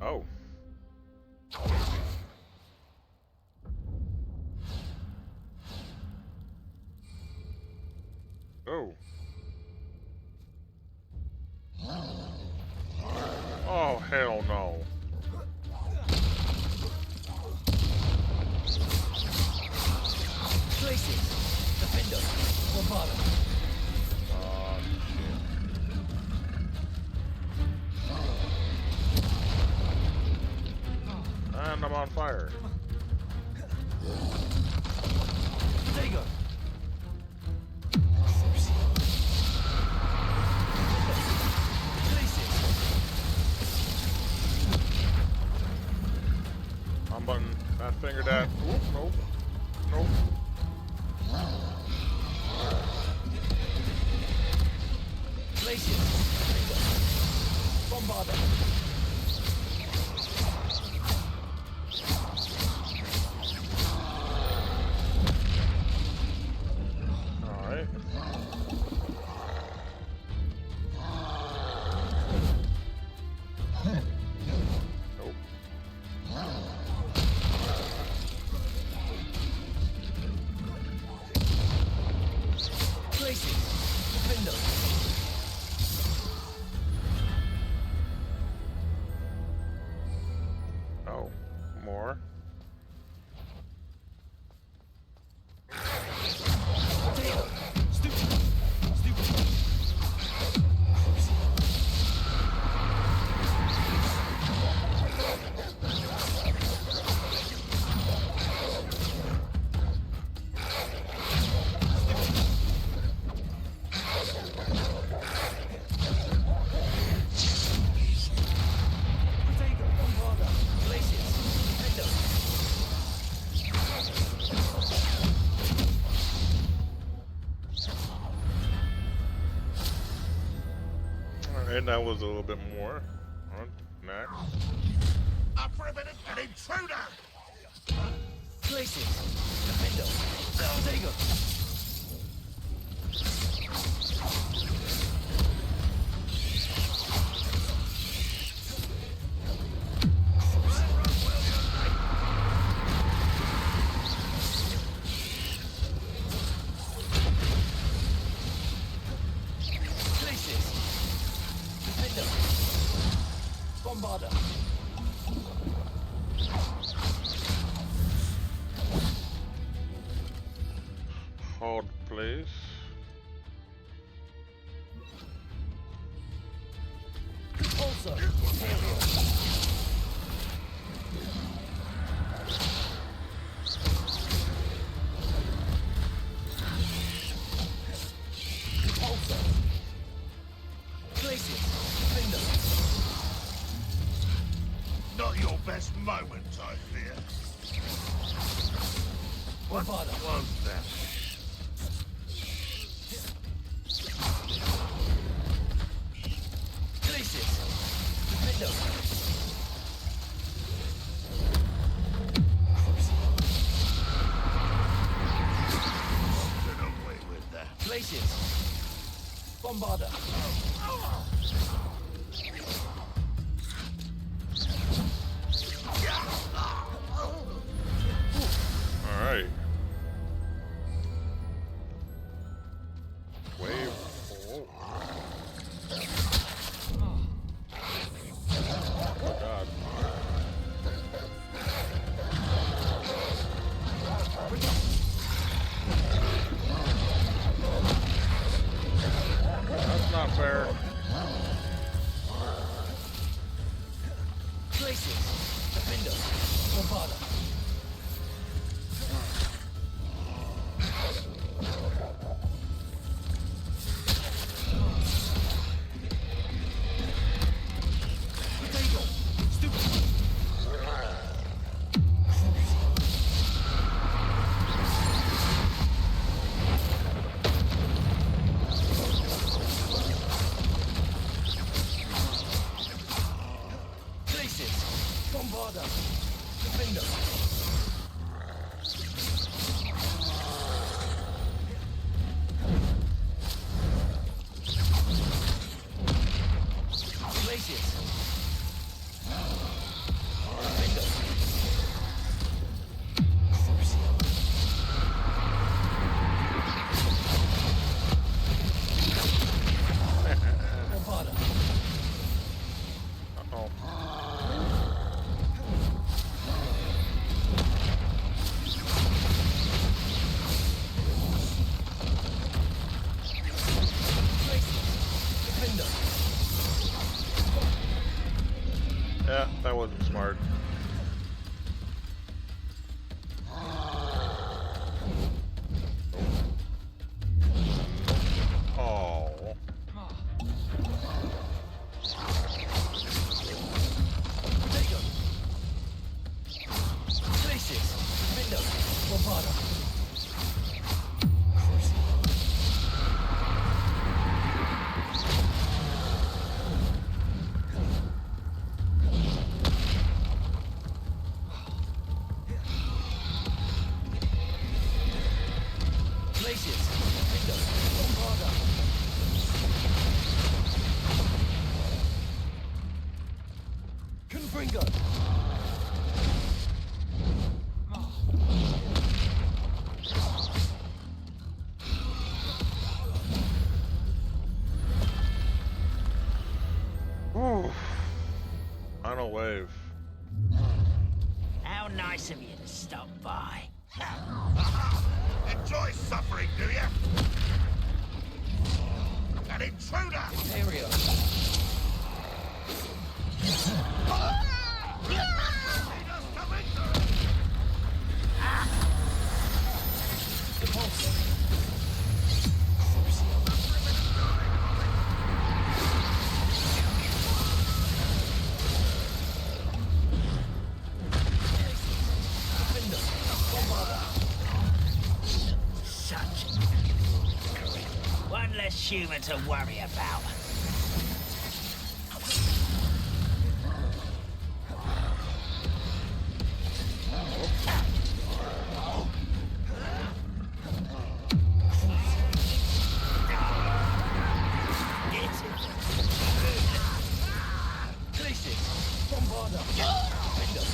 Oh. Oh. Oh, hell no. Places. Defender. Bombard. And I'm on fire. There you go. I'm button that finger that. Oop, nope. Nope. Places. Bombarder. Alright. Nope. Places. Defender. Oh, more. Alright, that was a little bit more. On next. Up for a bit of an intruder! Places. Defender. There you go. Bombarder. Hold, please. Also, places. Defender. Not your best moment, I fear. What Bombarder. was that? Places. Defender. Get away with that. Places. Bombarder. Alright. Wave. Oh. Oh god. That's not fair. Places. Defender. Bombarder. Bombarder! Defender! Glacius! Defender! Bombarder! Yeah, that wasn't smart. Oh. Glacius! Defender! Bombarder! Glacius! Defender! Bombarder! Confringo! Ooh. Final wave. How nice of you to stop by. Enjoy suffering, do you? An intruder! Area! Such one less human to worry about. Glacius! Bombarder! Defender!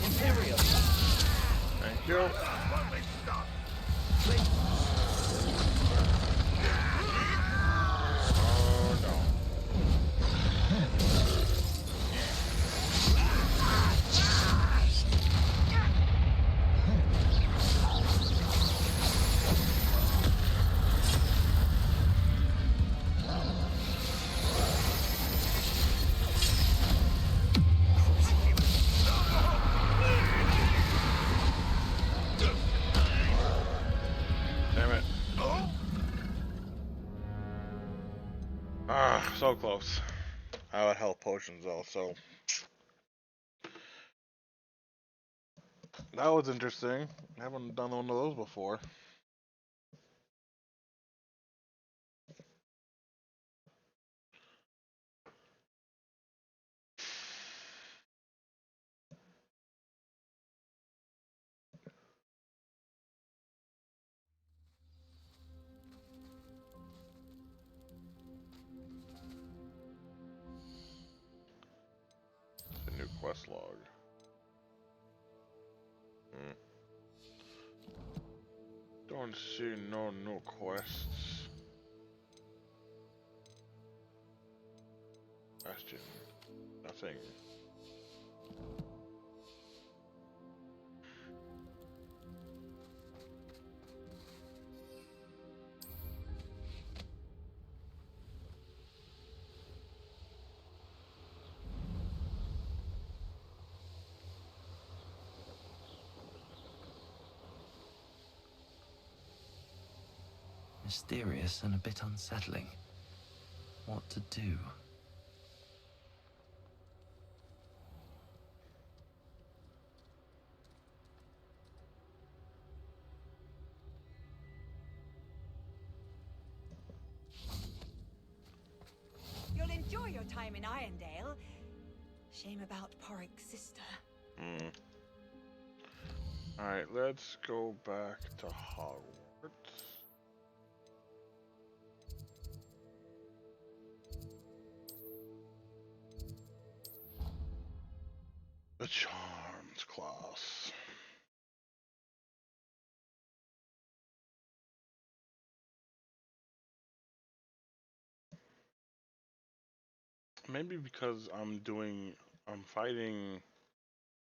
Imperial! Thank you. Oh no. Damn it. Ah, so close. I had health potions though, so that was interesting. Haven't done one of those before. The new quest log. Don't see no new quests. Bastion. Nothing. Mysterious and a bit unsettling. What to do? You'll enjoy your your time in Irondale. Shame about Porrick's sister. Alright, let's go back to Hogwarts. The Charms class. Maybe because I'm fighting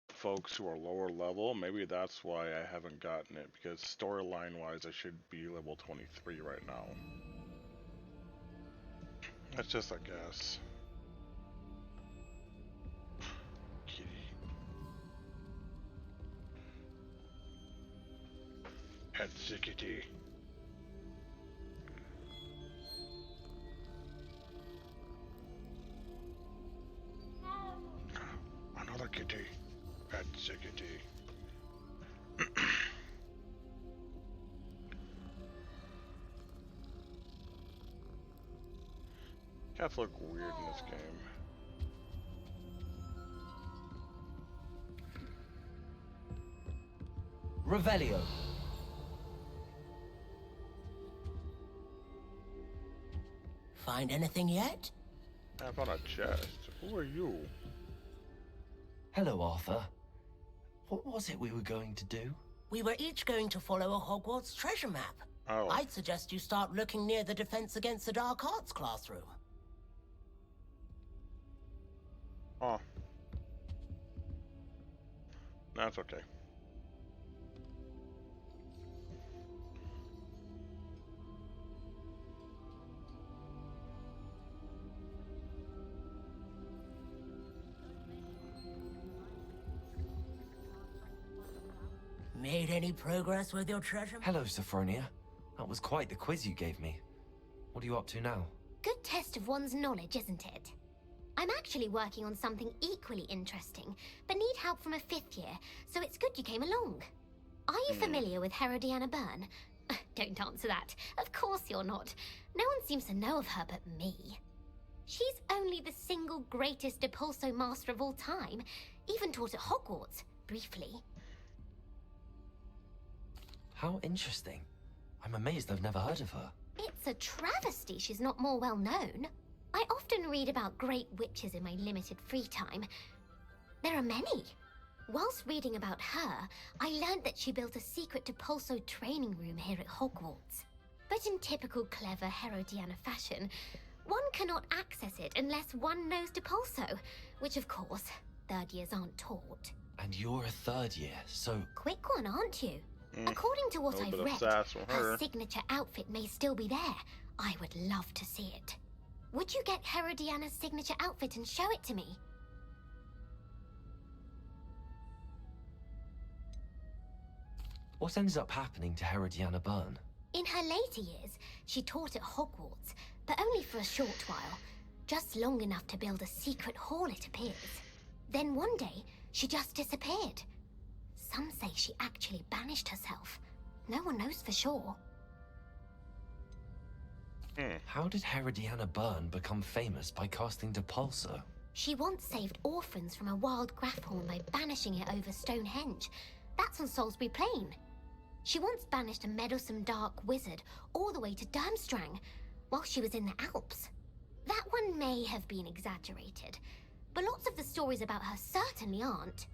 folks who are lower level, maybe that's why I haven't gotten it, because storyline wise I should be level 23 right now. That's just a guess. Kitty. Hetsickity. Another kitty. Hetsickity. Cats look weird in this game. Revelio. Find anything yet? I found a chest. Who are you? Hello, Arthur. What was it we were going to do? We were each going to follow a Hogwarts treasure map. Oh. I'd suggest you start looking near the Defense Against the Dark Arts classroom. Oh. That's okay. Made any progress with your treasure? Hello, Sophronia. That was quite the quiz you gave me. What are you up to now? Good test of one's knowledge, isn't it? I'm actually working on something equally interesting, but need help from a 5th year, so it's good you came along. Are you familiar with Herodiana Byrne? Don't answer that. Of course you're not. No one seems to know of her but me. She's only the single greatest Depulso master of all time, even taught at Hogwarts, briefly. How interesting. I'm amazed I've never heard of her. It's a travesty she's not more well known. I often read about great witches in my limited free time. There are many. Whilst reading about her, I learned that she built a secret Depulso training room here at Hogwarts. But in typical clever Herodiana fashion, one cannot access it unless one knows Depulso, which of course, 3rd years aren't taught. And you're a 3rd year, so... Quick one, aren't you? According to what I've read, her signature outfit may still be there. I would love to see it. Would you get Herodiana's signature outfit and show it to me? What ended up happening to Herodiana Byrne? In her later years, she taught at Hogwarts, but only for a short while. Just long enough to build a secret hall, it appears. Then one day, she just disappeared. Some say she actually banished herself. No one knows for sure. How did Herodiana Byrne become famous by casting Depulso? She once saved orphans from a wild Grafhorn by banishing it over Stonehenge. That's on Salisbury Plain. She once banished a meddlesome dark wizard all the way to Durmstrang while she was in the Alps. That one may have been exaggerated, but lots of the stories about her certainly aren't.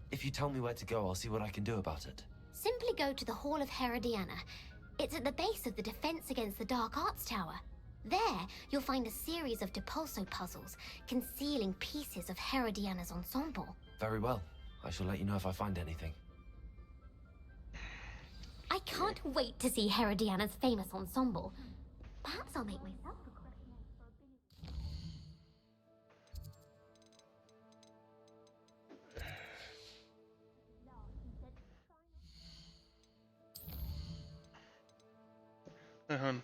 If you tell me where to go, I'll see what I can do about it. Simply go to the Hall of Herodiana. It's at the base of the Defense Against the Dark Arts Tower. There, you'll find a series of Depulso puzzles concealing pieces of Herodiana's ensemble. Very well. I shall let you know if I find anything. I can't wait to see Herodiana's famous ensemble. Perhaps I'll make myself a Hey, hun.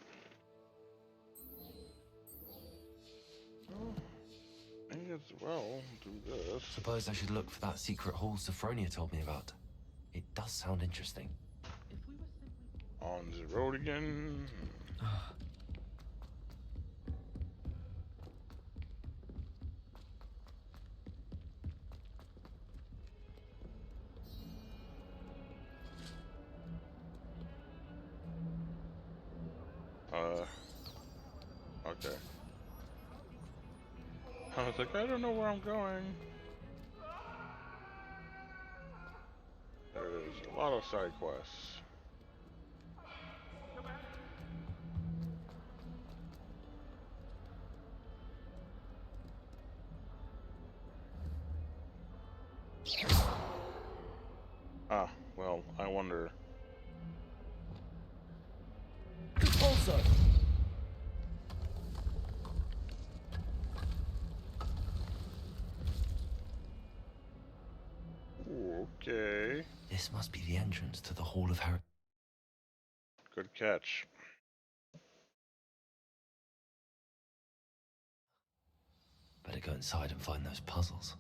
May as well do this. Suppose I should look for that secret hall Sophronia told me about. It does sound interesting. On the road again. okay. I was like, I don't know where I'm going. There's a lot of side quests. Ah, well, I wonder. Also. Ooh, okay. This must be the entrance to the Hall of Her. Good catch. Better go inside and find those puzzles.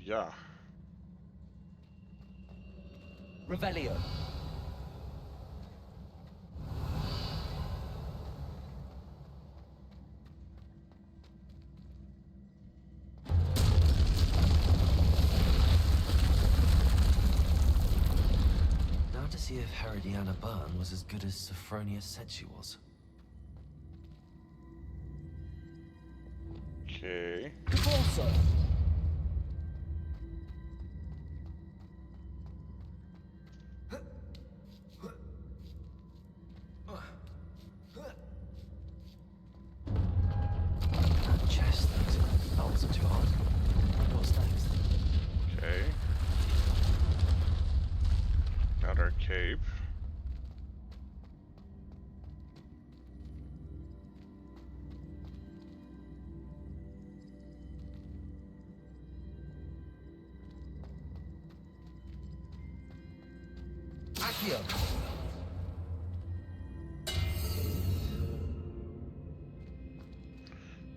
Yeah. Revelio. Now to see if Herodiana Byrne was as good as Sophronia said she was. Okay. Also. That chest things. That wasn't too hard. What's next? Okay. Got our cape. Accio.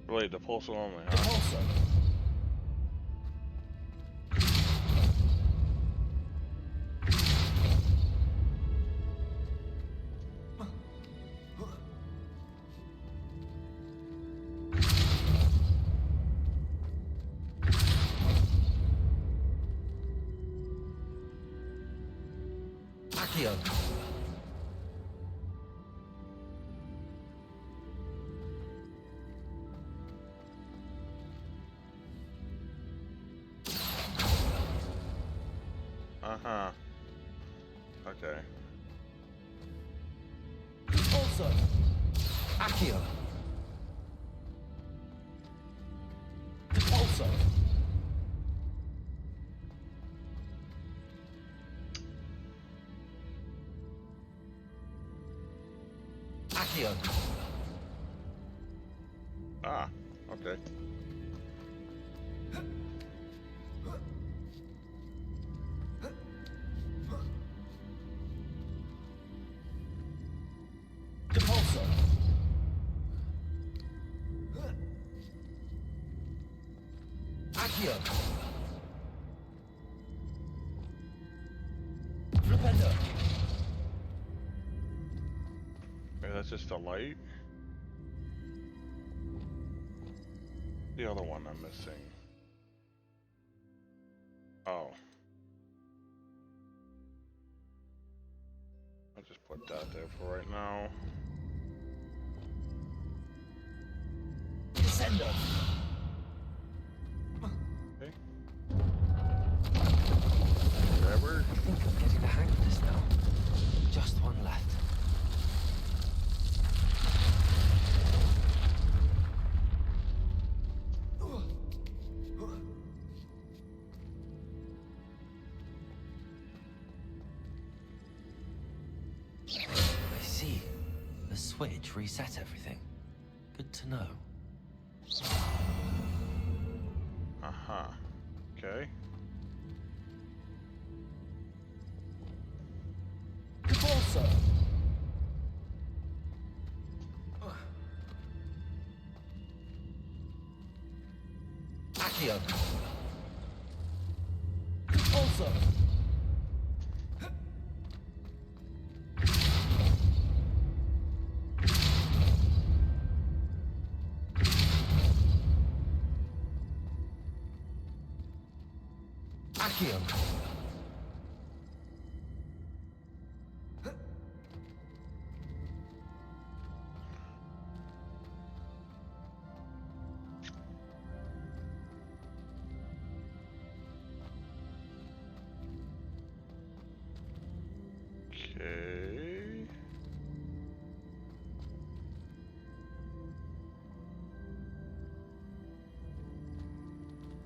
Really, the pulse only, huh? Also. Accio. Uh-huh. Okay. Also. Accio. Also. Accio. Ah, okay. Depulso. Accio. Flipendo. Maybe that's just a light. The other one I'm missing. Oh. I'll just put that there for right now. Descendo. Okay. Whatever. I think I'm getting the hang of this now. Just one left. I see. The switch reset everything. Good to know. Uh-huh. Okay. Depulso. Accio. Depulso. Accio. Okay.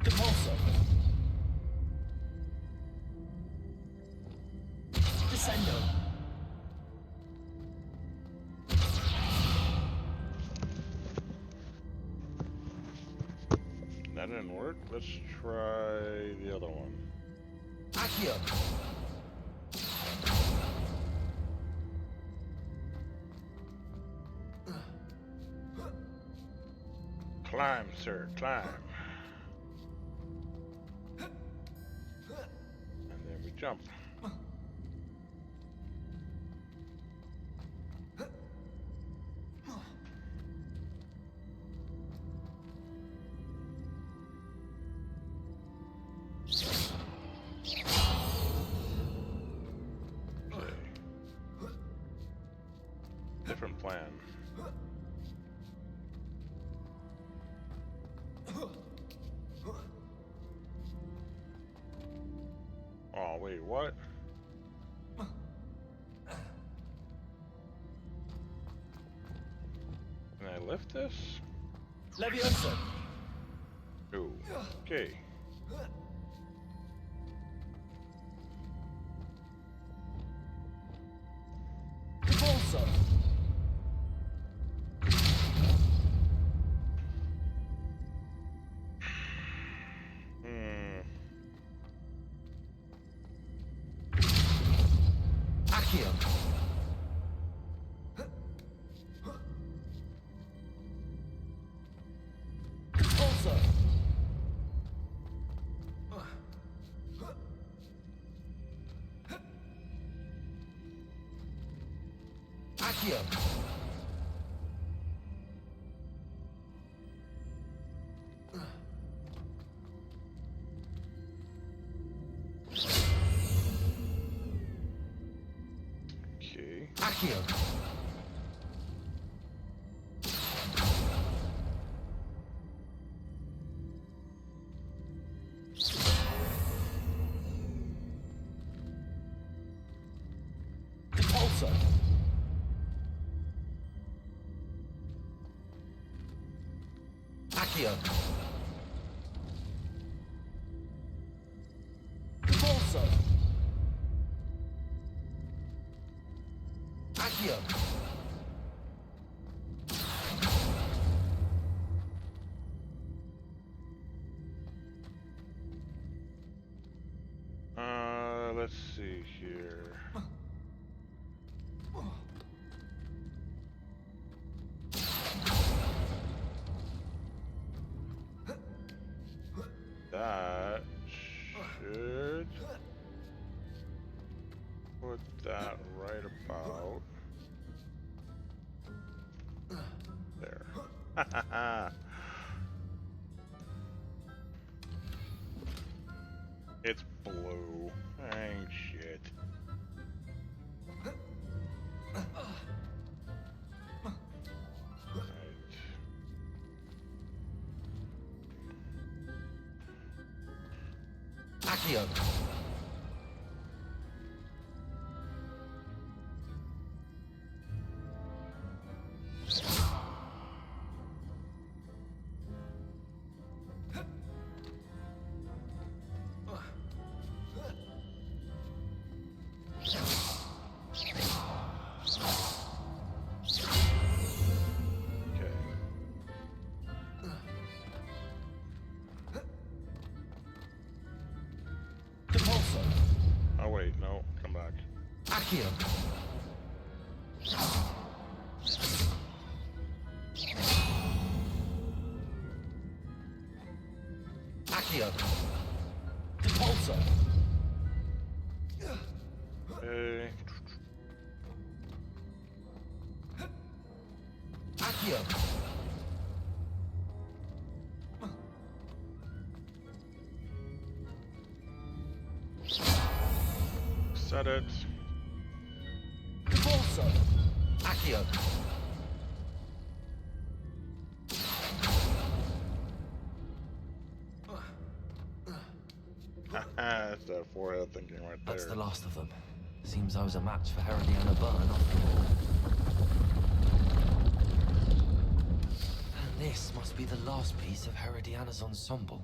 Depulso. Descendo. That didn't work. Let's try the other one. Accio. Climb, sir, climb. And then we jump. Okay. Different plan. Oh, wait, what? Can I lift this? Levioso. Oh, okay. Depulso. Accio. Depulso. Accio. Okay. Accio. Depulso. Accio. Depulso. Accio. Let's see here. That should put that right about there. It's blue. Dang shit. Accio. Depulso. Oh wait, no, come back. Accio. Accio. Depulso. Okay. Accio. Set it. Depulso. Accio. That's that forehead thinking right there. That's the last of them. Seems I was a match for Herodiana Byrne after all. And this must be the last piece of Herodiana's ensemble.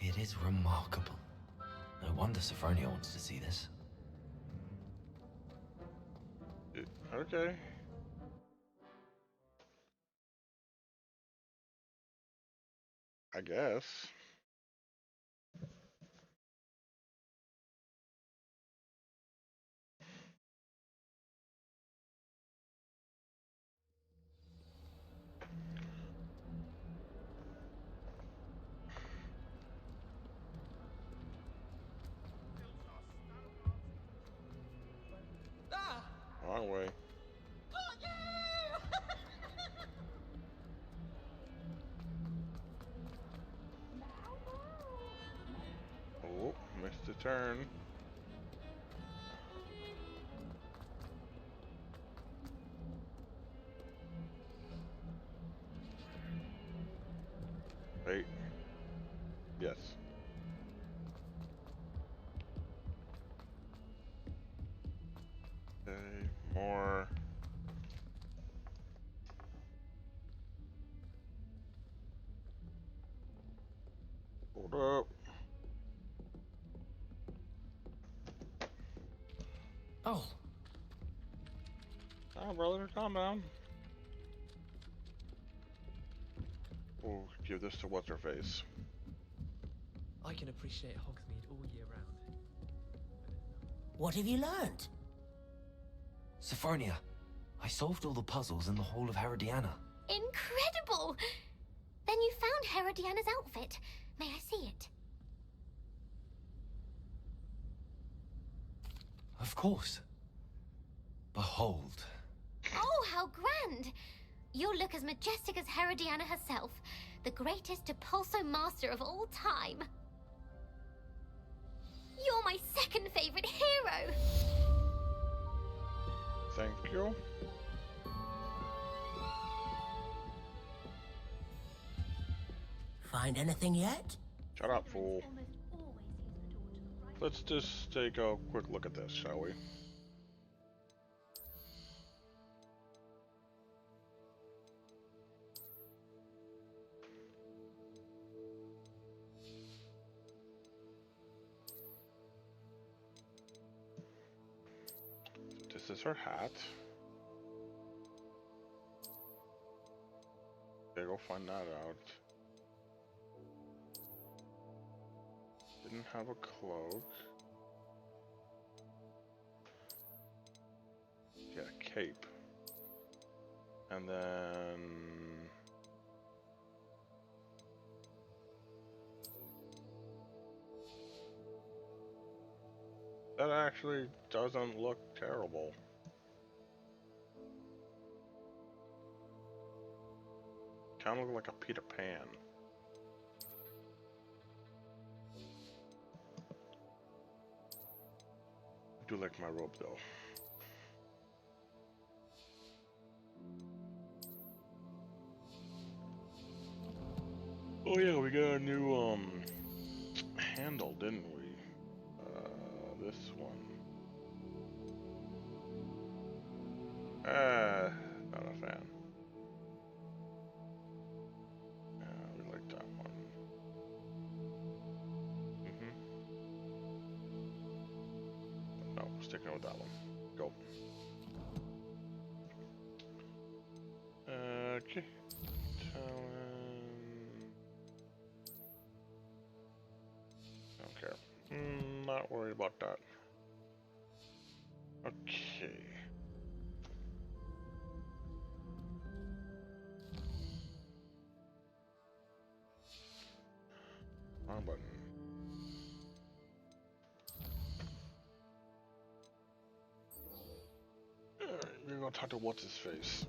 It is remarkable. No wonder Sophronia wants to see this. Okay. I guess. Wrong way. Oh, missed a turn. Wait. Yes. Okay, more. Hold up. Oh. Oh, brother, calm down. We'll give this to what's her face. I can appreciate Hogsmeade all year round. What have you learned? Sophronia, I solved all the puzzles in the Hall of Herodiana. Incredible! Then you found Herodiana's outfit. May I see it? Of course. Behold. Oh, how grand! You'll look as majestic as Herodiana herself, the greatest Depulso master of all time. You're my second favorite hero! Thank you. Find anything yet? Shut up, fool. Let's just take a quick look at this, shall we? This is her hat. Okay, go find that out. Didn't have a cloak. Yeah, cape. And then... that actually doesn't look terrible. Kind of look like a Peter Pan. I do like my robe though. Oh yeah, we got a new handle, didn't we? This one. Not a fan. Yeah, we like that one. No, sticking with that one. Go. Okay. Don't care. Not worried about that. Okay. Wrong button. Alright, we're gonna talk to what's his face.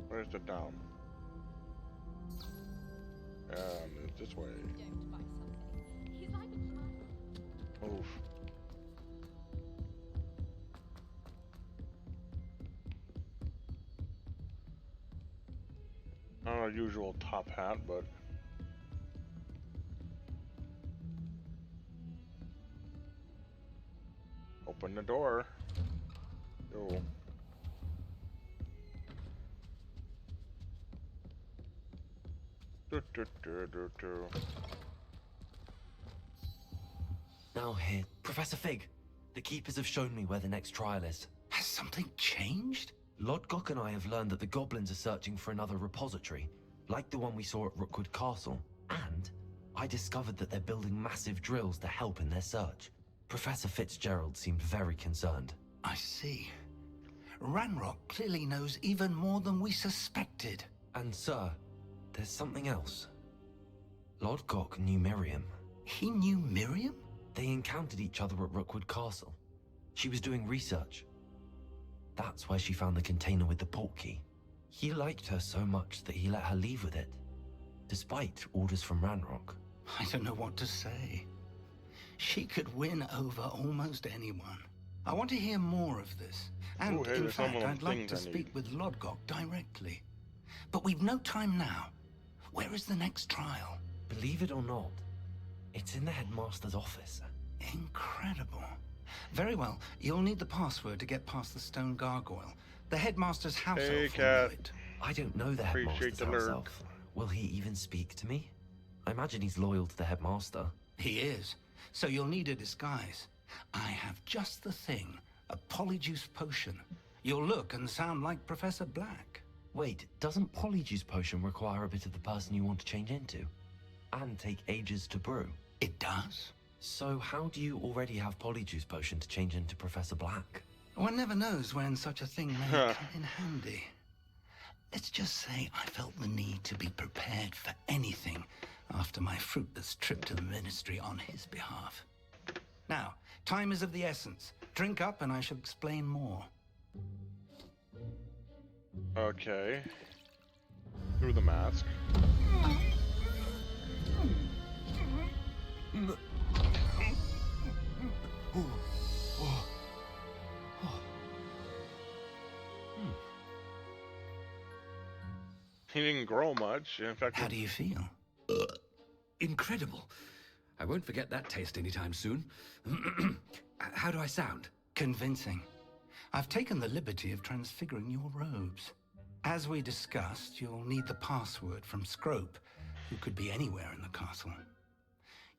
Where's the down? Move this way. Move. our usual top hat, but open the door. Yo. Now here, Professor Fig. The Keepers have shown me where the next trial is. Has something changed? Lodgok and I have learned that the goblins are searching for another repository, like the one we saw at Rookwood Castle. And I discovered that they're building massive drills to help in their search. Professor Fitzgerald seemed very concerned. I see. Ranrock clearly knows even more than we suspected. And sir, there's something else. Lodgok knew Miriam. He knew Miriam? They encountered each other at Rookwood Castle. She was doing research. That's where she found the container with the port key. He liked her so much that he let her leave with it, despite orders from Ranrock. I don't know what to say. She could win over almost anyone. I want to hear more of this. And Ooh, hey, in fact, I'd like things to I speak need. with Lodgok directly. But we've no time now. Where is the next trial? Believe it or not, it's in the headmaster's office. Incredible. Very well. You'll need the password to get past the stone gargoyle. The headmaster's house elf will know Cat. it. I don't know the Appreciate headmaster's the house lurk. elf. Will he even speak to me? I imagine he's loyal to the headmaster. He is. So you'll need a disguise. I have just the thing. A polyjuice potion. You'll look and sound like Professor Black. Wait, doesn't Polyjuice Potion require a bit of the person you want to change into? And take ages to brew? It does. So how do you already have Polyjuice Potion to change into Professor Black? One never knows when such a thing may come in handy. Let's just say I felt the need to be prepared for anything after my fruitless trip to the Ministry on his behalf. Now, time is of the essence. Drink up and I shall explain more. Okay. Through the mask. He didn't grow much. In fact, How do you feel? Incredible. I won't forget that taste anytime soon. How do I sound? Convincing. I've taken the liberty of transfiguring your robes. As we discussed, you'll need the password from Scrope, who could be anywhere in the castle.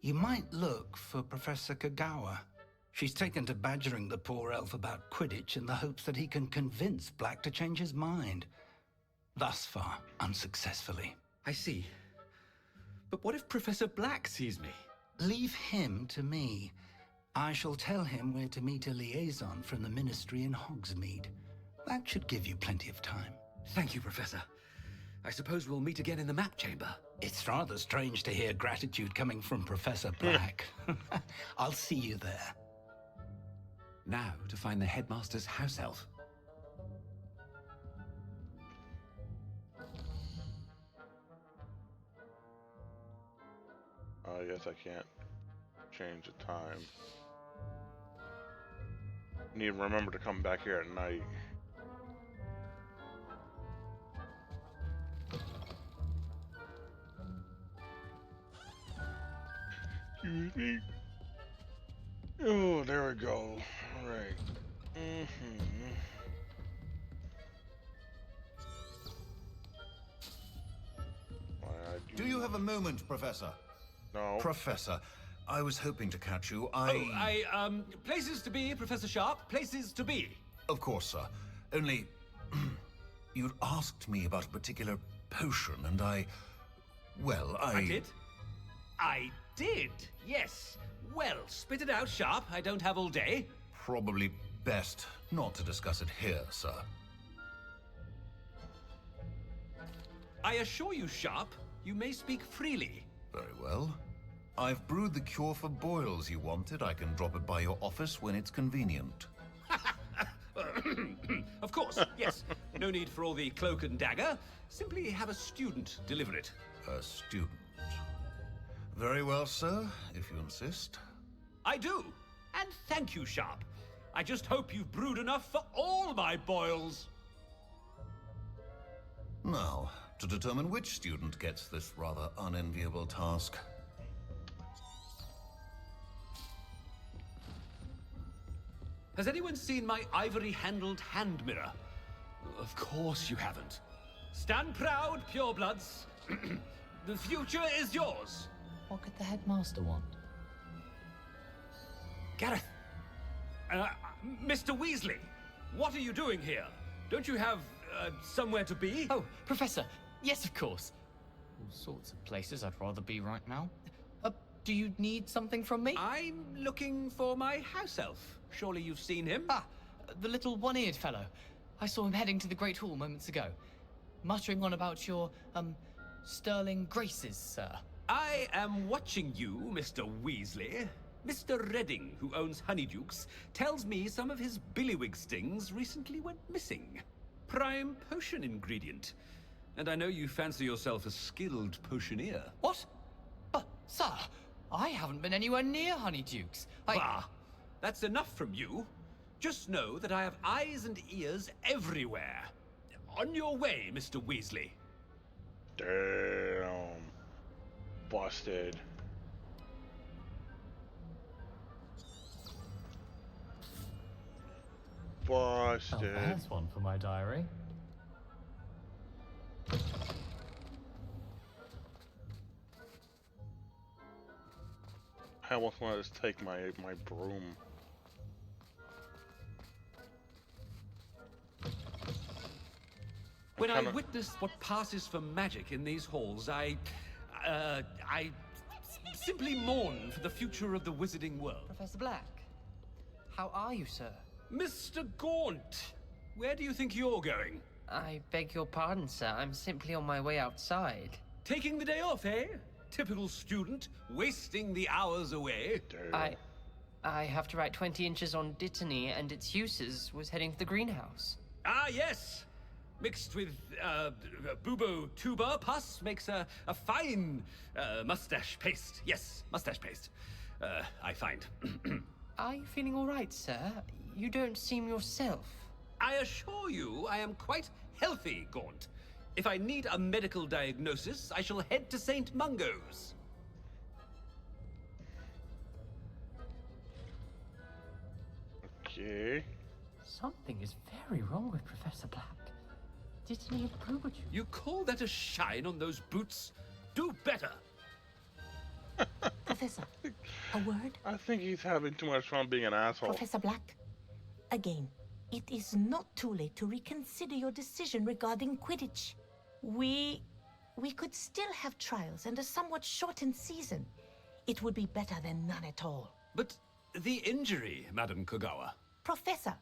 You might look for Professor Kagawa. She's taken to badgering the poor elf about Quidditch in the hopes that he can convince Black to change his mind. Thus far, unsuccessfully. I see. But what if Professor Black sees me? Leave him to me. I shall tell him where to meet a liaison from the Ministry in Hogsmeade. That should give you plenty of time. Thank you, Professor. I suppose we'll meet again in the map chamber. It's rather strange to hear gratitude coming from Professor Black. I'll see you there. Now to find the headmaster's house elf. Yes, I can't change the time. Need to remember to come back here at night. Excuse me. Oh, there we go. All right. Do you have a moment, Professor? No. Professor, I was hoping to catch you. Places to be, Professor Sharp. Places to be. Of course, sir. Only, you'd asked me about a particular potion, and I did? I did, yes. Well, spit it out, Sharp. I don't have all day. Probably best not to discuss it here, sir. I assure you, Sharp, you may speak freely. Very well. I've brewed the cure for boils you wanted. I can drop it by your office when it's convenient. Of course, yes. No need for all the cloak and dagger. Simply have a student deliver it. A student. Very well, sir, if you insist. I do. And thank you, Sharp. I just hope you've brewed enough for all my boils. Now, to determine which student gets this rather unenviable task. Has anyone seen my ivory-handled hand mirror? Of course you haven't. Stand proud, purebloods. The future is yours. What could the headmaster want? Gareth! Mr. Weasley! What are you doing here? Don't you have, somewhere to be? Oh, Professor! Yes, of course. All sorts of places I'd rather be right now. Do you need something from me? I'm looking for my house elf. Surely you've seen him? Ah, the little one-eared fellow. I saw him heading to the Great Hall moments ago. Muttering on about your, sterling graces, sir. I am watching you, Mr. Weasley. Mr. Redding, who owns Honeydukes, tells me some of his billywig stings recently went missing. Prime potion ingredient. And I know you fancy yourself a skilled potioneer. What? Sir, I haven't been anywhere near Honeydukes. Bah! That's enough from you. Just know that I have eyes and ears everywhere. On your way, Mr. Weasley. Damn. Busted. Busted. Oh, there's one for my diary. I almost wanted to take my broom. When I witness what passes for magic in these halls, I simply mourn for the future of the wizarding world. Professor Black, how are you, sir? Mr. Gaunt, where do you think you're going? I beg your pardon, sir. I'm simply on my way outside. Taking the day off, eh? Typical student, wasting the hours away. I have to write 20 inches on Dittany and its uses. Was heading to the greenhouse. Ah, yes! Mixed with, bubo tuber pus makes a fine, mustache paste. Yes, mustache paste. I find. Are you feeling all right, sir? You don't seem yourself. I assure you I am quite healthy, Gaunt. If I need a medical diagnosis, I shall head to St. Mungo's. Okay. Something is very wrong with Professor Black. Dittany and Bluebridge. You call that a shine on those boots? Do better! Professor, a word? I think he's having too much fun being an asshole. Professor Black, again, it is not too late to reconsider your decision regarding Quidditch. We could still have trials and a somewhat shortened season. It would be better than none at all. But the injury, Madam Kogawa. Professor,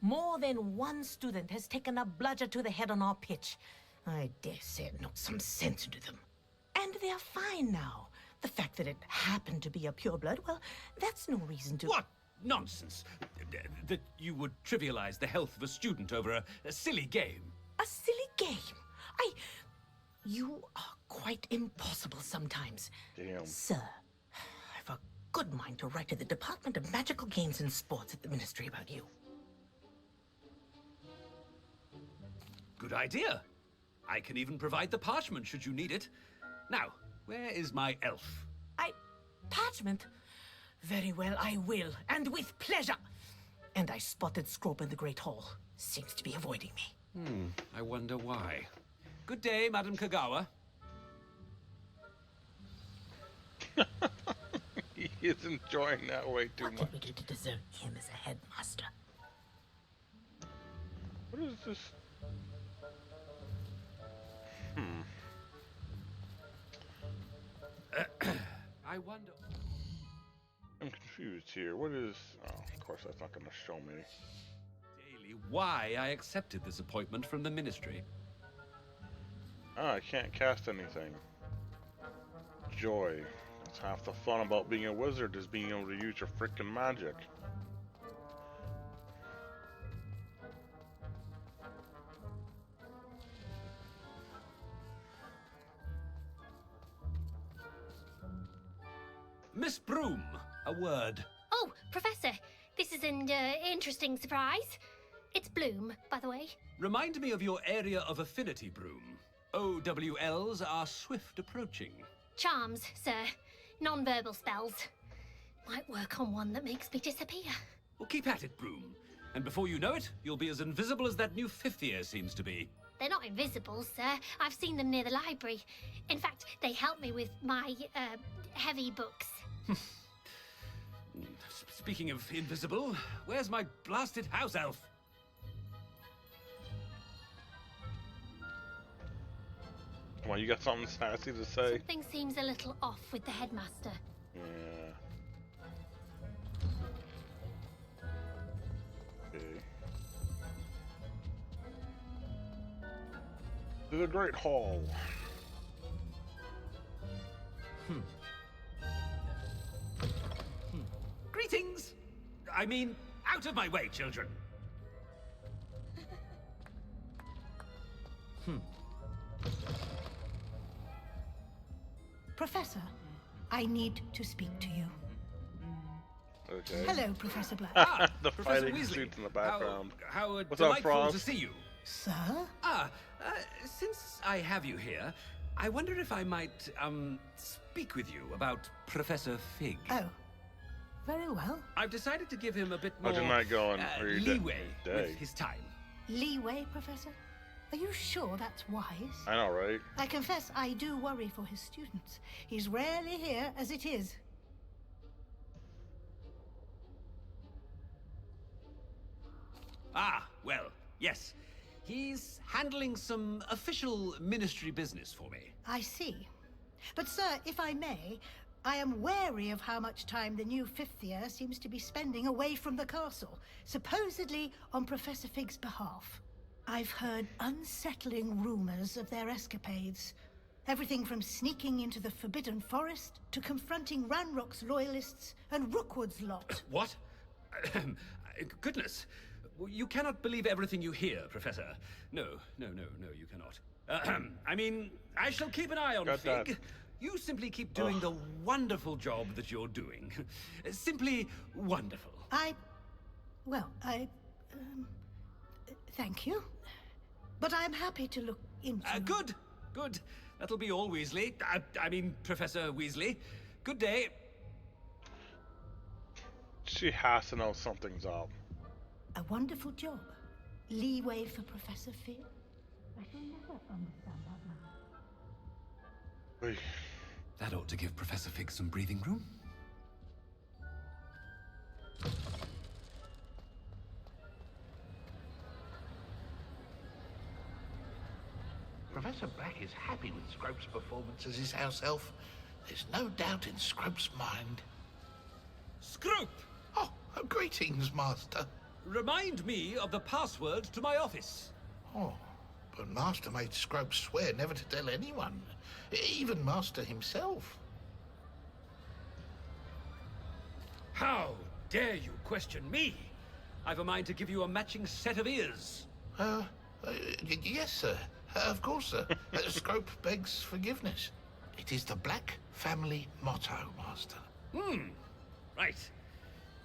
more than one student has taken a bludger to the head on our pitch. I dare say it knocked some sense into them. And they're fine now. The fact that it happened to be a pureblood, well, that's no reason to... What nonsense! That you would trivialize the health of a student over a silly game. A silly game? You are quite impossible sometimes. Damn. Sir, I've a good mind to write to the Department of Magical Games and Sports at the Ministry about you. Good idea. I can even provide the parchment should you need it. Now, where is my elf? Parchment? Very well, I will, and with pleasure. And I spotted Scrope in the Great Hall. Seems to be avoiding me. I wonder why. Good day, Madam Kogawa. He is enjoying that way too What much. can we do to deserve him as a headmaster? What is this? I wonder... I'm confused here. What is... Oh, of course that's not going to show me. Daily, why I accepted this appointment from the Ministry. Ah, I can't cast anything. Joy. That's half the fun about being a wizard, is being able to use your freaking magic. Miss Broom, a word. Oh, Professor, this is an interesting surprise. It's Bloom, by the way. Remind me of your area of affinity, Broom. OWLs are swift approaching. Charms, sir. Non-verbal spells. Might work on one that makes me disappear. Well, keep at it, Broom. And before you know it, you'll be as invisible as that new fifth year seems to be. They're not invisible, sir. I've seen them near the library. In fact, they help me with my, heavy books. Speaking of invisible, where's my blasted house elf? Come on, you got something sassy to say? Something seems a little off with the headmaster. Yeah. Okay. To the Great Hall. Greetings! I mean, out of my way, children! Professor, I need to speak to you. Okay. Hello, Professor Black. The Professor fighting Weasley. suits in the background. How What's up, delightful Frost? to see you. Sir? Since I have you here, I wonder if I might, speak with you about Professor Fig. Oh, very well. I've decided to give him a bit more How's your night going? Or your leeway day? with his time. Leeway, Professor? Are you sure that's wise? I know, right? I confess I do worry for his students. He's rarely here as it is. Ah, well, yes. He's handling some official ministry business for me. I see. But, sir, if I may, I am wary of how much time the new fifth year seems to be spending away from the castle, supposedly on Professor Fig's behalf. I've heard unsettling rumors of their escapades. Everything from sneaking into the Forbidden Forest to confronting Ranrock's loyalists and Rookwood's lot. What? Goodness. You cannot believe everything you hear, Professor. No, you cannot. I mean, I shall keep an eye on Got Fig. that. You simply keep doing the wonderful job that you're doing. Simply wonderful. Thank you. But I'm happy to look into... Good. That'll be all, Weasley. I mean, Professor Weasley. Good day. She has to know something's up. A wonderful job. Leeway for Professor Fig. I shall never understand that man. That ought to give Professor Fig some breathing room. Professor Black is happy with Scrope's performance as his house elf. There's no doubt in Scrope's mind. Scrope! Oh, greetings, Master. Remind me of the password to my office. Oh, but Master made Scrope swear never to tell anyone, even Master himself. How dare you question me? I've a mind to give you a matching set of ears. Yes, sir. Of course, sir. Scrope begs forgiveness. It is the Black family motto, Master. Right.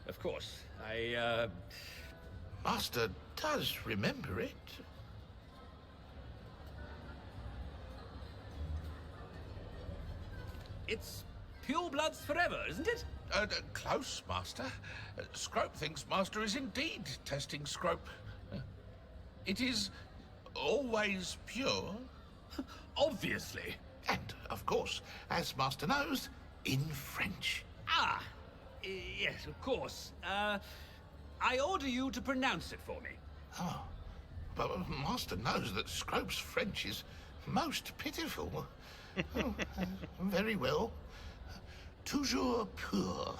Of course. Master does remember it. It's pure bloods forever, isn't it? Close, Master. Scrope thinks Master is indeed testing Scrope. It is always pure. Obviously. And, of course, as Master knows, in French. Yes, of course. I order you to pronounce it for me. Oh, but Master knows that Scrope's French is most pitiful. Very well. Toujours pur.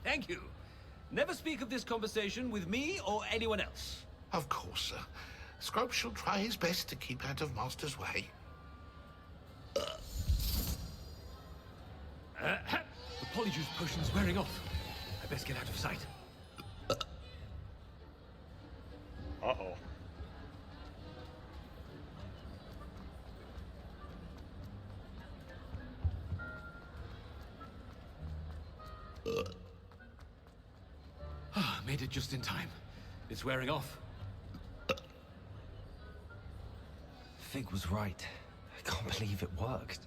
Thank you. Never speak of this conversation with me or anyone else. Of course, sir. Scrope shall try his best to keep out of Master's way. The polyjuice potion's wearing off. I best get out of sight. Uh-oh. Made it just in time. It's wearing off. Fig was right. I can't believe it worked.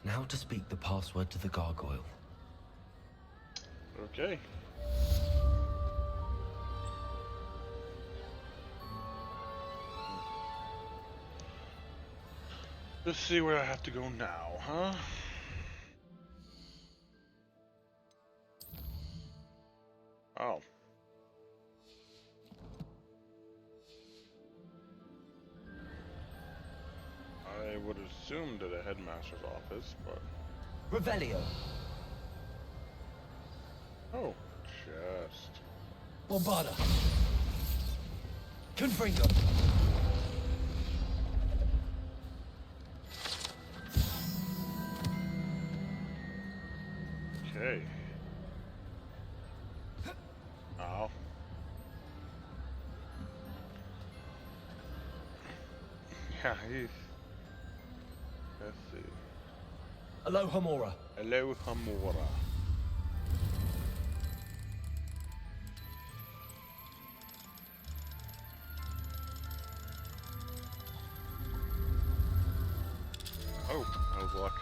Now to speak the password to the gargoyle. Okay. Let's see where I have to go now, huh? Oh. I would assume to the headmaster's office, but... Revelio. Oh, chest. Bombarda. Confringo. Okay. Ow. Yeah, he's... Let's see. Aloha Mora. Aloha Mora. Oh, that was luck.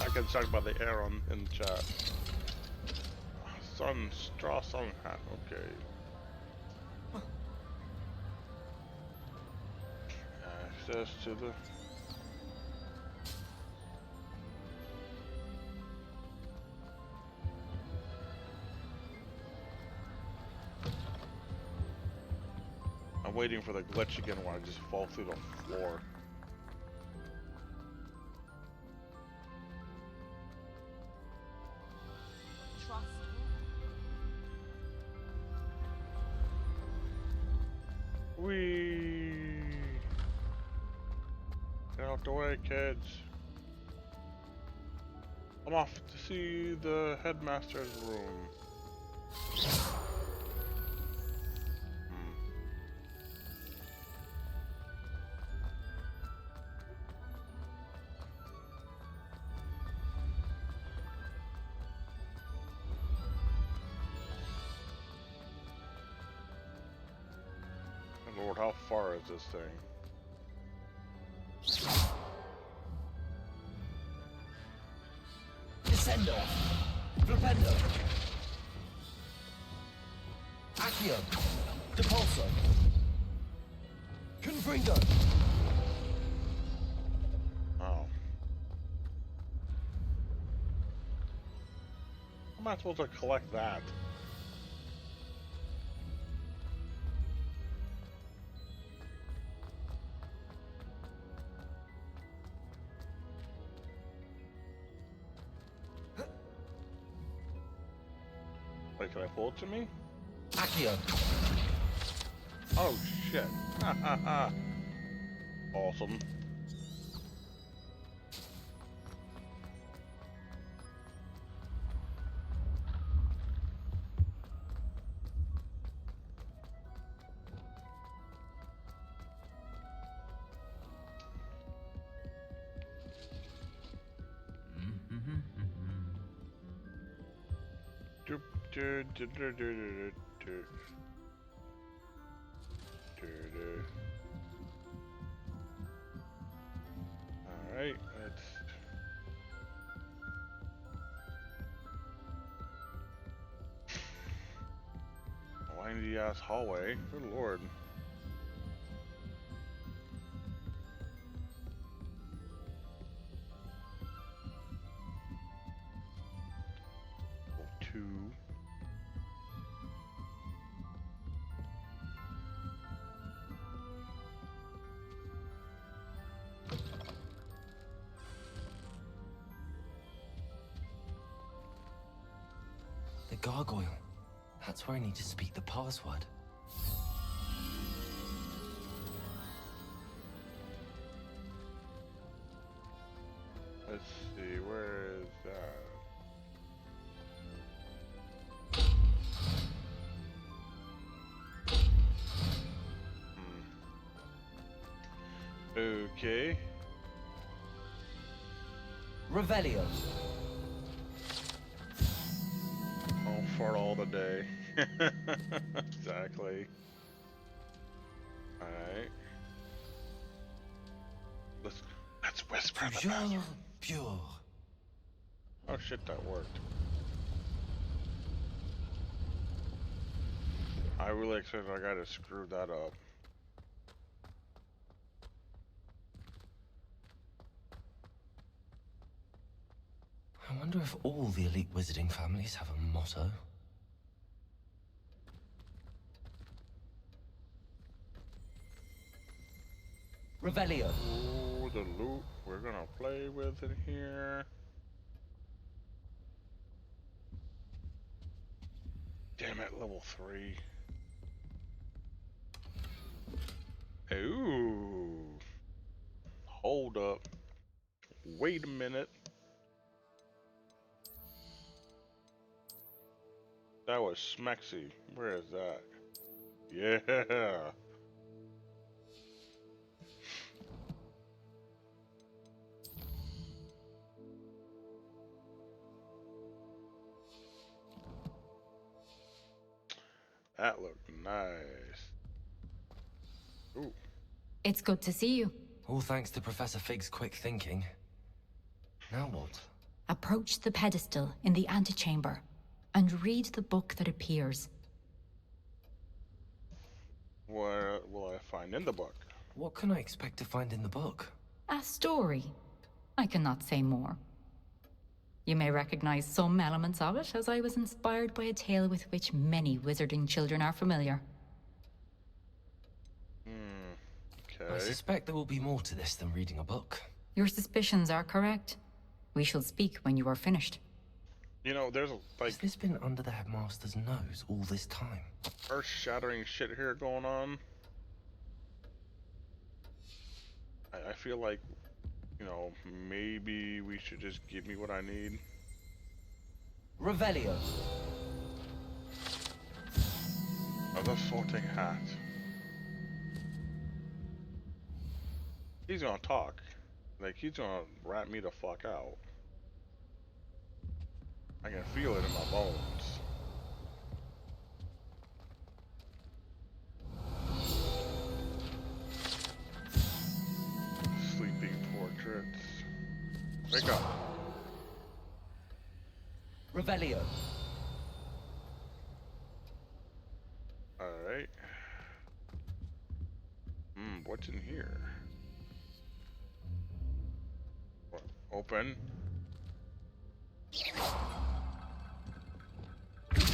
I get shocked by the air in the chat. Straw sun hat, okay. Access to the... I'm waiting for the glitch again where I just fall through the floor. Whee! Get out the way, kids. I'm off to see the headmaster's room. Lord, how far is this thing? Descendo. Flipendo. Accio. Depulso. Confringo. Oh. How am I supposed to collect that? Wait, can I pull it to me? Accio. Oh shit. Ha ha ha. Awesome. Alright, let's... Windy ass hallway. Good lord. Level 2. The gargoyle. That's where I need to speak the password. Let's see, where is that? Okay. Revelio. All for all the day. Exactly. Alright. Let's whisper the Toujours password. pure. Oh shit, that worked. I really expected I gotta screw that up. I wonder if all the elite wizarding families have a motto. Revelio. Ooh, the loot we're gonna play with in here. Damn it, level 3. Ooh. Hold up. Wait a minute. That was Smexy. Where is that? Yeah. That looked nice. Ooh. It's good to see you. All thanks to Professor Fig's quick thinking. Now what? Approach the pedestal in the antechamber and read the book that appears. What will I find in the book? What can I expect to find in the book? A story. I cannot say more. You may recognize some elements of it, as I was inspired by a tale with which many wizarding children are familiar. I suspect there will be more to this than reading a book. Your suspicions are correct. We shall speak when you are finished. You know, there's Has this been under the headmaster's nose all this time? earth-shattering shit here going on. I feel like, you know, maybe we should just give me what I need. Revelio. Of the sorting hat. He's gonna talk. Like, he's gonna rat me the fuck out. I can feel it in my bones. Sleeping portraits. Wake up. Revelio. Alright. What's in here? What? Open.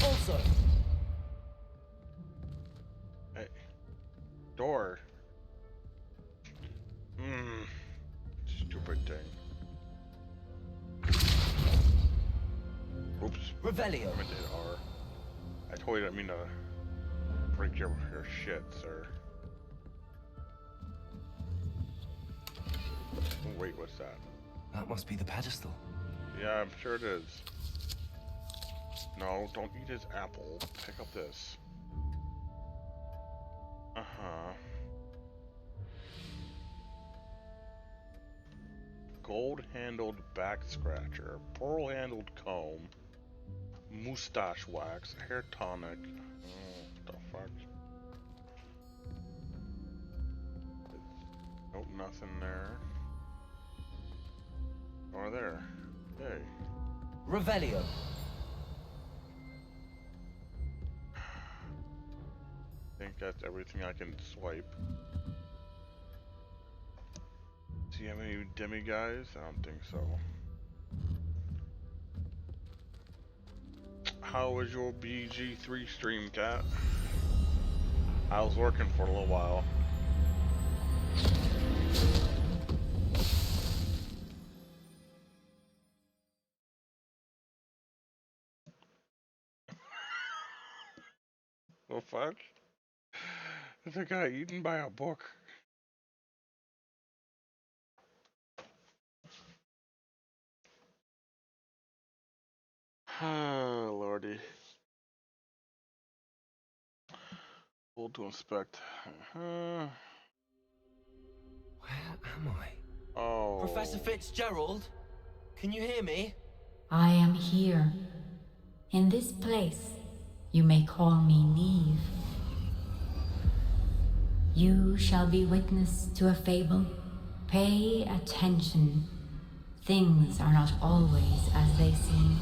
Also. Hey. Door. Stupid thing. Oops. Revelio. I meant to hit R. I totally didn't mean to break your shit, sir. Oh, wait, what's that? That must be the pedestal. Yeah, I'm sure it is. No, don't eat his apple. Pick up this. Uh-huh. Gold-handled back scratcher, pearl-handled comb, mustache wax, hair tonic. What the fuck? Nope, nothing there. Or there. Yay. Revelio. I think that's everything I can swipe. Do you have any demi-guys? I don't think so. How was your BG3 stream, cat? I was working for a little while. The fuck? Is a guy eaten by a book? Oh, lordy. Hold to inspect. Where am I? Oh. Professor Fitzgerald? Can you hear me? I am here. In this place, you may call me Neve. You shall be witness to a fable Pay attention. Things are not always as they seem.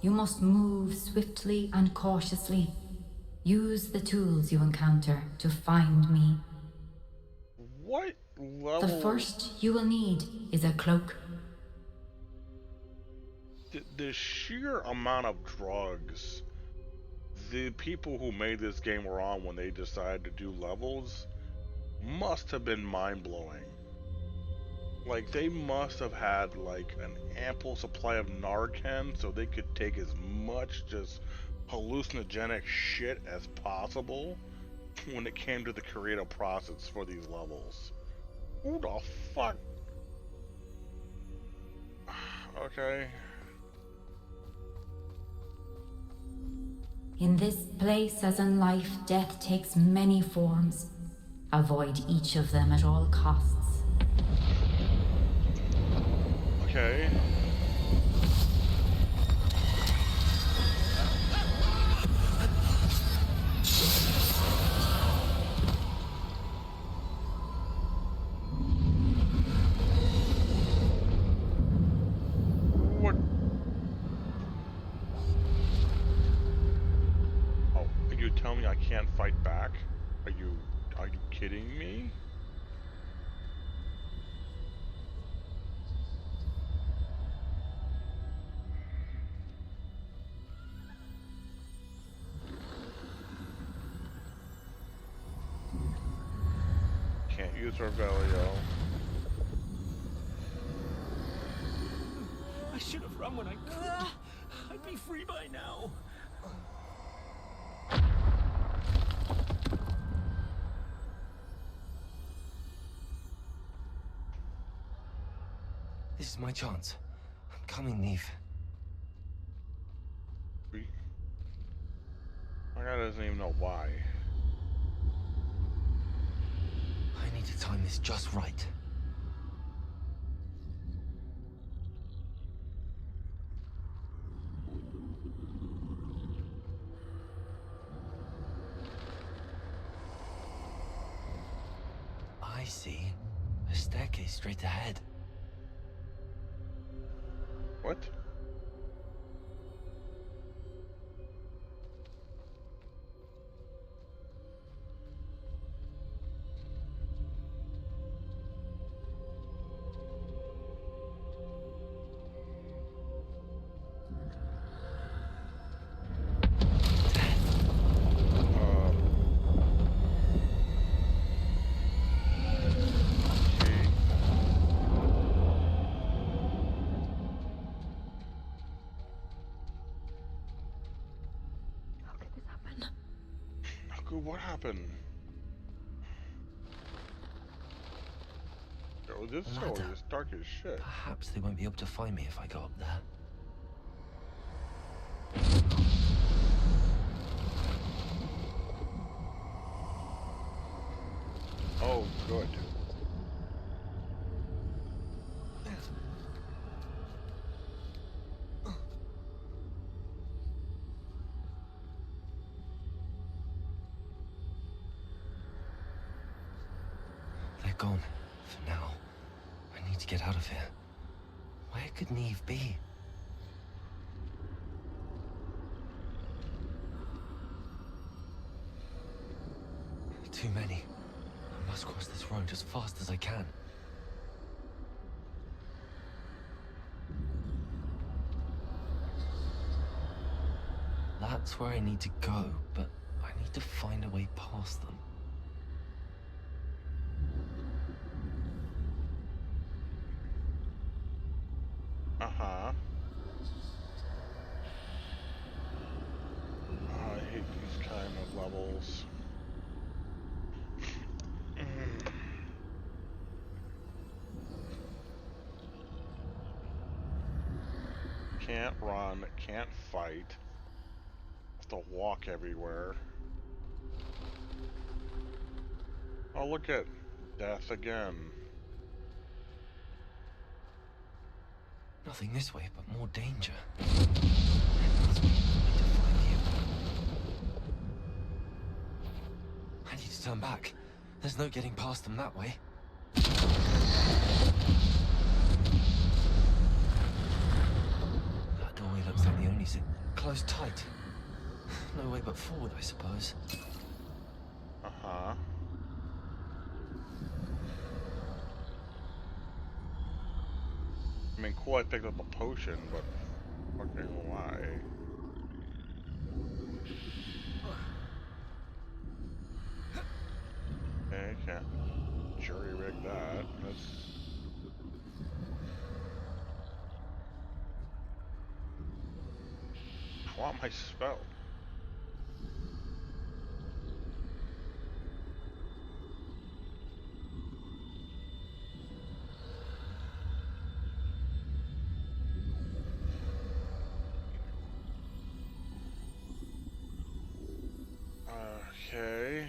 You must move swiftly and cautiously. Use the tools you encounter to find me. What level? The first you will need is a cloak. The sheer amount of drugs the people who made this game were on when they decided to do levels must have been mind-blowing. Like, they must have had, like, an ample supply of Narcan so they could take as much just hallucinogenic shit as possible when it came to the creative process for these levels. Who the fuck? Okay. In this place, as in life, death takes many forms. Avoid each of them at all costs. Okay. What? Oh, you tell me I can't fight back? Are you kidding me? Can't use Revelio. I should have run when I could. I'd be free by now. This is my chance. I'm coming, Neve. My guy doesn't even know why. I need to time this just right. I see. A staircase straight ahead. What? What happened? Yo, this story is dark as shit. Perhaps they won't be able to find me if I go up there. Oh, good. They're gone. For now. I need to get out of here. Where could Neve be? Too many. I must cross this road as fast as I can. That's where I need to go, but I need to find a way past them. Uh-huh. I hate these kind of levels. Can't run, can't fight. Have to walk everywhere. Oh, look at death again. Nothing this way, but more danger. There must be a way to find you. I need to turn back. There's no getting past them that way. That doorway looks like the only closed tight. No way but forward, I suppose. Uh-huh. I mean, cool, I picked up a potion, but fucking why? Okay, can't jury-rig that. That's... I want my spell. Okay.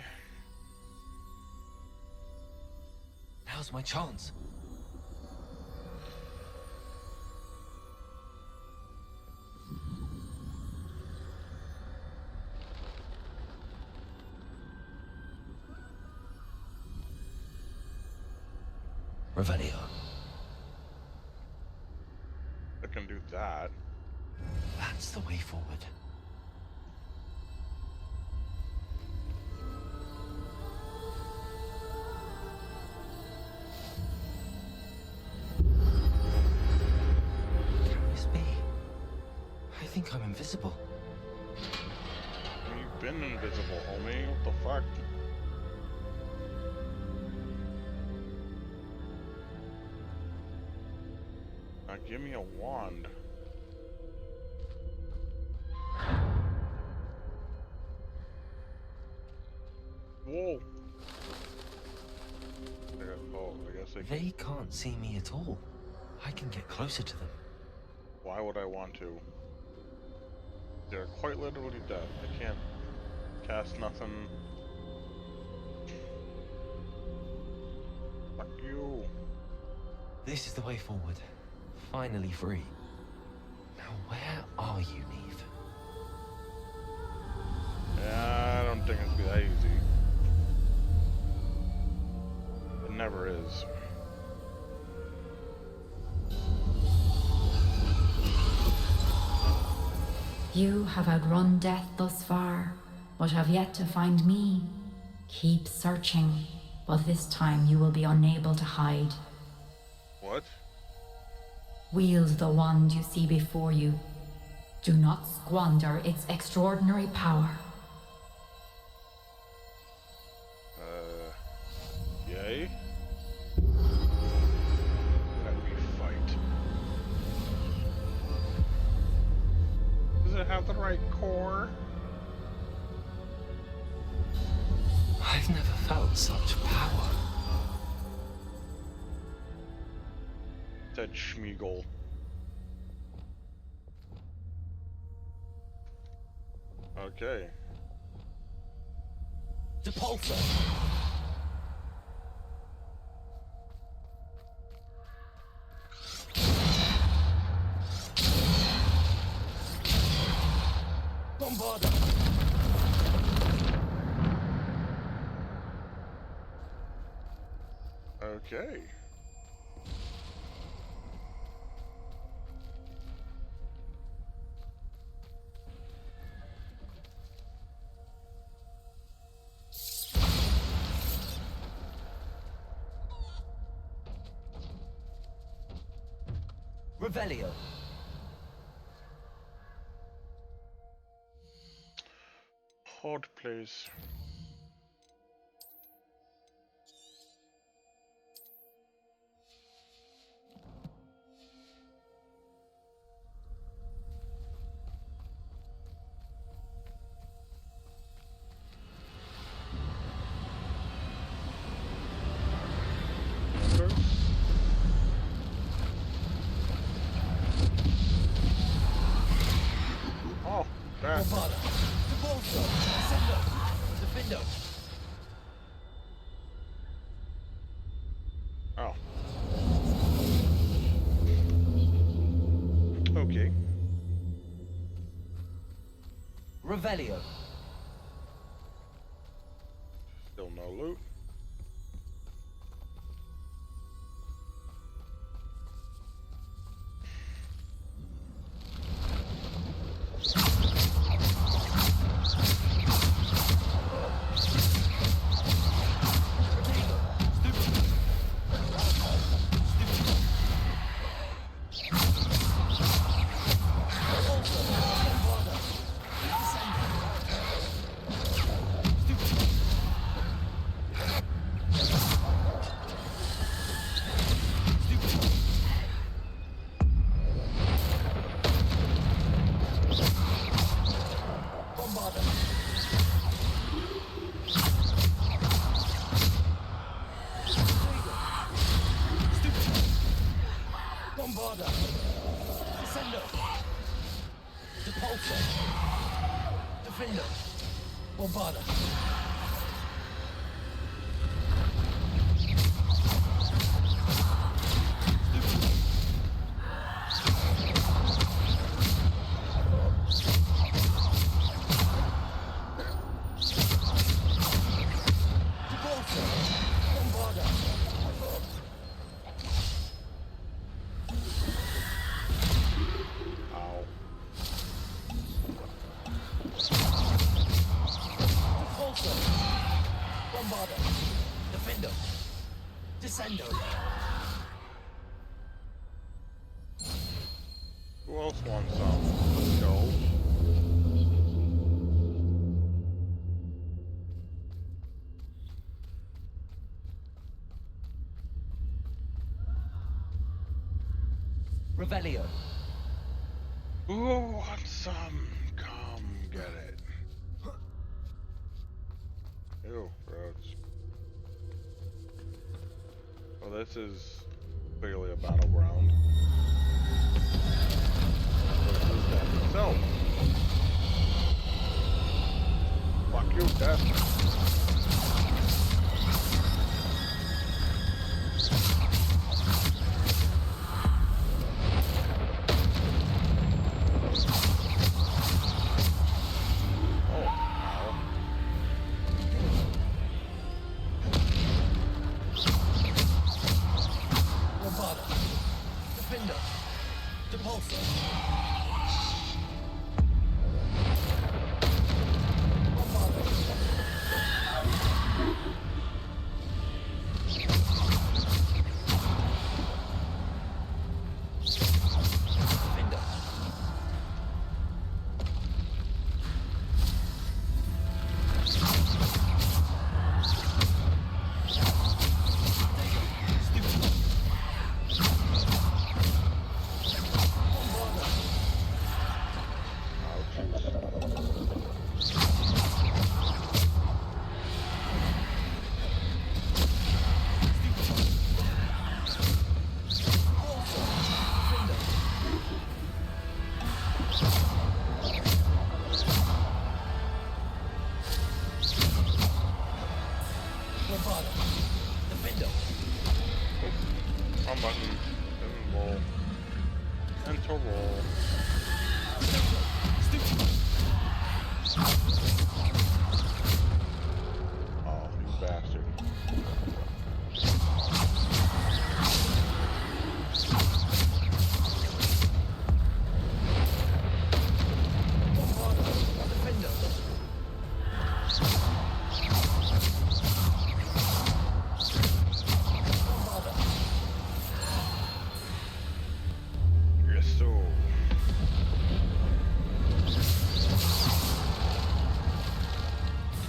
Now's my chance. Revelio. I can do that. That's the way forward. Can this be? I think I'm invisible. You've been invisible, homie. What the fuck? Now give me a wand. Whoa. Oh, I guess They can't see me at all. I can get closer to them. Why would I want to? They're quite literally dead. I can't cast nothing. Fuck you. This is the way forward. Finally free. Now where are you, Neve? Yeah, I don't think it's gonna be that easy. It never is. You have outrun death thus far, but have yet to find me. Keep searching, but this time you will be unable to hide. What? Wield the wand you see before you. Do not squander its extraordinary power. Yay? Let me fight. Does it have the right core? I've never felt such power. Said Schmeagol. Okay. Depulso! Bombarda! Okay. Revelio. Hold, please. Oh, that. Bombarda! Depulso! Ascendo! Defendo! Oh. Okay. Revelio. Still no loot. Repulsor. Defender. Bombarda. Defendo. Descendo. Who else wants some? Let's go. Revelio. Who wants some? Come get it. Ew, roads. Well, this is clearly a battleground. This is death itself. Fuck you, death.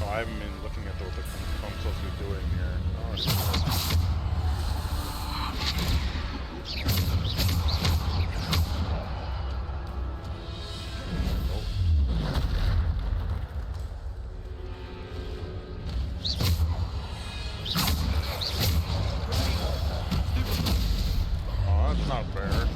I haven't been looking at what I'm supposed to be doing here. Oh, it's oh, that's not fair.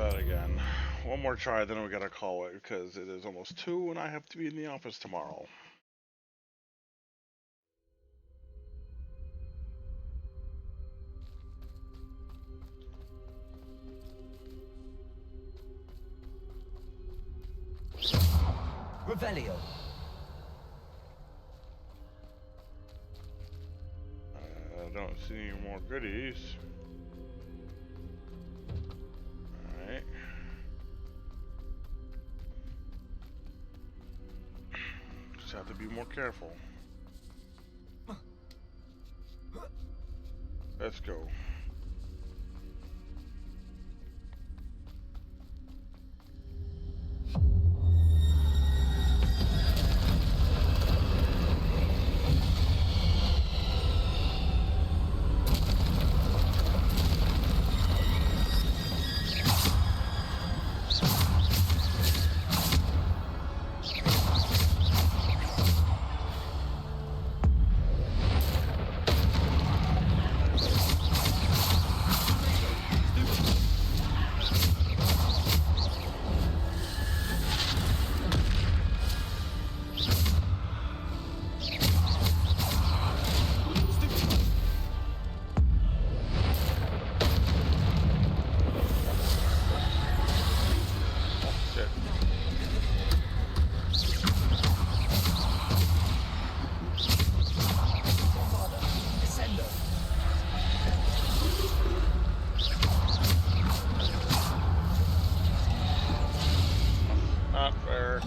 that again. One more try, then we gotta call it, because it is almost 2 and I have to be in the office tomorrow. Revelio. I don't see any more goodies. Alright. Just have to be more careful. Let's go. Not fair.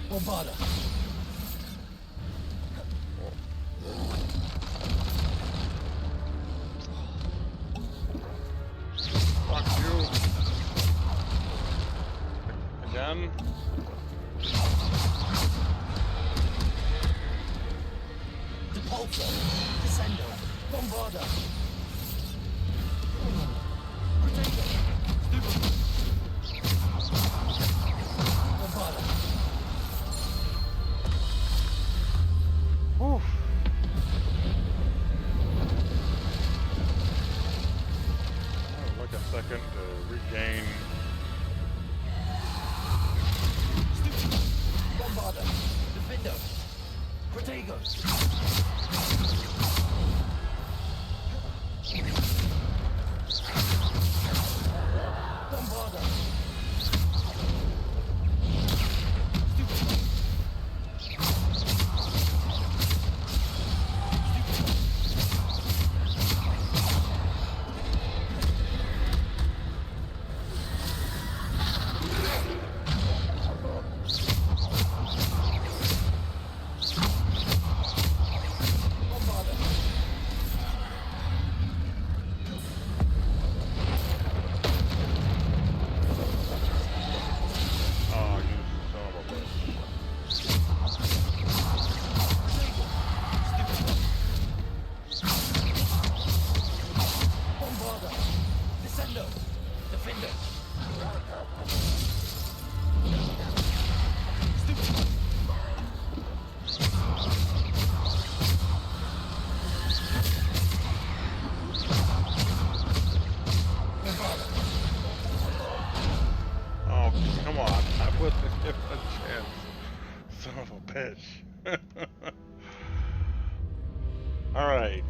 Bombarda. Fuck you. Again? Depulso. Descendo. Bombarda. Bombarda. Whew. Like a second to regain. Bombarda. Defendo. Protego. Bombarda. Oh, you son of a bitch. Bombarda. Descendo. Defendo. Oh, come on. I wasn't given a chance. Son of a bitch. Alright.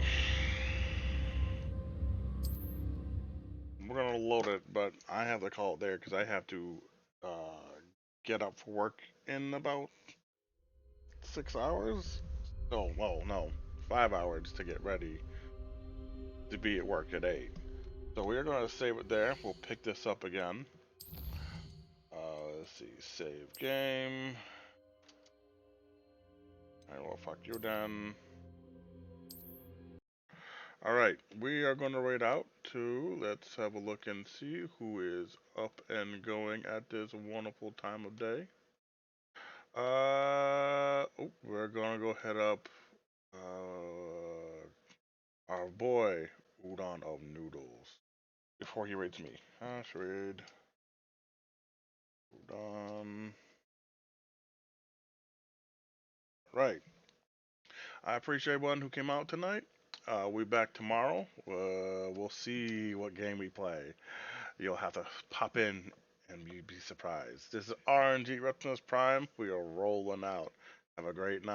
We're gonna load it, but I have to call it there because I have to get up for work in about 6 hours. Oh, well, no, 5 hours to get ready to be at work at 8. So we're going to save it there. We'll pick this up again. Let's see, save game. Alright, well, fuck you then. Alright, we are going to raid out to, let's have a look and see who is up and going at this wonderful time of day. We're going to go head up our boy, Udon of Noodles, before he raids me. Hash raid. Udon. Right. I appreciate everyone who came out tonight. We'll be back tomorrow. We'll see what game we play. You'll have to pop in and you'd be surprised. This is RNG-Reptimus Prime. We are rolling out. Have a great night.